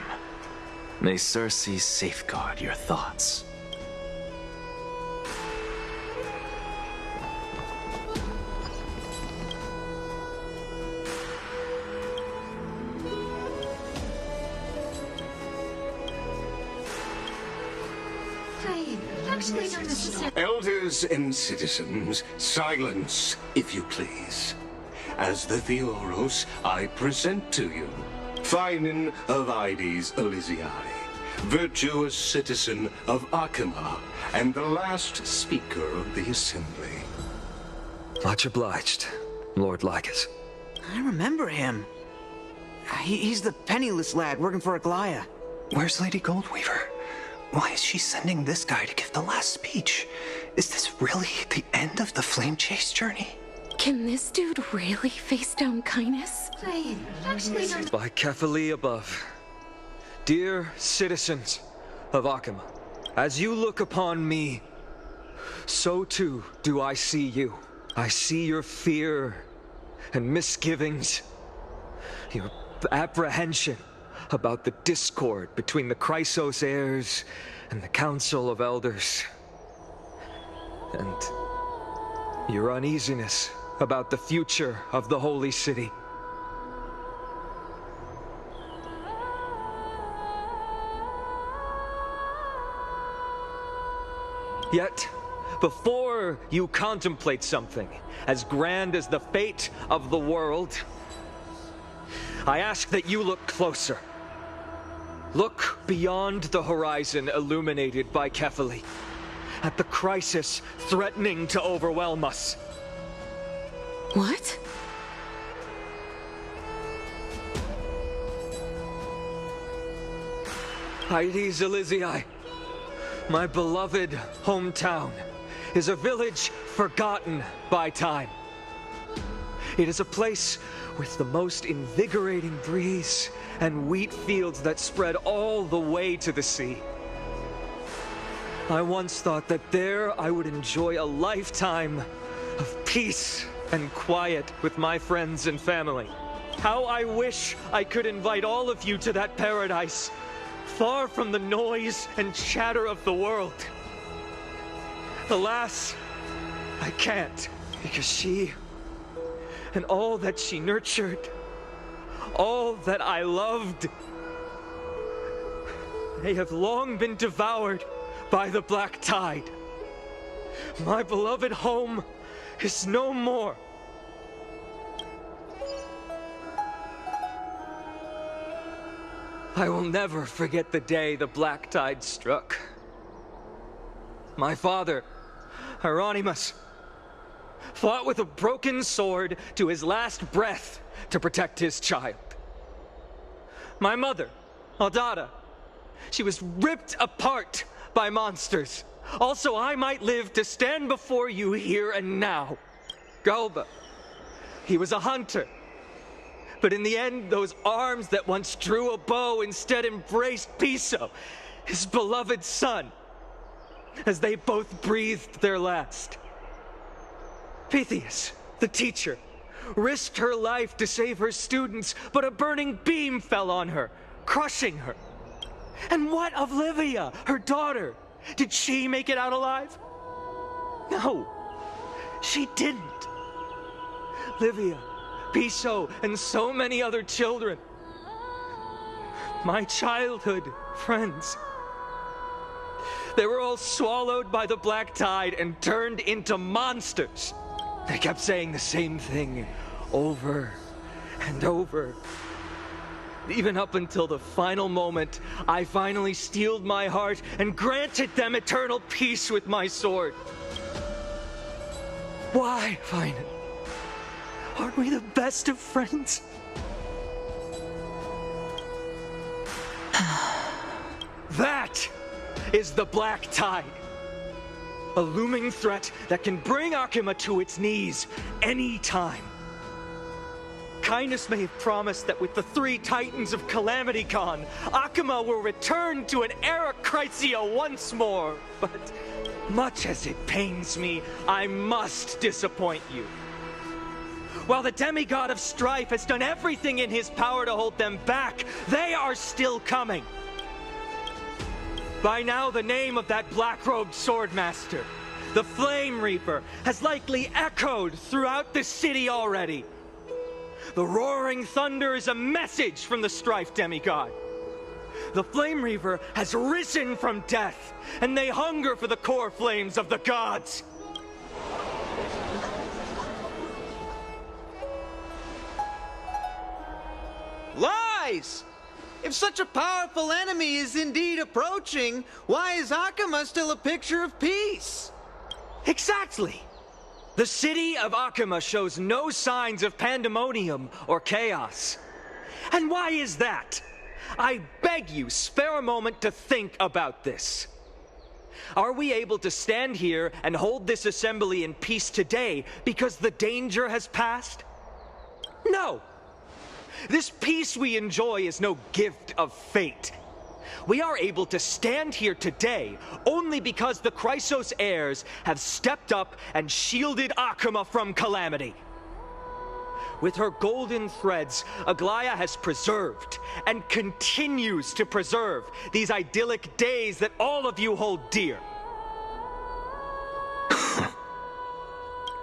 May Circe safeguard your thoughts. Actually, not necessarily. Elders and citizens, silence, if you please. As the Theoros, I present to you Finan of Ides Elysiae, virtuous citizen of Akima, and the last speaker of the assembly. Much obliged, Lord Lycus. I remember him. He's the penniless lad working for Aglaya. Where's Lady Goldweaver? Why is she sending this guy to give the last speech? Is this really the end of the Flame Chase journey? Can this dude really face down kindness? Actually, not. By Kefali above. Dear citizens of Akima, as you look upon me, so too do I see you. I see your fear and misgivings, your apprehension about the discord between the Chrysos heirs and the Council of Elders, and your uneasiness about the future of the Holy City. Yet, before you contemplate something as grand as the fate of the world, I ask that you look closer. Look beyond the horizon illuminated by Kefali, at the crisis threatening to overwhelm us. What? Ides Elysiae, my beloved hometown, is a village forgotten by time. It is a place with the most invigorating breeze and wheat fields that spread all the way to the sea. I once thought that there I would enjoy a lifetime of peace and quiet with my friends and family. How I wish I could invite all of you to that paradise, far from the noise and chatter of the world. Alas, I can't, because she and all that she nurtured, all that I loved, they have long been devoured by the black tide. My beloved home is no more. I will never forget the day the black tide struck. My father, Hieronymus, fought with a broken sword to his last breath to protect his child. My mother, Aldada, she was ripped apart by monsters. Also, I might live to stand before you here and now. Galba, he was a hunter. But in the end, those arms that once drew a bow instead embraced Piso, his beloved son, as they both breathed their last. Pythias, the teacher, risked her life to save her students, but a burning beam fell on her, crushing her. And what of Livia, her daughter? Did she make it out alive? No, she didn't. Livia, Piso, and so many other children, my childhood friends, they were all swallowed by the black tide and turned into monsters. They kept saying the same thing over and over. Even up until the final moment, I finally steeled my heart and granted them eternal peace with my sword. Why, Finan? Aren't we the best of friends? That is the black tide. A looming threat that can bring Akima to its knees any time. Archinus may have promised that with the 3 Titans of Calamity Con, Akuma will return to an era Chrysia once more. But much as it pains me, I must disappoint you. While the demigod of strife has done everything in his power to hold them back, they are still coming. By now, the name of that black-robed swordmaster, the Flame Reaper, has likely echoed throughout the city already. The roaring thunder is a message from the strife demigod. The Flame Reaper has risen from death, and they hunger for the core flames of the gods. Lies! If such a powerful enemy is indeed approaching, why is Akuma still a picture of peace? Exactly! The city of Akuma shows no signs of pandemonium or chaos. And why is that? I beg you, spare a moment to think about this. Are we able to stand here and hold this assembly in peace today because the danger has passed? No! This peace we enjoy is no gift of fate. We are able to stand here today only because the Chrysos heirs have stepped up and shielded Akuma from calamity. With her golden threads, Aglaya has preserved and continues to preserve these idyllic days that all of you hold dear.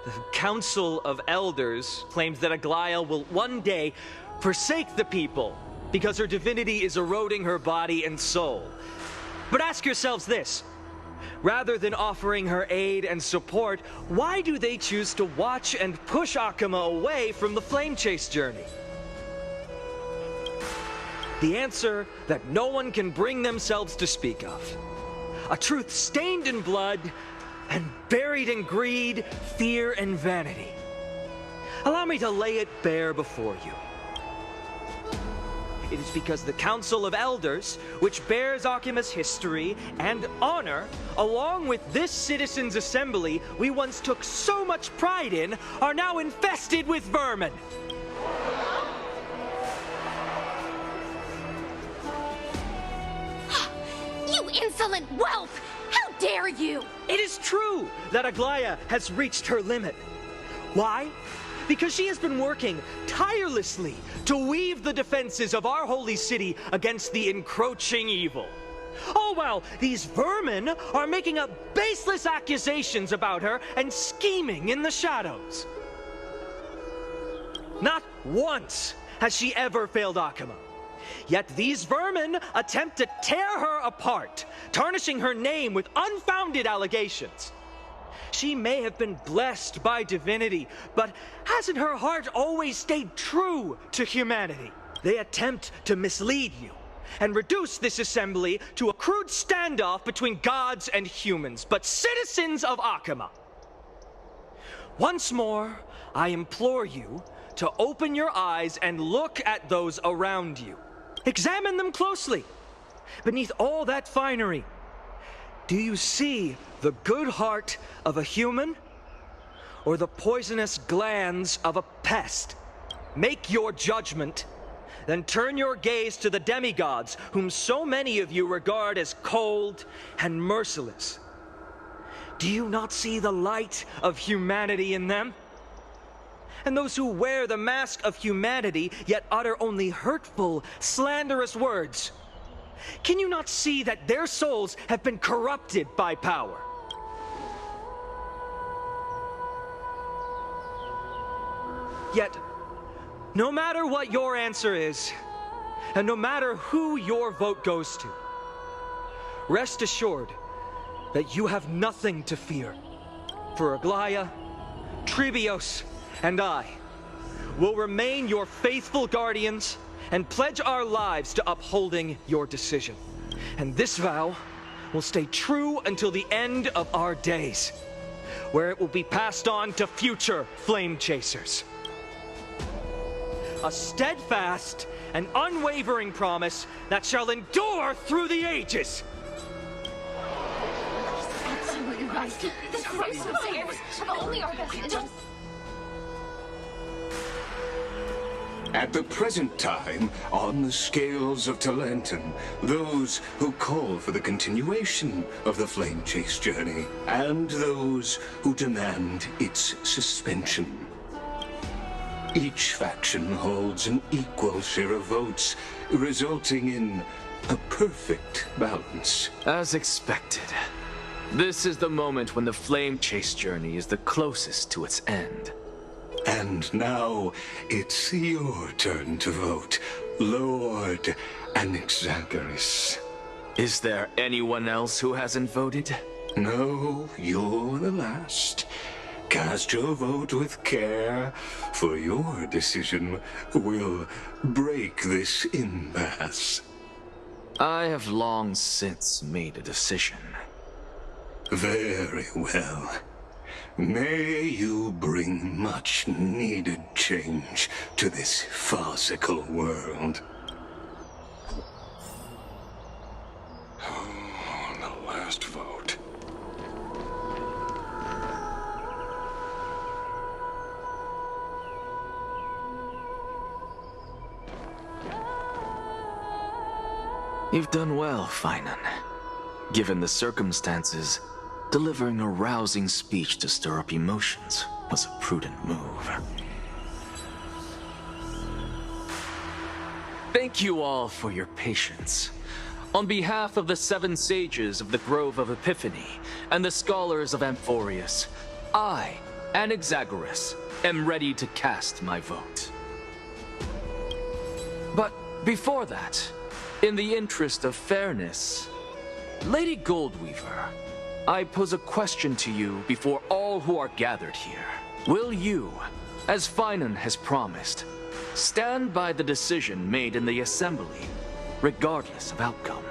The Council of Elders claims that Aglaya will one day forsake the people because her divinity is eroding her body and soul. But ask yourselves this. Rather than offering her aid and support, why do they choose to watch and push Akuma away from the Flame Chase journey? The answer that no one can bring themselves to speak of. A truth stained in blood and buried in greed, fear, and vanity. Allow me to lay it bare before you. It is because the Council of Elders, which bears Akuma's history and honor, along with this citizens' assembly we once took so much pride in, are now infested with vermin. You insolent whelp! How dare you! It is true that Aglaya has reached her limit. Why? Because she has been working tirelessly to weave the defenses of our holy city against the encroaching evil. All while these vermin are making up baseless accusations about her and scheming in the shadows. Not once has she ever failed Akuma. Yet these vermin attempt to tear her apart, tarnishing her name with unfounded allegations. She may have been blessed by divinity, but hasn't her heart always stayed true to humanity? They attempt to mislead you and reduce this assembly to a crude standoff between gods and humans, but citizens of Akuma. Once more, I implore you to open your eyes and look at those around you. Examine them closely. Beneath all that finery, do you see the good heart of a human or the poisonous glands of a pest? Make your judgment, then turn your gaze to the demigods whom so many of you regard as cold and merciless. Do you not see the light of humanity in them? And those who wear the mask of humanity yet utter only hurtful, slanderous words. Can you not see that their souls have been corrupted by power? Yet, no matter what your answer is, and no matter who your vote goes to, rest assured that you have nothing to fear. For Aglaya, Trebios, and I will remain your faithful guardians and pledge our lives to upholding your decision. And this vow will stay true until the end of our days, where it will be passed on to future Flame Chasers. A steadfast and unwavering promise that shall endure through the ages. Absolutely right. The Chrysos heirs have only our best interests. At the present time, on the scales of Talanton, those who call for the continuation of the Flame Chase journey, and those who demand its suspension. Each faction holds an equal share of votes, resulting in a perfect balance. As expected. This is the moment when the Flame Chase journey is the closest to its end. And now, it's your turn to vote, Lord Anaxagoras. Is there anyone else who hasn't voted? No, you're the last. Cast your vote with care, for your decision will break this impasse. I have long since made a decision. Very well. May you bring much needed change to this farcical world. Oh, the last vote. You've done well, Finan. Given the circumstances, delivering a rousing speech to stir up emotions was a prudent move. Thank you all for your patience. On behalf of the 7 sages of the Grove of Epiphany and the scholars of Amphorius, I, Anaxagoras, am ready to cast my vote. But before that, in the interest of fairness, Lady Goldweaver, I pose a question to you before all who are gathered here. Will you, as Finan has promised, stand by the decision made in the Assembly, regardless of outcome?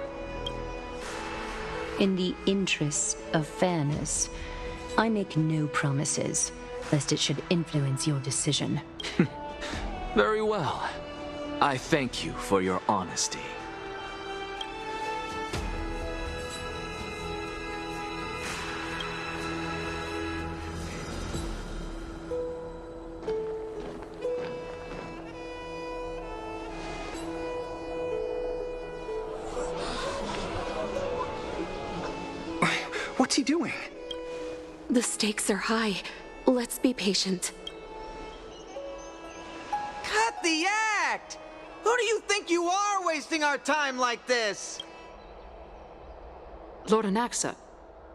In the interests of fairness, I make no promises, lest it should influence your decision. Very well. I thank you for your honesty. What's he doing? The stakes are high. Let's be patient. Cut the act! Who do you think you are, wasting our time like this? Lord Anaxa,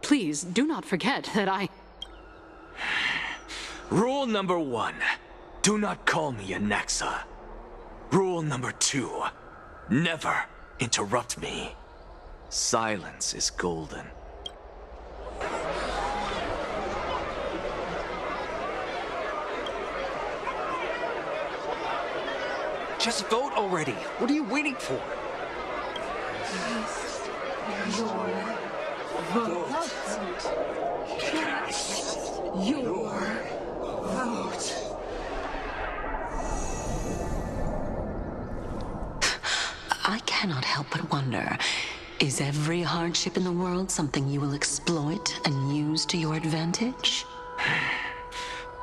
please do not forget that I... Rule number 1, do not call me Anaxa. Rule number 2, never interrupt me. Silence is golden. Just vote already. What are you waiting for? Cast your vote. Cast your vote. I cannot help but wonder, is every hardship in the world something you will exploit and use to your advantage?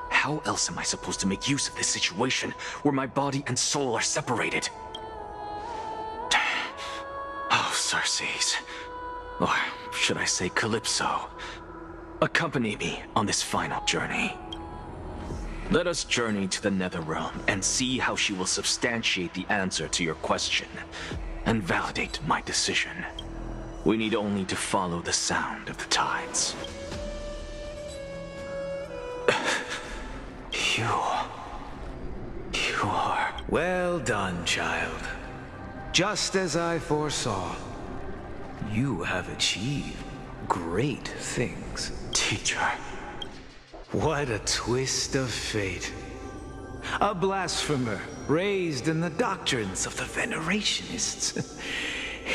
How else am I supposed to make use of this situation where my body and soul are separated? Oh, Xerxes. Or should I say Calypso? Accompany me on this final journey. Let us journey to the Netherrealm and see how she will substantiate the answer to your question and validate my decision. We need only to follow the sound of the tides. You are... Well done, child. Just as I foresaw, you have achieved great things. Teacher. What a twist of fate. A blasphemer raised in the doctrines of the Venerationists.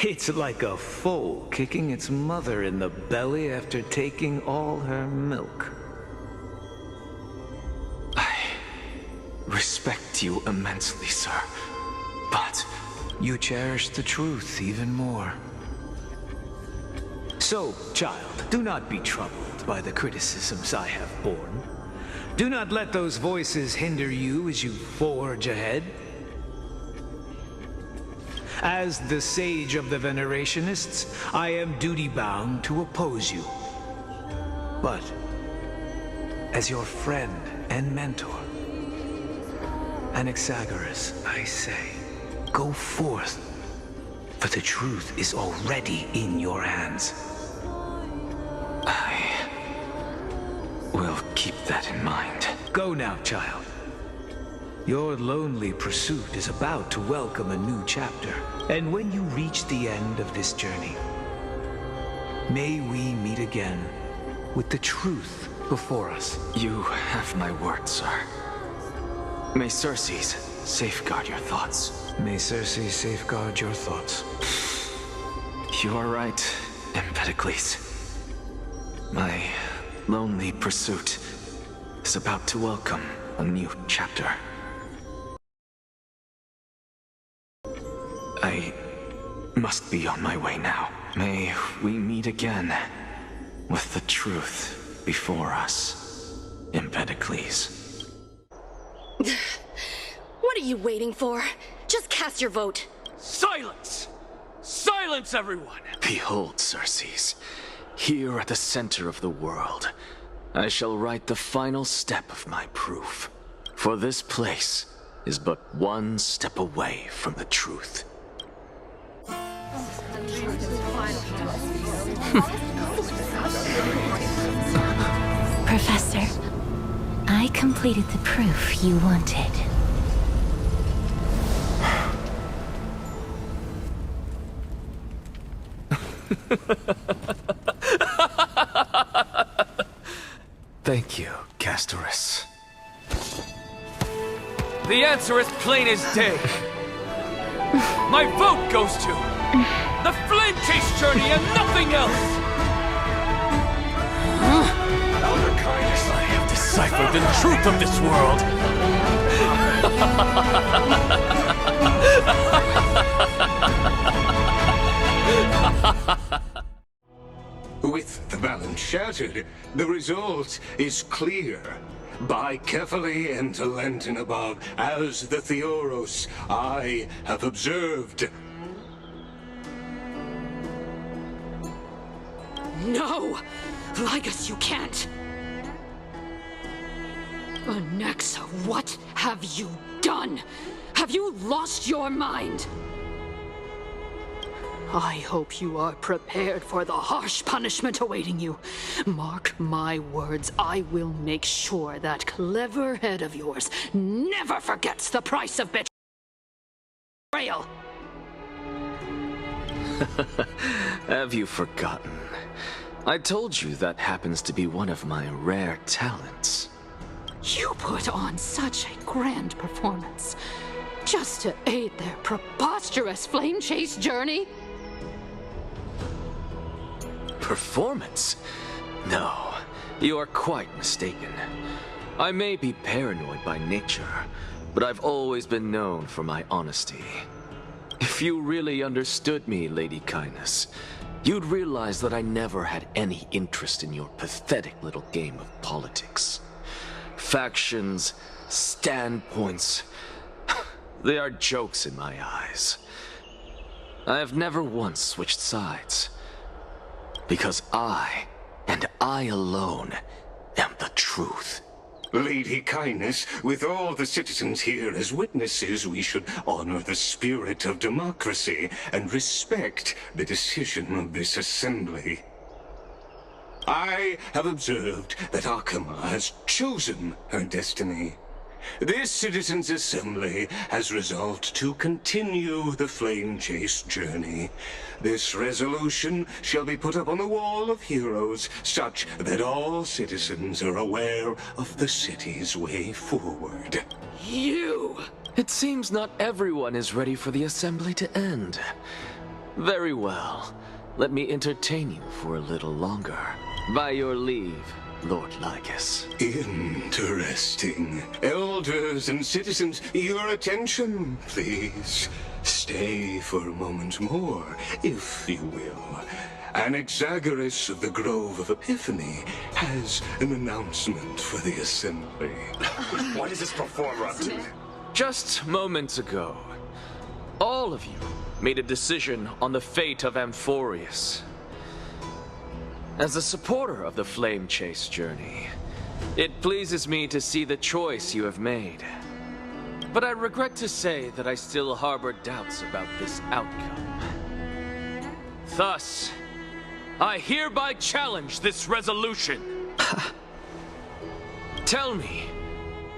It's like a foal kicking its mother in the belly after taking all her milk. Respect you immensely, sir, but... You cherish the truth even more. So, child, do not be troubled by the criticisms I have borne. Do not let those voices hinder you as you forge ahead. As the Sage of the Venerationists, I am duty-bound to oppose you. But, as your friend and mentor, Anaxagoras, I say, go forth, for the truth is already in your hands. I will keep that in mind. Go now, child. Your lonely pursuit is about to welcome a new chapter. And when you reach the end of this journey, may we meet again with the truth before us. You have my word, sir. May Circes safeguard your thoughts. May Circes safeguard your thoughts. You are right, Empedocles. My lonely pursuit is about to welcome a new chapter. I must be on my way now. May we meet again with the truth before us, Empedocles. What are you waiting for? Just cast your vote. Silence! Silence, everyone! Behold, Circes, here at the center of the world, I shall write the final step of my proof. For this place is but one step away from the truth. Professor, I completed the proof you wanted. Thank you, Castorus. The answer is plain as day. My vote goes to the Flame Chase journey and nothing else! Elder Kindness, I have deciphered the truth of this world! With the balance shattered, the result is clear. By carefully and Lenten above, as the Theoros, I have observed. No! Lygus, you can't! Anaxa, what have you done? Have you lost your mind? I hope you are prepared for the harsh punishment awaiting you. Mark my words, I will make sure that clever head of yours never forgets the price of betrayal. Have you forgotten? I told you that happens to be one of my rare talents. You put on such a grand performance just to aid their preposterous flame chase journey. Performance? No, you are quite mistaken. I may be paranoid by nature, but I've always been known for my honesty. If you really understood me, Lady Kindness, you'd realize that I never had any interest in your pathetic little game of politics. Factions, standpoints, they are jokes in my eyes. I have never once switched sides. Because I, and I alone, am the truth. Lady Kindness, with all the citizens here as witnesses, we should honor the spirit of democracy and respect the decision of this assembly. I have observed that Akama has chosen her destiny. This citizens' assembly has resolved to continue the flame chase journey. This resolution shall be put up on the wall of heroes, such that all citizens are aware of the city's way forward. You! It seems not everyone is ready for the assembly to end. Very well. Let me entertain you for a little longer. By your leave, Lord Lygus. Interesting. Elders and citizens, your attention, please. Stay for a moment more, if you will. Anaxagoras of the Grove of Epiphany has an announcement for the assembly. What is this performer up to? Just moments ago, All of you made a decision on the fate of Amphorius. As a supporter of the Flame Chase journey, it pleases me to see the choice you have made. But I regret to say that I still harbor doubts about this outcome. Thus, I hereby challenge this resolution. Tell me,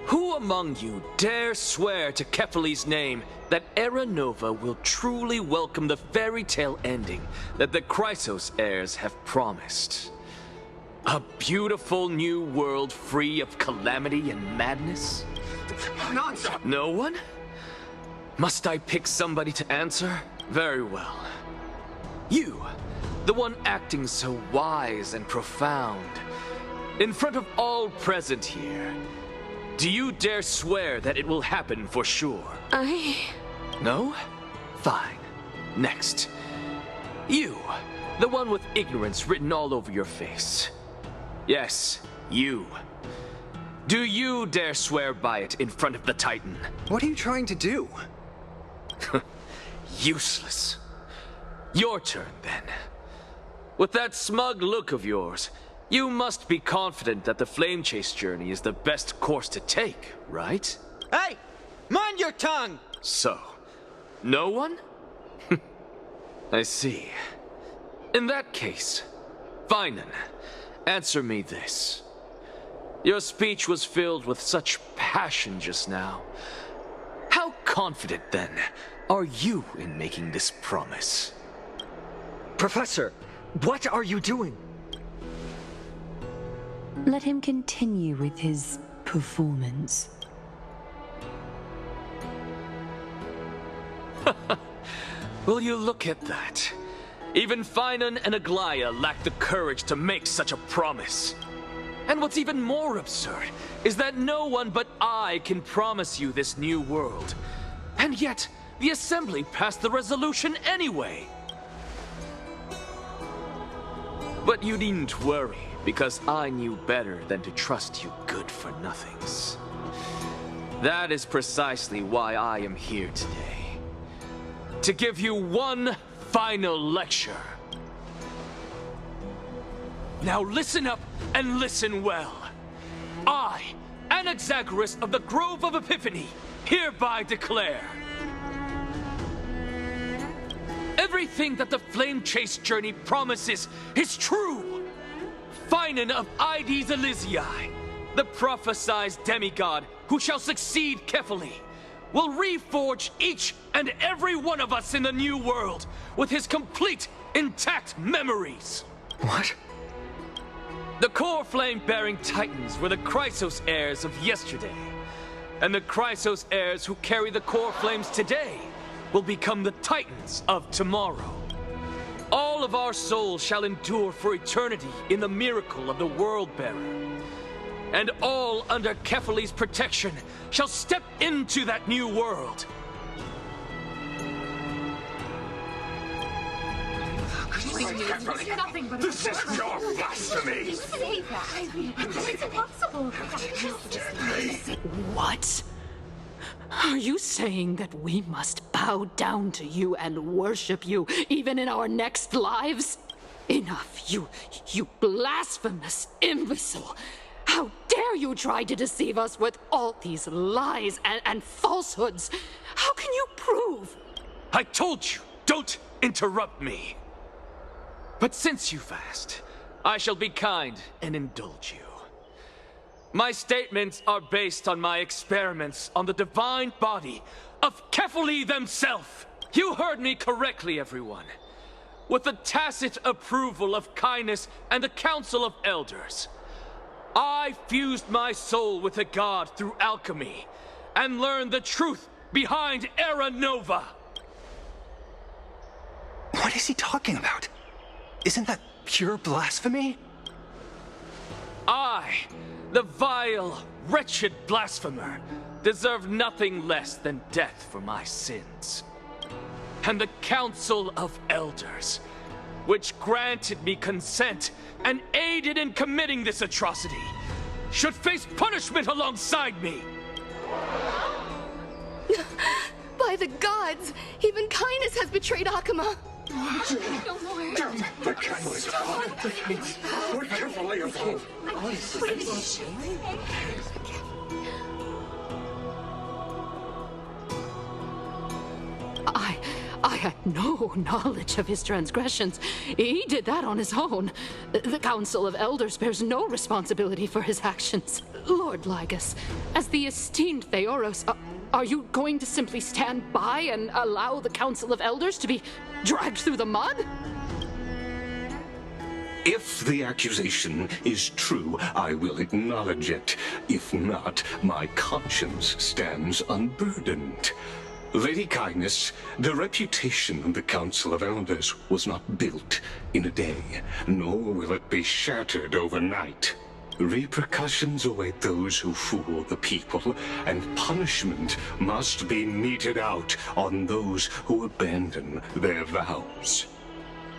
who among you dare swear to Kefali's name that Era Nova will truly welcome the fairy tale ending that the Chrysos heirs have promised? A beautiful new world free of calamity and madness? Nonsense! No one? Must I pick somebody to answer? Very well. You, the one acting so wise and profound. In front of all present here, do you dare swear that it will happen for sure? No? Fine. Next. You, the one with ignorance written all over your face. Yes, you. Do you dare swear by it in front of the Titan? What are you trying to do? Useless. Your turn, then. With that smug look of yours, you must be confident that the Flame Chase journey is the best course to take, right? Hey! Mind your tongue! So, no one? I see. In that case, Finan, answer me this. Your speech was filled with such passion just now. How confident, then, are you in making this promise? Professor, what are you doing? Let him continue with his performance. Will you look at that? Even Finan and Aglaya lack the courage to make such a promise. And what's even more absurd is that no one but I can promise you this new world. And yet, the Assembly passed the resolution anyway. But you needn't worry, because I knew better than to trust you good-for-nothings. That is precisely why I am here today. To give you one final lecture. Now listen up and listen well. I, Anaxagoras of the Grove of Epiphany, hereby declare everything that the Flame Chase journey promises is true. Finan of Ides Elysiae, the prophesied demigod who shall succeed Kefali, will reforge each and every one of us in the new world with his complete, intact memories. What? The core flame-bearing Titans were the Chrysos heirs of yesterday, and the Chrysos heirs who carry the core flames today will become the Titans of tomorrow. All of our souls shall endure for eternity in the miracle of the World-Bearer. And all under Kefali's protection shall step into that new world. This is your blasphemy! Say that. It's impossible. What? Are you saying that we must bow down to you and worship you even in our next lives? Enough, you blasphemous imbecile! How dare you try to deceive us with all these lies and falsehoods? How can you prove? I told you, don't interrupt me. But since you've asked, I shall be kind and indulge you. My statements are based on my experiments on the divine body of Kefali themselves. You heard me correctly, everyone. With the tacit approval of Kindness and the Council of Elders, I fused my soul with the god through alchemy and learned the truth behind Era Nova. What is he talking about? Isn't that pure blasphemy? I, the vile, wretched blasphemer, deserve nothing less than death for my sins. And the Council of Elders, which granted me consent and aided in committing this atrocity, should face punishment alongside me. By the gods, even kindness has betrayed Akuma. No more. The candle is gone. We're carefully afloat. I had no knowledge of his transgressions. He did that on his own. The Council of Elders bears no responsibility for his actions. Lord Lygus, as the esteemed Theoros, are you going to simply stand by and allow the Council of Elders to be dragged through the mud? If the accusation is true, I will acknowledge it. If not, my conscience stands unburdened. Lady Kindness, the reputation of the Council of Elders was not built in a day, nor will it be shattered overnight. Repercussions await those who fool the people, and punishment must be meted out on those who abandon their vows.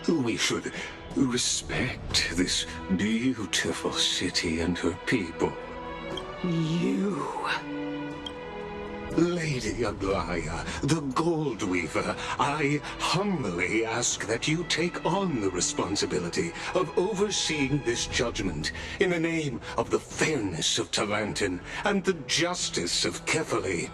We should respect this beautiful city and her people. You... Lady Aglaya, the Gold Weaver, I humbly ask that you take on the responsibility of overseeing this judgment in the name of the fairness of Talantin and the justice of Kefali.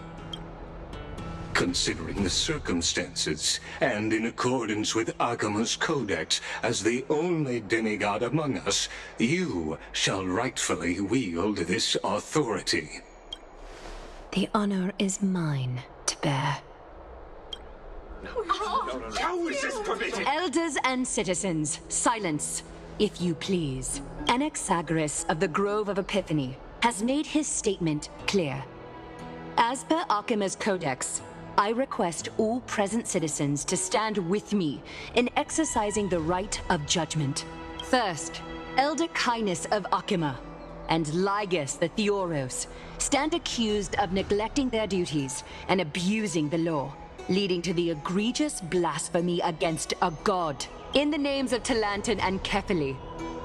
Considering the circumstances, and in accordance with Akuma's codex as the only demigod among us, you shall rightfully wield this authority. The honor is mine to bear. How is this permitted? Elders and citizens, silence, if you please. Anaxagoras of the Grove of Epiphany has made his statement clear. As per Akuma's codex, I request all present citizens to stand with me in exercising the right of judgment. First, Elder Kindness of Akuma and Lygus the Theoros stand accused of neglecting their duties and abusing the law, leading to the egregious blasphemy against a god. In the names of Talantin and Kefali,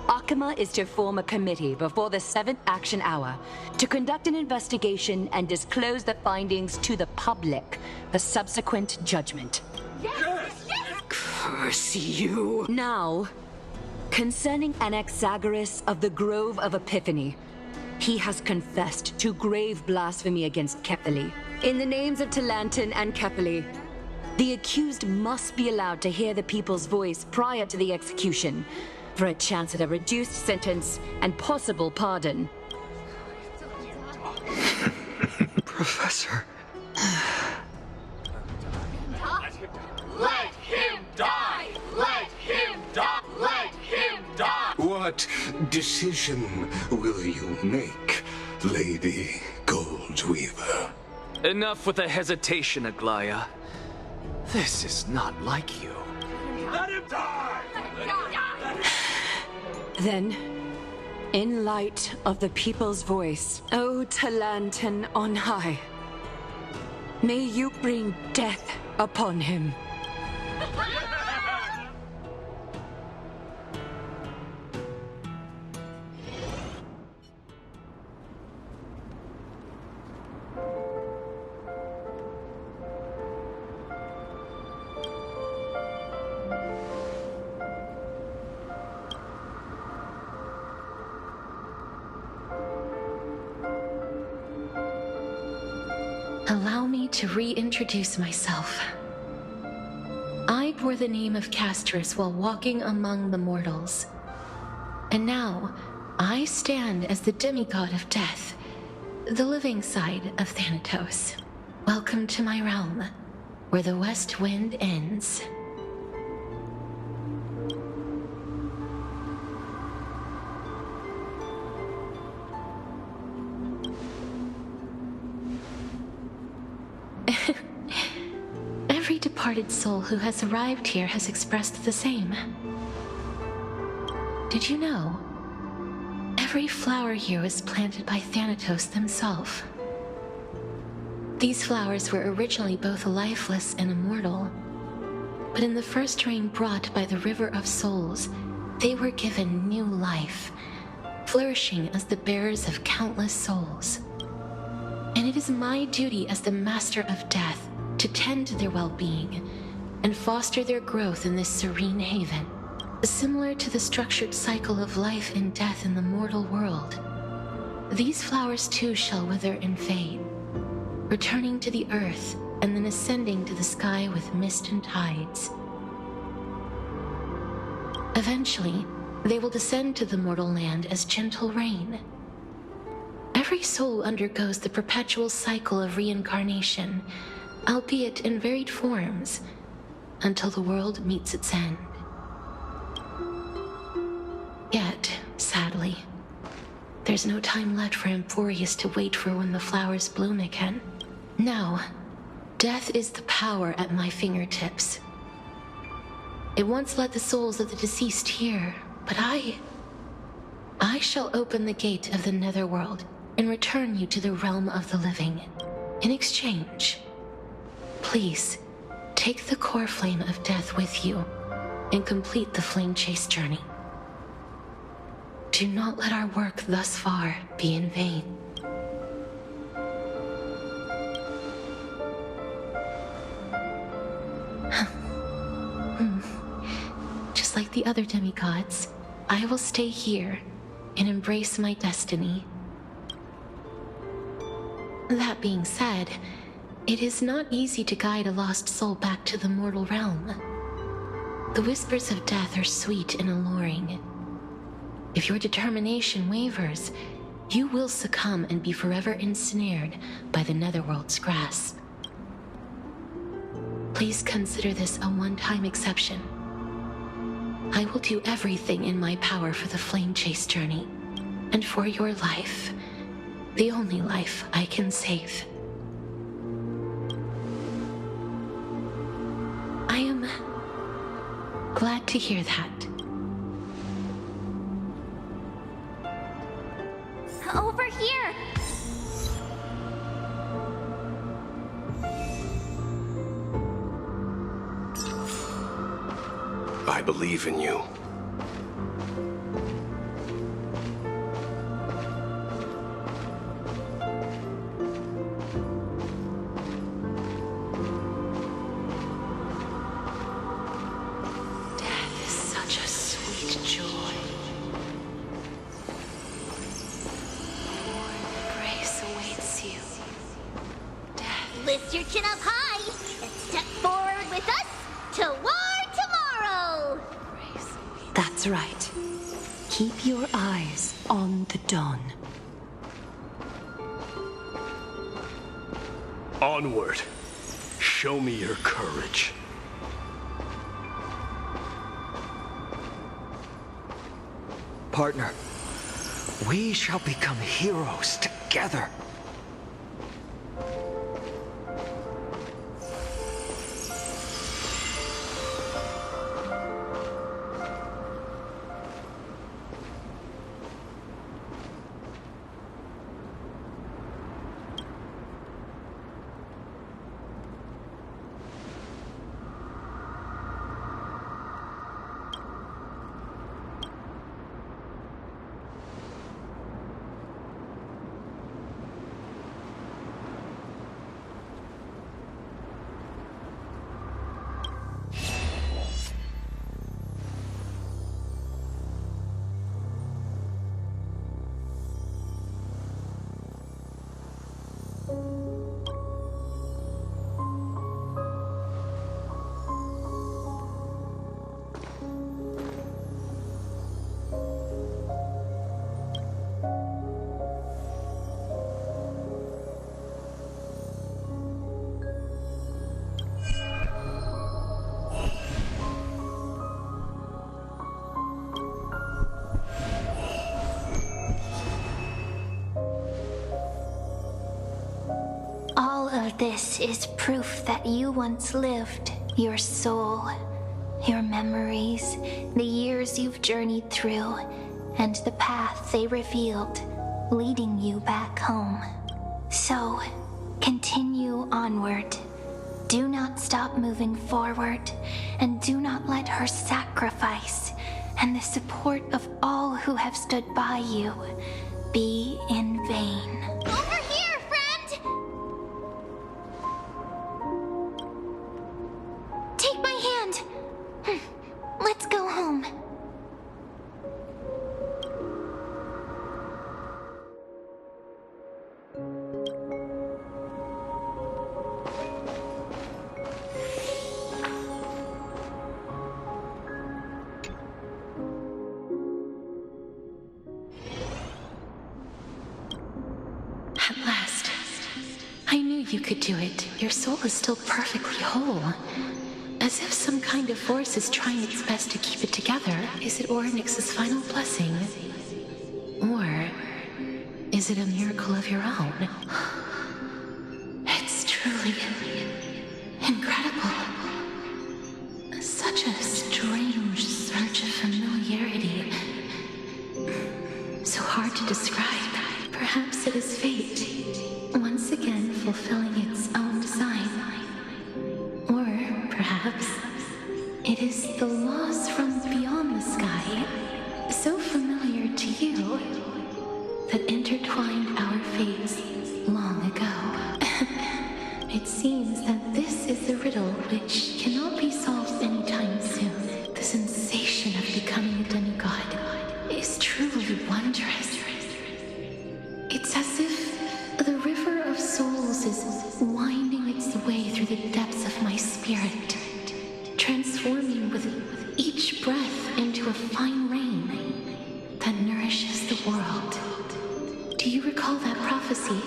Akuma is to form a committee before the 7th action hour to conduct an investigation and disclose the findings to the public for subsequent judgment. Yes! Curse you! Now, concerning Anaxagoras of the Grove of Epiphany, he has confessed to grave blasphemy against Kefali. In the names of Talantin and Kefali, the accused must be allowed to hear the people's voice prior to the execution, for a chance at a reduced sentence and possible pardon. Professor. Let him die! Let him die! Let him die! What decision will you make, Lady Goldweaver? Enough with the hesitation, Aglaya. This is not like you. Let him die! Then, in light of the people's voice, O Talantin on high, may you bring death upon him. Allow me to reintroduce myself. I bore the name of Castris while walking among the mortals. And now, I stand as the demigod of death, the living side of Thanatos. Welcome to my realm, where the west wind ends. Every departed soul who has arrived here has expressed the same. Did you know? Every flower here was planted by Thanatos himself. These flowers were originally both lifeless and immortal, but in the first rain brought by the River of Souls, they were given new life, flourishing as the bearers of countless souls. And it is my duty as the Master of Death to tend to their well-being and foster their growth in this serene haven. Similar to the structured cycle of life and death in the mortal world, these flowers too shall wither and fade, returning to the earth and then ascending to the sky with mist and tides. Eventually, they will descend to the mortal land as gentle rain. Every soul undergoes the perpetual cycle of reincarnation, albeit in varied forms, until the world meets its end. Yet, sadly, there's no time left for Emporius to wait for when the flowers bloom again. Now, death is the power at my fingertips. It once led the souls of the deceased here, but I shall open the gate of the Netherworld and return you to the realm of the living. In exchange, please, take the core flame of death with you and complete the flame chase journey. Do not let our work thus far be in vain. Just like the other demigods, I will stay here and embrace my destiny. That being said, it is not easy to guide a lost soul back to the mortal realm. The whispers of death are sweet and alluring. If your determination wavers, you will succumb and be forever ensnared by the Netherworld's grasp. Please consider this a one-time exception. I will do everything in my power for the flame chase journey, and for your life, the only life I can save. I am glad to hear that. Over here! I believe in you. Death is such a sweet joy. Embrace awaits you. Death. Lift your chin up high and step forward with us toward tomorrow! That's right. Keep your eyes on the dawn. Onward. Show me your courage. Partner, we shall become heroes together. All of this is proof that you once lived. Your soul, your memories, the years you've journeyed through, and the path they revealed, leading you back home. So, continue onward. Do not stop moving forward, and do not let her sacrifice and the support of all who have stood by you be in vain. Over here, friend! you could do it. Your soul is still perfectly whole. As if some kind of force is trying its best to keep it together. Is it Orynyx's final blessing? Or is it a miracle of your own? It's truly incredible. Such a strange surge of familiarity. So hard to describe. Perhaps it is fate, once again fulfilling its own design. Or perhaps it is the laws from beyond the sky, so familiar to you, that intertwined our fates long ago. It seems that this is the riddle which cannot be solved anytime soon. The sensation of becoming a demigod is truly wondrous. It's as if the river of souls is winding its way through the depths of my spirit, transforming with each breath into a fine rain that nourishes the world. Do you recall that prophecy?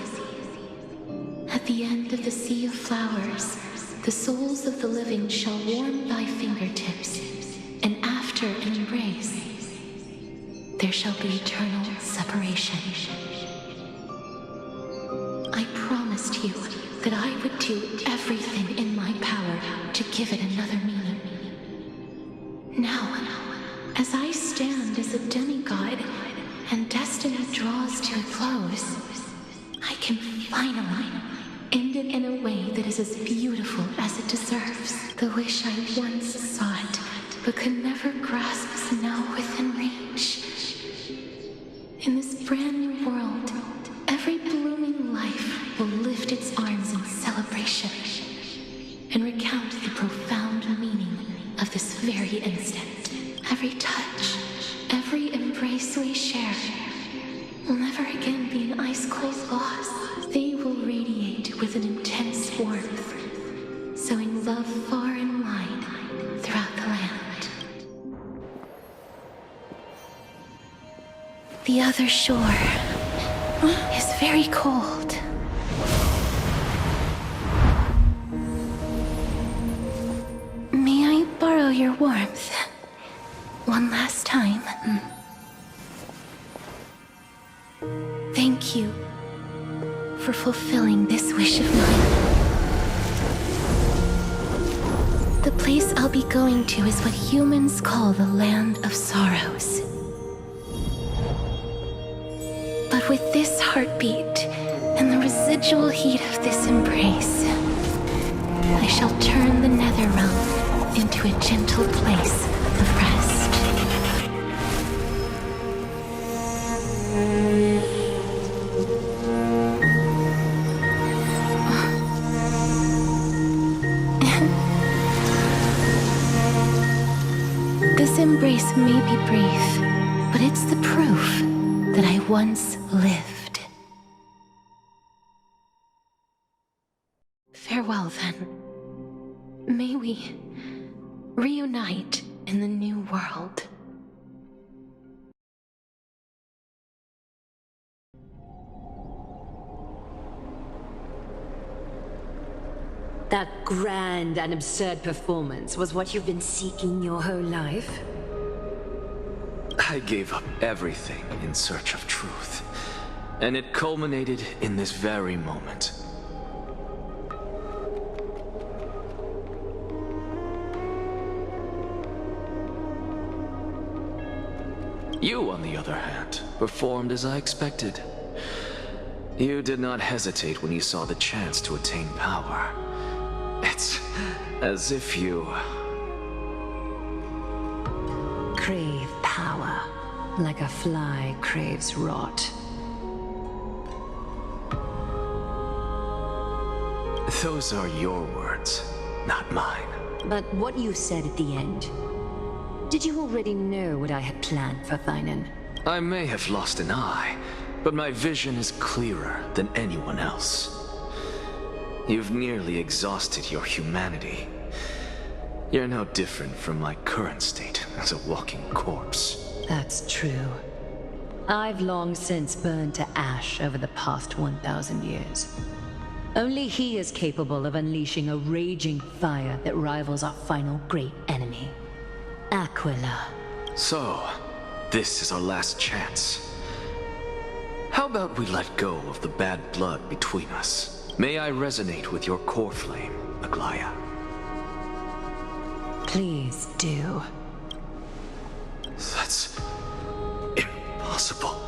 At the end of the sea of flowers, the souls of the living shall warm thy fingertips, and after an embrace, there shall be eternal separation. I promised you that I would do everything in my power to give it another meaning. Now, as I stand as a demigod and destiny draws to a close, I can finally end it in a way that is as beautiful as it deserves. The wish I once sought, but could never grasp, is now within reach. In this brand new world, every blooming life will lift its arms in celebration and recount the profound meaning of this very instant. Every touch, every embrace we share will never again be an ice-cold loss. They will radiate with an intense warmth, sowing love far and wide throughout the land. The other shore is very cold. May I borrow your warmth one last time? Thank you for fulfilling this wish of mine. The place I'll be going to is what humans call the Land of Sorrows. But with this heartbeat and the residual heat of this embrace, I shall turn the nether realm into a gentle place of rest. This embrace may be brief, but it's the proof that I once lived. Farewell, then. May we reunite in the new world. That grand and absurd performance was what you've been seeking your whole life? I gave up everything in search of truth, and it culminated in this very moment. You, on the other hand, performed as I expected. You did not hesitate when you saw the chance to attain power. It's as if you crave power, like a fly craves rot. Those are your words, not mine. But what you said at the end, did you already know what I had planned for Thainan? I may have lost an eye, but my vision is clearer than anyone else. You've nearly exhausted your humanity. You're no different from my current state as a walking corpse. That's true. I've long since burned to ash over the past 1,000 years. Only he is capable of unleashing a raging fire that rivals our final great enemy, Aquila. So, this is our last chance. How about we let go of the bad blood between us? May I resonate with your core flame, Aglaya? Please do. That's impossible.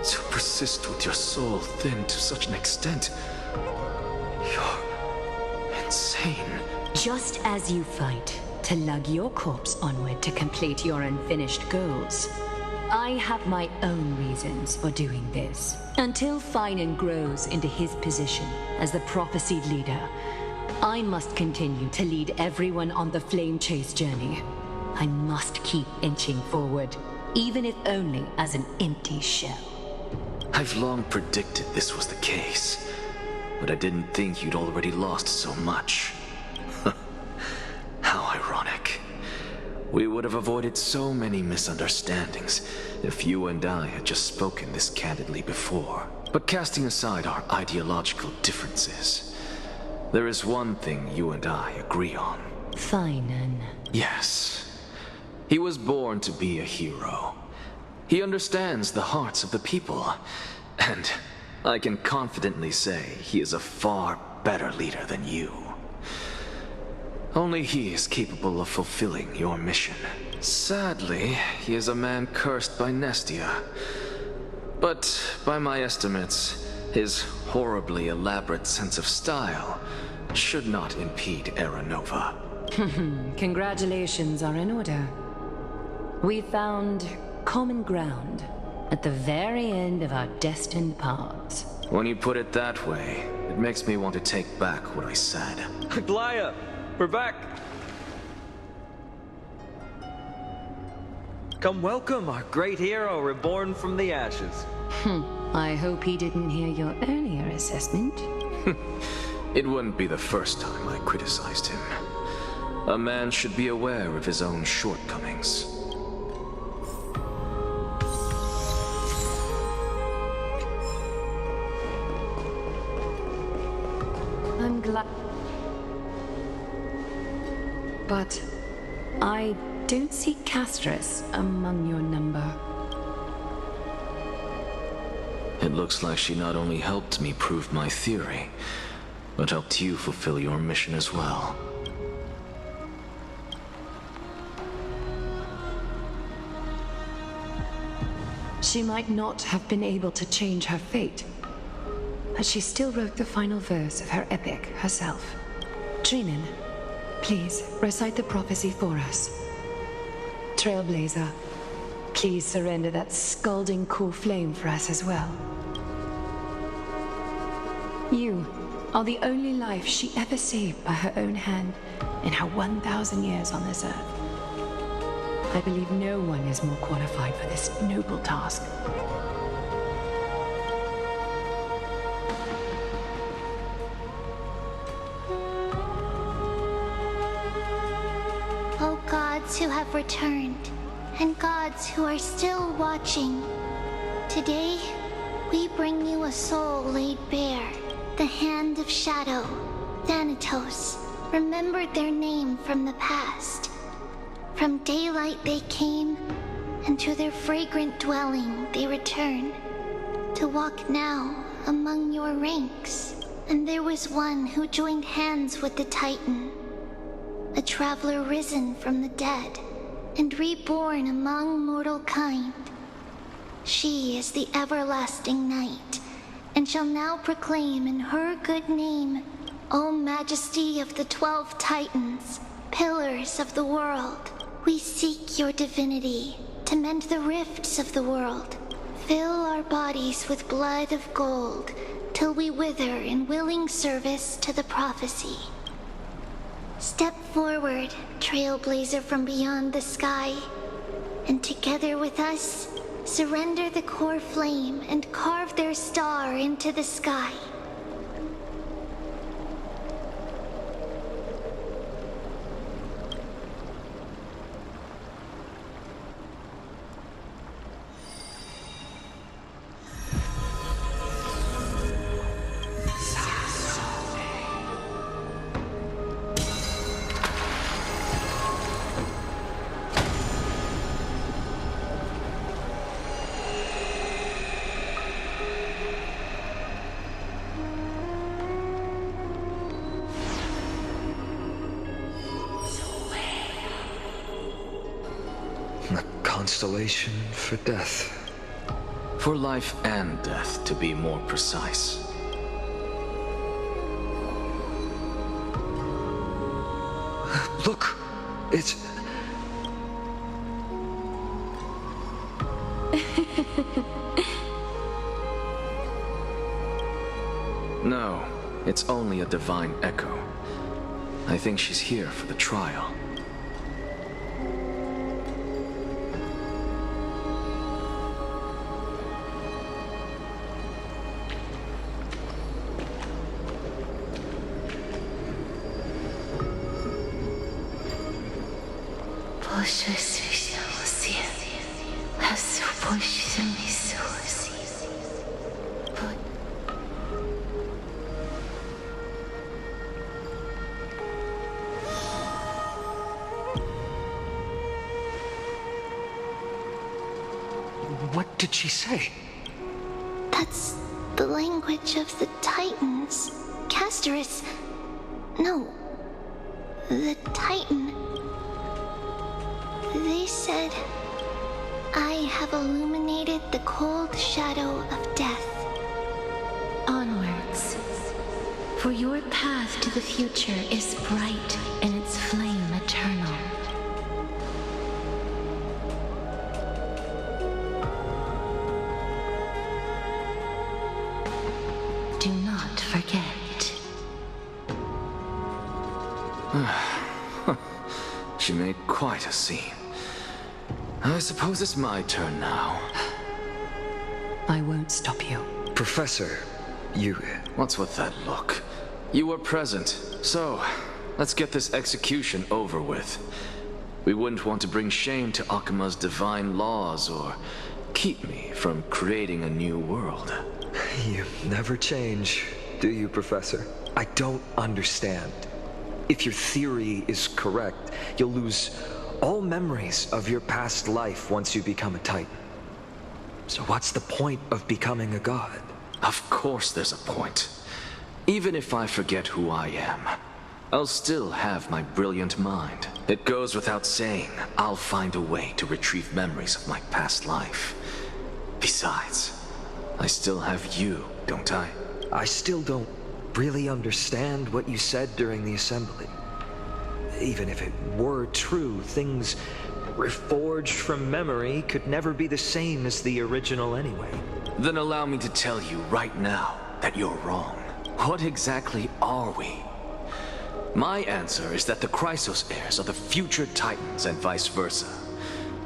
To persist with your soul thinned to such an extent. You're insane. Just as you fight to lug your corpse onward to complete your unfinished goals, I have my own reasons for doing this. Until Finan grows into his position as the prophesied leader, I must continue to lead everyone on the flame chase journey. I must keep inching forward, even if only as an empty shell. I've long predicted this was the case, but I didn't think you'd already lost so much. How ironic. We would have avoided so many misunderstandings if you and I had just spoken this candidly before. But casting aside our ideological differences, there is one thing you and I agree on. Finan. Yes. He was born to be a hero. He understands the hearts of the people, and I can confidently say he is a far better leader than you. Only he is capable of fulfilling your mission. Sadly, he is a man cursed by Nestia. But by my estimates, his horribly elaborate sense of style should not impede Era Nova. Congratulations are in order. We found common ground at the very end of our destined paths. When you put it that way, it makes me want to take back what I said. Aglaya, we're back. Come welcome our great hero reborn from the ashes. I hope he didn't hear your earlier assessment. It wouldn't be the first time I criticized him. A man should be aware of his own shortcomings. I'm glad. But I don't see Castris among your number. It looks like she not only helped me prove my theory, but helped you fulfill your mission as well. She might not have been able to change her fate, but she still wrote the final verse of her epic herself. Trinan, please recite the prophecy for us. Trailblazer, please surrender that scalding cool flame for us as well. You are the only life she ever saved by her own hand in her 1,000 years on this earth. I believe no one is more qualified for this noble task. O gods who have returned, and gods who are still watching, today we bring you a soul laid bare. The Hand of Shadow, Thanatos, remembered their name from the past. From daylight they came, and to their fragrant dwelling they return, to walk now among your ranks. And there was one who joined hands with the Titan, a traveler risen from the dead, and reborn among mortal kind. She is the everlasting night, and shall now proclaim in her good name, O Majesty of the 12 Titans, pillars of the world, we seek your divinity to mend the rifts of the world. Fill our bodies with blood of gold, till we wither in willing service to the prophecy. Step forward, trailblazer from beyond the sky, and together with us, surrender the core flame and carve their star into the sky. constellation for death. For life and death, to be more precise. Look, it's... No, it's only a divine echo. I think she's here for the trial. What did she say? That's the language of the Titans. Castorus. No. The Titan. They said, I have illuminated the cold shadow of death. Onwards. For your path to the future is bright and its flame eternal. Do not forget. She made quite a scene. I suppose it's my turn now. I won't stop you. Professor, you... What's with that look? You were present, so let's get this execution over with. We wouldn't want to bring shame to Akima's divine laws or keep me from creating a new world. You never change, do you, Professor? I don't understand. If your theory is correct, you'll lose all memories of your past life once you become a Titan. So what's the point of becoming a god? Of course there's a point. Even if I forget who I am, I'll still have my brilliant mind. It goes without saying, I'll find a way to retrieve memories of my past life. Besides, I still have you, don't I? I still don't really understand what you said during the assembly. Even if it were true, things reforged from memory could never be the same as the original anyway. Then allow me to tell you right now that you're wrong. What exactly are we? My answer is that the Chrysos heirs are the future Titans and vice versa.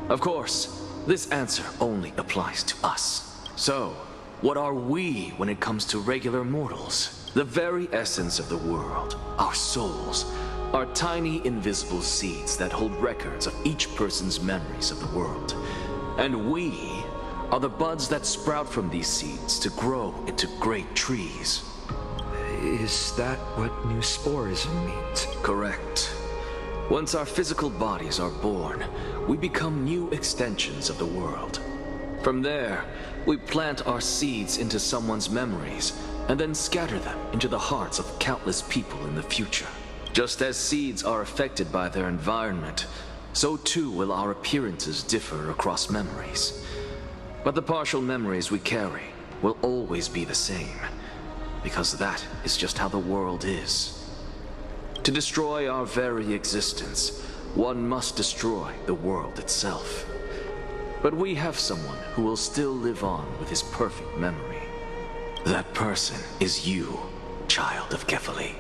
Of course, this answer only applies to us. So, what are we when it comes to regular mortals? The very essence of the world, our souls, are tiny invisible seeds that hold records of each person's memories of the world. And we are the buds that sprout from these seeds to grow into great trees. Is that what new sporism means? Correct. Once our physical bodies are born, we become new extensions of the world. From there, we plant our seeds into someone's memories and then scatter them into the hearts of countless people in the future. Just as seeds are affected by their environment, so too will our appearances differ across memories. But the partial memories we carry will always be the same, because that is just how the world is. To destroy our very existence, one must destroy the world itself. But we have someone who will still live on with his perfect memory. That person is you, child of Kefali.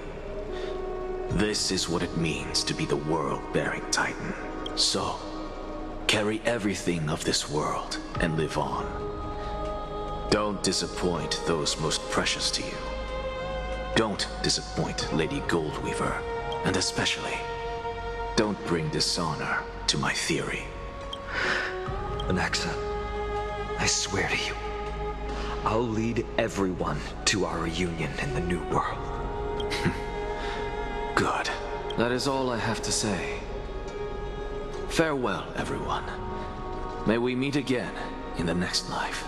This is what it means to be the world-bearing Titan. So, carry everything of this world and live on. Don't disappoint those most precious to you. Don't disappoint Lady Goldweaver, and especially, don't bring dishonor to my theory. Anaxa, I swear to you, I'll lead everyone to our reunion in the new world. Good. That is all I have to say. Farewell, everyone. May we meet again in the next life.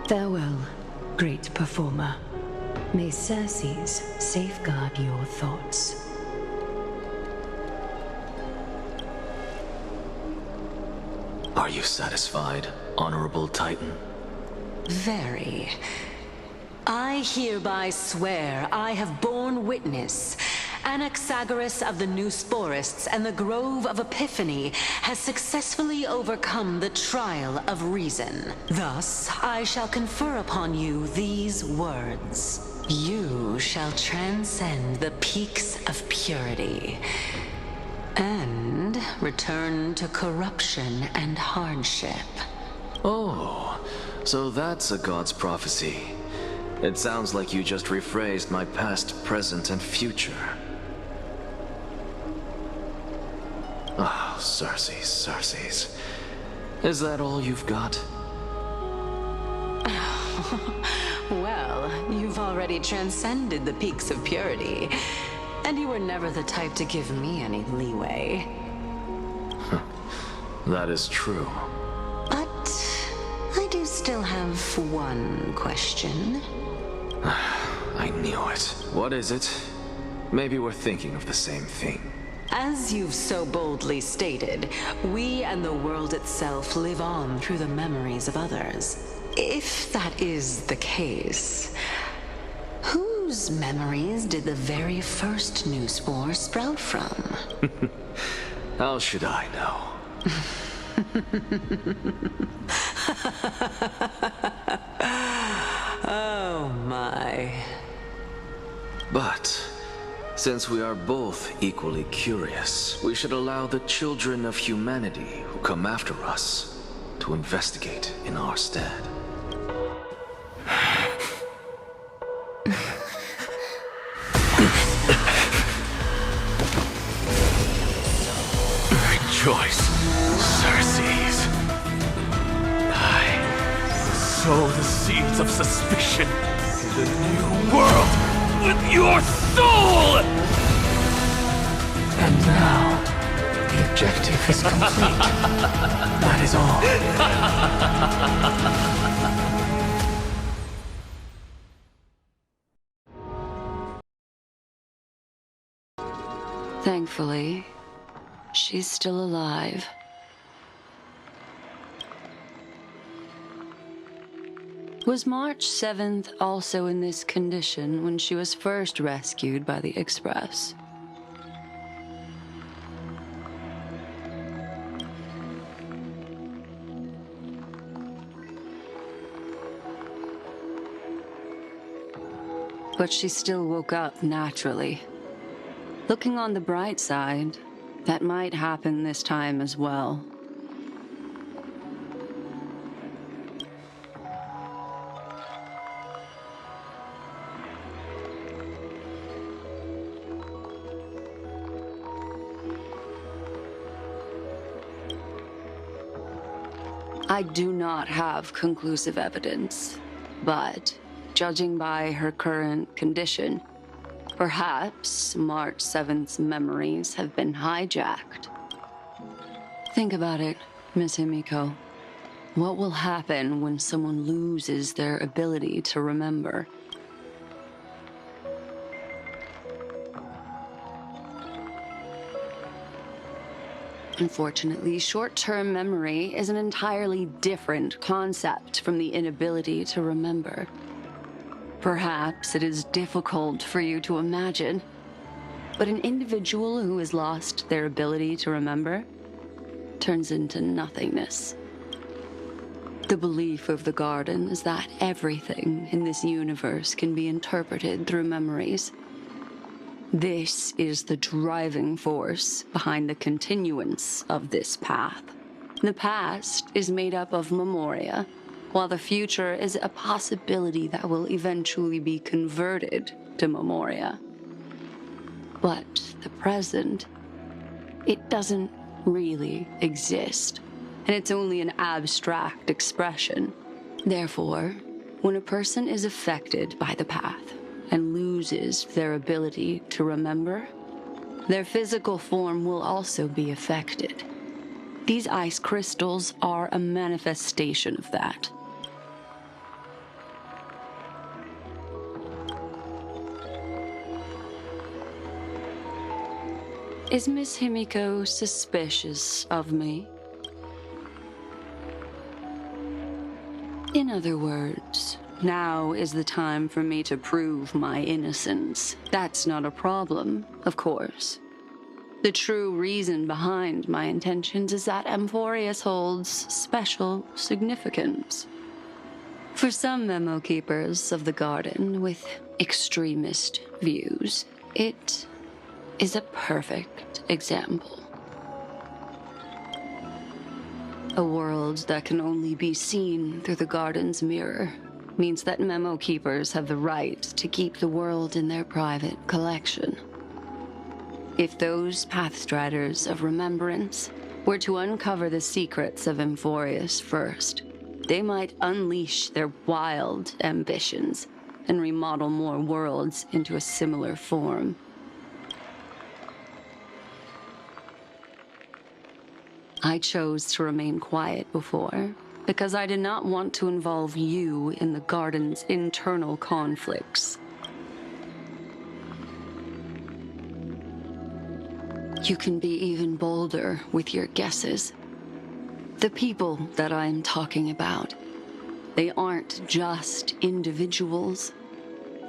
Farewell, great performer. May Circes safeguard your thoughts. Are you satisfied, Honorable Titan? Very. I hereby swear I have borne witness. Anaxagoras of the New Sporists and the Grove of Epiphany has successfully overcome the trial of reason. Thus, I shall confer upon you these words. You shall transcend the peaks of purity and return to corruption and hardship. Oh, so that's a god's prophecy. It sounds like you just rephrased my past, present, and future. Ah, Circes. Is that all you've got? Well, you've already transcended the peaks of purity, and you were never the type to give me any leeway. That is true. But I do still have one question. I knew it. What is it? Maybe we're thinking of the same thing. As you've so boldly stated, we and the world itself live on through the memories of others. If that is the case, whose memories did the very first new spore sprout from? How should I know? Oh my. But since we are both equally curious, we should allow the children of humanity who come after us to investigate in our stead. Rejoice, Circes. I sow the seeds of suspicion in the new world with your soul! And now, the objective is complete. That is all. Thankfully, she's still alive. Was March 7th also in this condition when she was first rescued by the Express? But she still woke up naturally. Looking on the bright side, that might happen this time as well. I do not have conclusive evidence, but judging by her current condition, perhaps March 7th's memories have been hijacked. Think about it, Miss Himiko. What will happen when someone loses their ability to remember? Unfortunately, short-term memory is an entirely different concept from the inability to remember. Perhaps it is difficult for you to imagine, but an individual who has lost their ability to remember turns into nothingness. The belief of the Garden is that everything in this universe can be interpreted through memories. This is the driving force behind the continuance of this path. The past is made up of memoria, while the future is a possibility that will eventually be converted to memoria. But the present, it doesn't really exist, and it's only an abstract expression. Therefore, when a person is affected by the path and loses their ability to remember, their physical form will also be affected. These ice crystals are a manifestation of that. Is Miss Himiko suspicious of me? In other words, now is the time for me to prove my innocence. That's not a problem, of course. The true reason behind my intentions is that Amphorius holds special significance. For some memo keepers of the Garden with extremist views, it is a perfect example. A world that can only be seen through the Garden's mirror means that memo keepers have the right to keep the world in their private collection. If those Pathstriders of Remembrance were to uncover the secrets of Amphorius first, they might unleash their wild ambitions and remodel more worlds into a similar form. I chose to remain quiet before, because I did not want to involve you in the Garden's internal conflicts. You can be even bolder with your guesses. The people that I'm talking about, they aren't just individuals.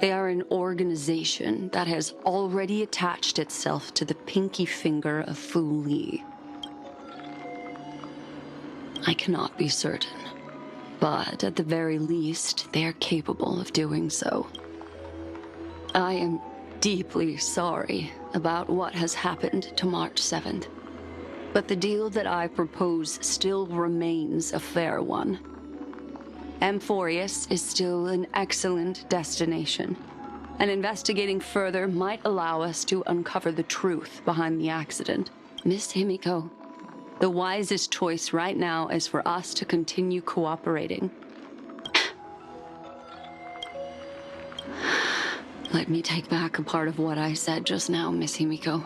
They are an organization that has already attached itself to the pinky finger of Fu Li. I cannot be certain, but at the very least, they are capable of doing so. I am deeply sorry about what has happened to March 7th, but the deal that I propose still remains a fair one. Amphorius is still an excellent destination, and investigating further might allow us to uncover the truth behind the accident. Miss Himiko, the wisest choice right now is for us to continue cooperating. Let me take back a part of what I said just now, Miss Himiko.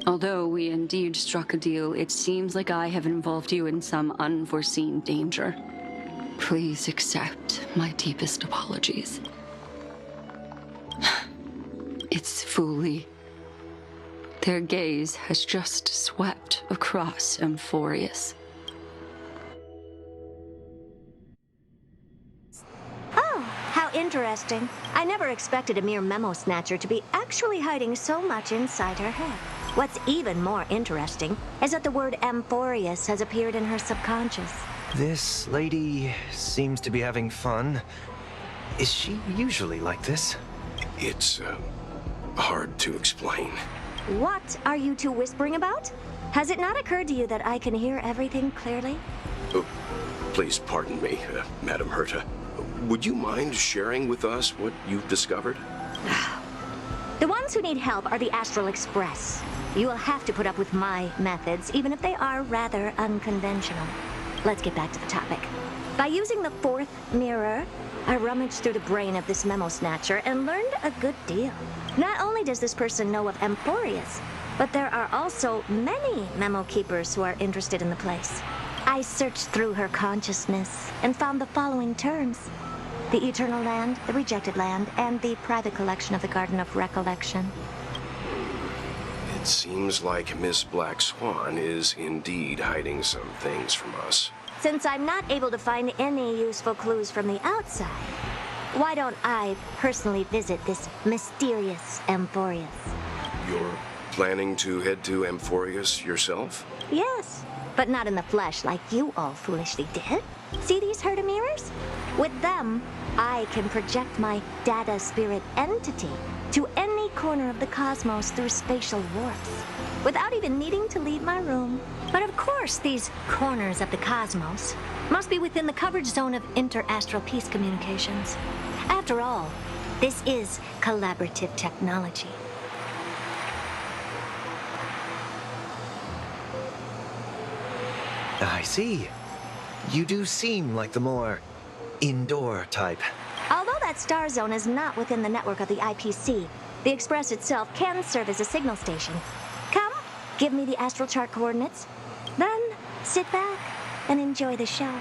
Although we indeed struck a deal, it seems like I have involved you in some unforeseen danger. Please accept my deepest apologies. It's Fu Li. Their gaze has just swept across Amphorius. Oh, how interesting. I never expected a mere memo snatcher to be actually hiding so much inside her head. What's even more interesting is that the word Amphorius has appeared in her subconscious. This lady seems to be having fun. Is she usually like this? It's, hard to explain. What are you two whispering about? Has it not occurred to you that I can hear everything clearly? Oh, please pardon me, Madam Herta. Would you mind sharing with us what you've discovered? The ones who need help are the Astral Express. You will have to put up with my methods, even if they are rather unconventional. Let's get back to the topic. By using the fourth mirror, I rummaged through the brain of this memo snatcher and learned a good deal. Not only does this person know of Amphorius, but there are also many memo keepers who are interested in the place. I searched through her consciousness and found the following terms: the Eternal Land, the Rejected Land, and the private collection of the Garden of Recollection. It seems like Miss Black Swan is indeed hiding some things from us. Since I'm not able to find any useful clues from the outside, why don't I personally visit this mysterious Amphorius? You're planning to head to Amphorius yourself? Yes, but not in the flesh like you all foolishly did. See these Herta mirrors? With them, I can project my data spirit entity to any corner of the cosmos through spatial warps, without even needing to leave my room. But of course, these corners of the cosmos must be within the coverage zone of inter-astral peace communications. After all, this is collaborative technology. I see. You do seem like the more indoor type. Although that star zone is not within the network of the IPC, the Express itself can serve as a signal station. Come, give me the astral chart coordinates. Then, sit back and enjoy the show.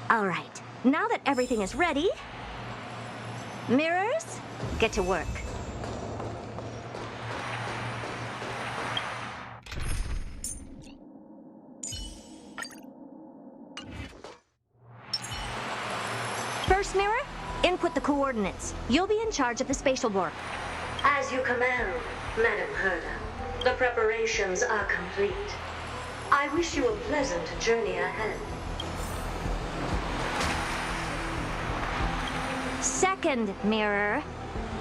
All right, now that everything is ready, mirrors, get to work. First mirror, input the coordinates. You'll be in charge of the spatial warp. As you command, Madam Herda. The preparations are complete. I wish you a pleasant journey ahead. Second mirror,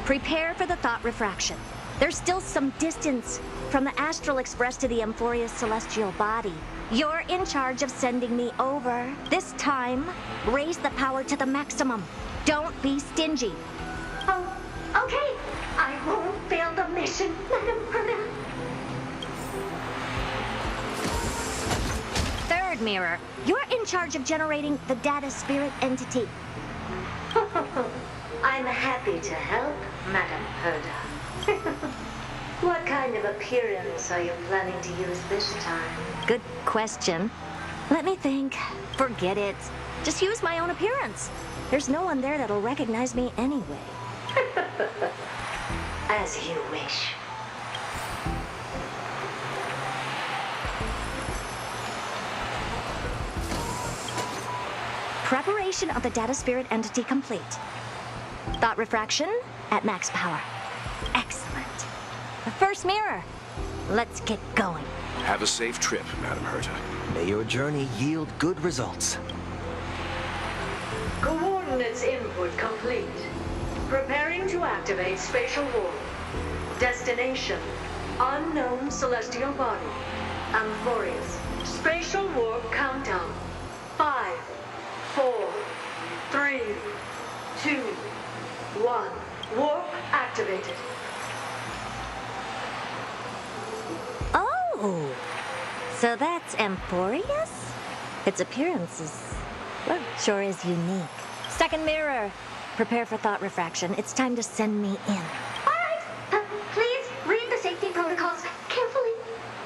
prepare for the thought refraction. There's still some distance from the Astral Express to the Amphoria's celestial body. You're in charge of sending me over. This time, raise the power to the maximum. Don't be stingy. Oh, okay. I won't fail the mission, Madam Herda. Third mirror, you're in charge of generating the data spirit entity. I'm happy to help, Madam Herda. What kind of appearance are you planning to use this time? Good question. Let me think. Forget it. Just use my own appearance. There's no one there that'll recognize me anyway. As you wish. Preparation of the data spirit entity complete. Thought refraction at max power. Excellent. The first mirror. Let's get going. Have a safe trip, Madam Herta. May your journey yield good results. Coordinates input complete. Preparing to activate spatial warp. Destination, unknown celestial body. Amphorius. Spatial warp countdown. 5, 4, 3, 2, 1. Warp activated. Oh! So that's Amphorius? Its appearance is, well, sure is unique. Second mirror. Prepare for thought refraction. It's time to send me in. Alright! Please read the safety protocols carefully.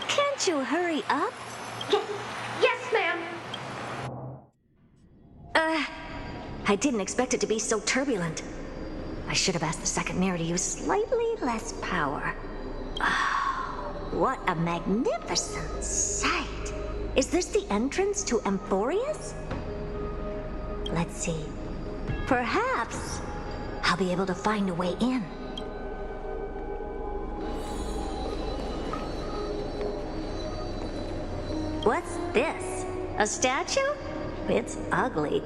Can't you hurry up? Yes, ma'am. I didn't expect it to be so turbulent. I should have asked the second mirror to use slightly less power. What a magnificent sight! Is this the entrance to Amphorius? Let's see. Perhaps I'll be able to find a way in. What's this? A statue? It's ugly.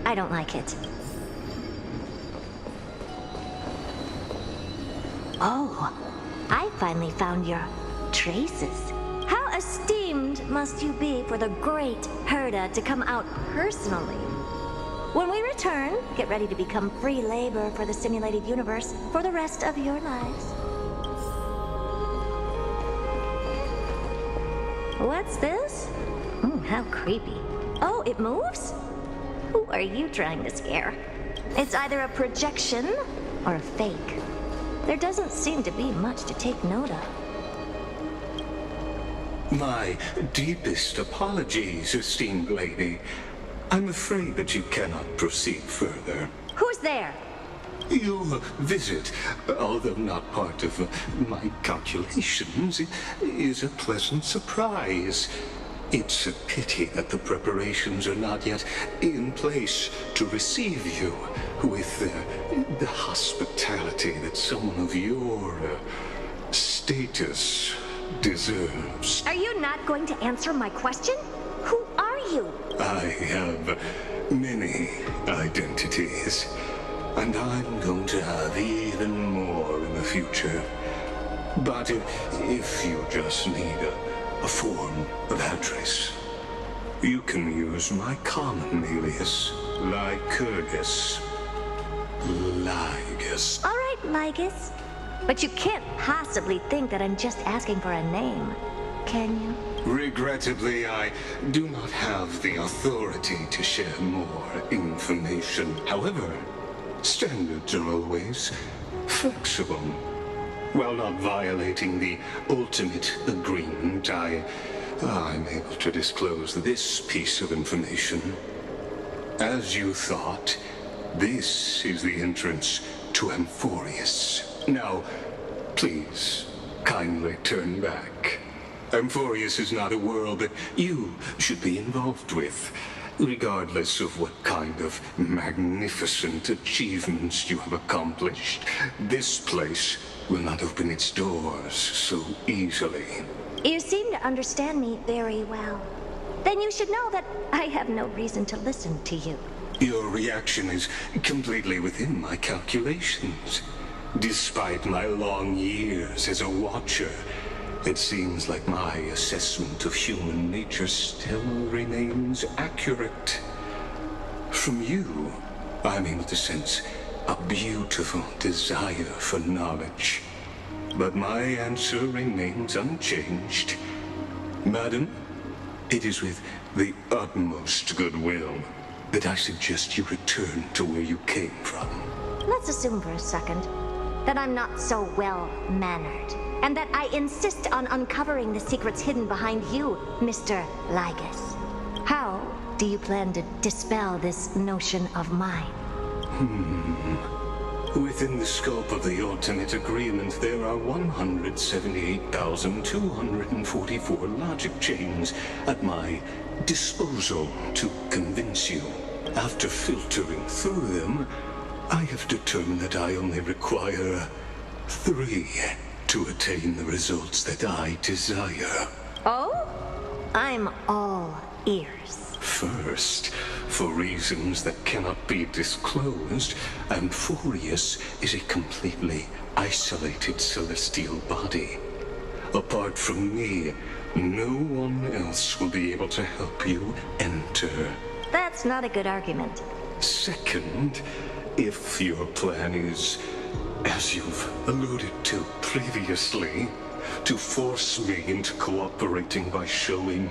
I don't like it. Oh, I finally found your traces. How esteemed must you be for the great Herda to come out personally? When we return, get ready to become free labor for the simulated universe for the rest of your lives. What's this? How creepy. Oh, it moves? Who are you trying to scare? It's either a projection or a fake. There doesn't seem to be much to take note of. My deepest apologies, esteemed lady. I'm afraid that you cannot proceed further. Who's there? Your visit, although not part of my calculations, is a pleasant surprise. It's a pity that the preparations are not yet in place to receive you with the hospitality that someone of your status deserves. Are you not going to answer my question? Who are you? I have many identities, and I'm going to have even more in the future. But if you just need a form of address, you can use my common alias, Lycurgus. Lygus. All right, Lygus. But you can't possibly think that I'm just asking for a name, can you? Regrettably, I do not have the authority to share more information. However, standards are always flexible. While not violating the ultimate agreement, I'm able to disclose this piece of information. As you thought, this is the entrance to Amphorius. Now, please, kindly turn back. Amphorius is not a world that you should be involved with. Regardless of what kind of magnificent achievements you have accomplished, this place will not open its doors so easily. You seem to understand me very well. Then you should know that I have no reason to listen to you. Your reaction is completely within my calculations. Despite my long years as a Watcher, it seems like my assessment of human nature still remains accurate. From you, I'm able to sense a beautiful desire for knowledge. But my answer remains unchanged. Madam, it is with the utmost goodwill that I suggest you return to where you came from. Let's assume for a second that I'm not so well-mannered, and that I insist on uncovering the secrets hidden behind you, Mr. Lygus. How do you plan to dispel this notion of mine? Within the scope of the ultimate agreement, there are 178,244 logic chains at my disposal to convince you. After filtering through them, I have determined that I only require 3 to attain the results that I desire. Oh? I'm all ears. First, for reasons that cannot be disclosed, Amphorius is a completely isolated celestial body. Apart from me, no one else will be able to help you enter. That's not a good argument. Second, if your plan is, as you've alluded to previously, to force me into cooperating by showing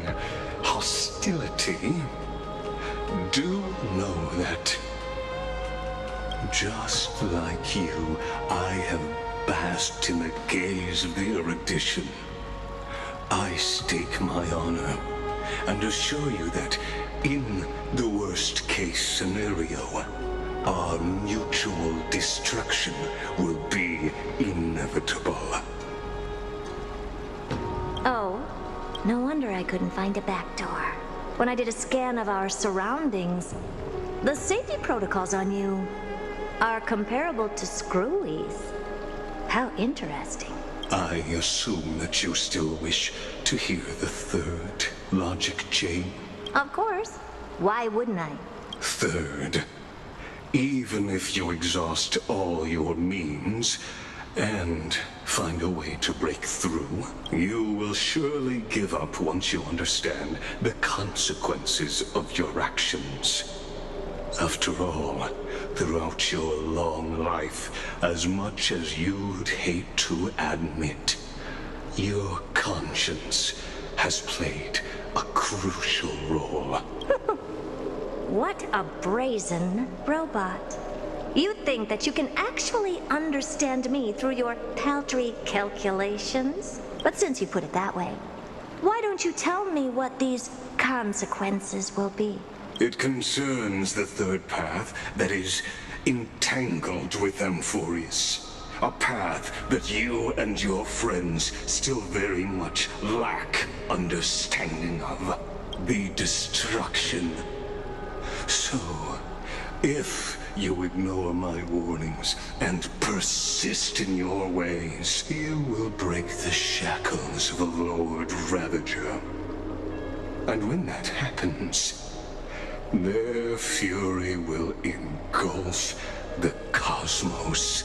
hostility, do know that, just like you, I have basked in the gaze of the erudition. I stake my honor and assure you that, in the worst-case scenario, our mutual destruction will be inevitable. Oh, no wonder I couldn't find a back door. When I did a scan of our surroundings, the safety protocols on you are comparable to Screwy's. How interesting. I assume that you still wish to hear the 3rd logic chain? Of course. Why wouldn't I? 3rd, even if you exhaust all your means and find a way to break through, you will surely give up once you understand the consequences of your actions. After all, throughout your long life, as much as you'd hate to admit, your conscience has played a crucial role. What a brazen robot. You think that you can actually understand me through your paltry calculations? But since you put it that way, why don't you tell me what these consequences will be? It concerns the 3rd path that is entangled with Amphorius. A path that you and your friends still very much lack understanding of. The destruction. So, if you ignore my warnings and persist in your ways, you will break the shackles of a Lord Ravager. And when that happens, their fury will engulf the cosmos.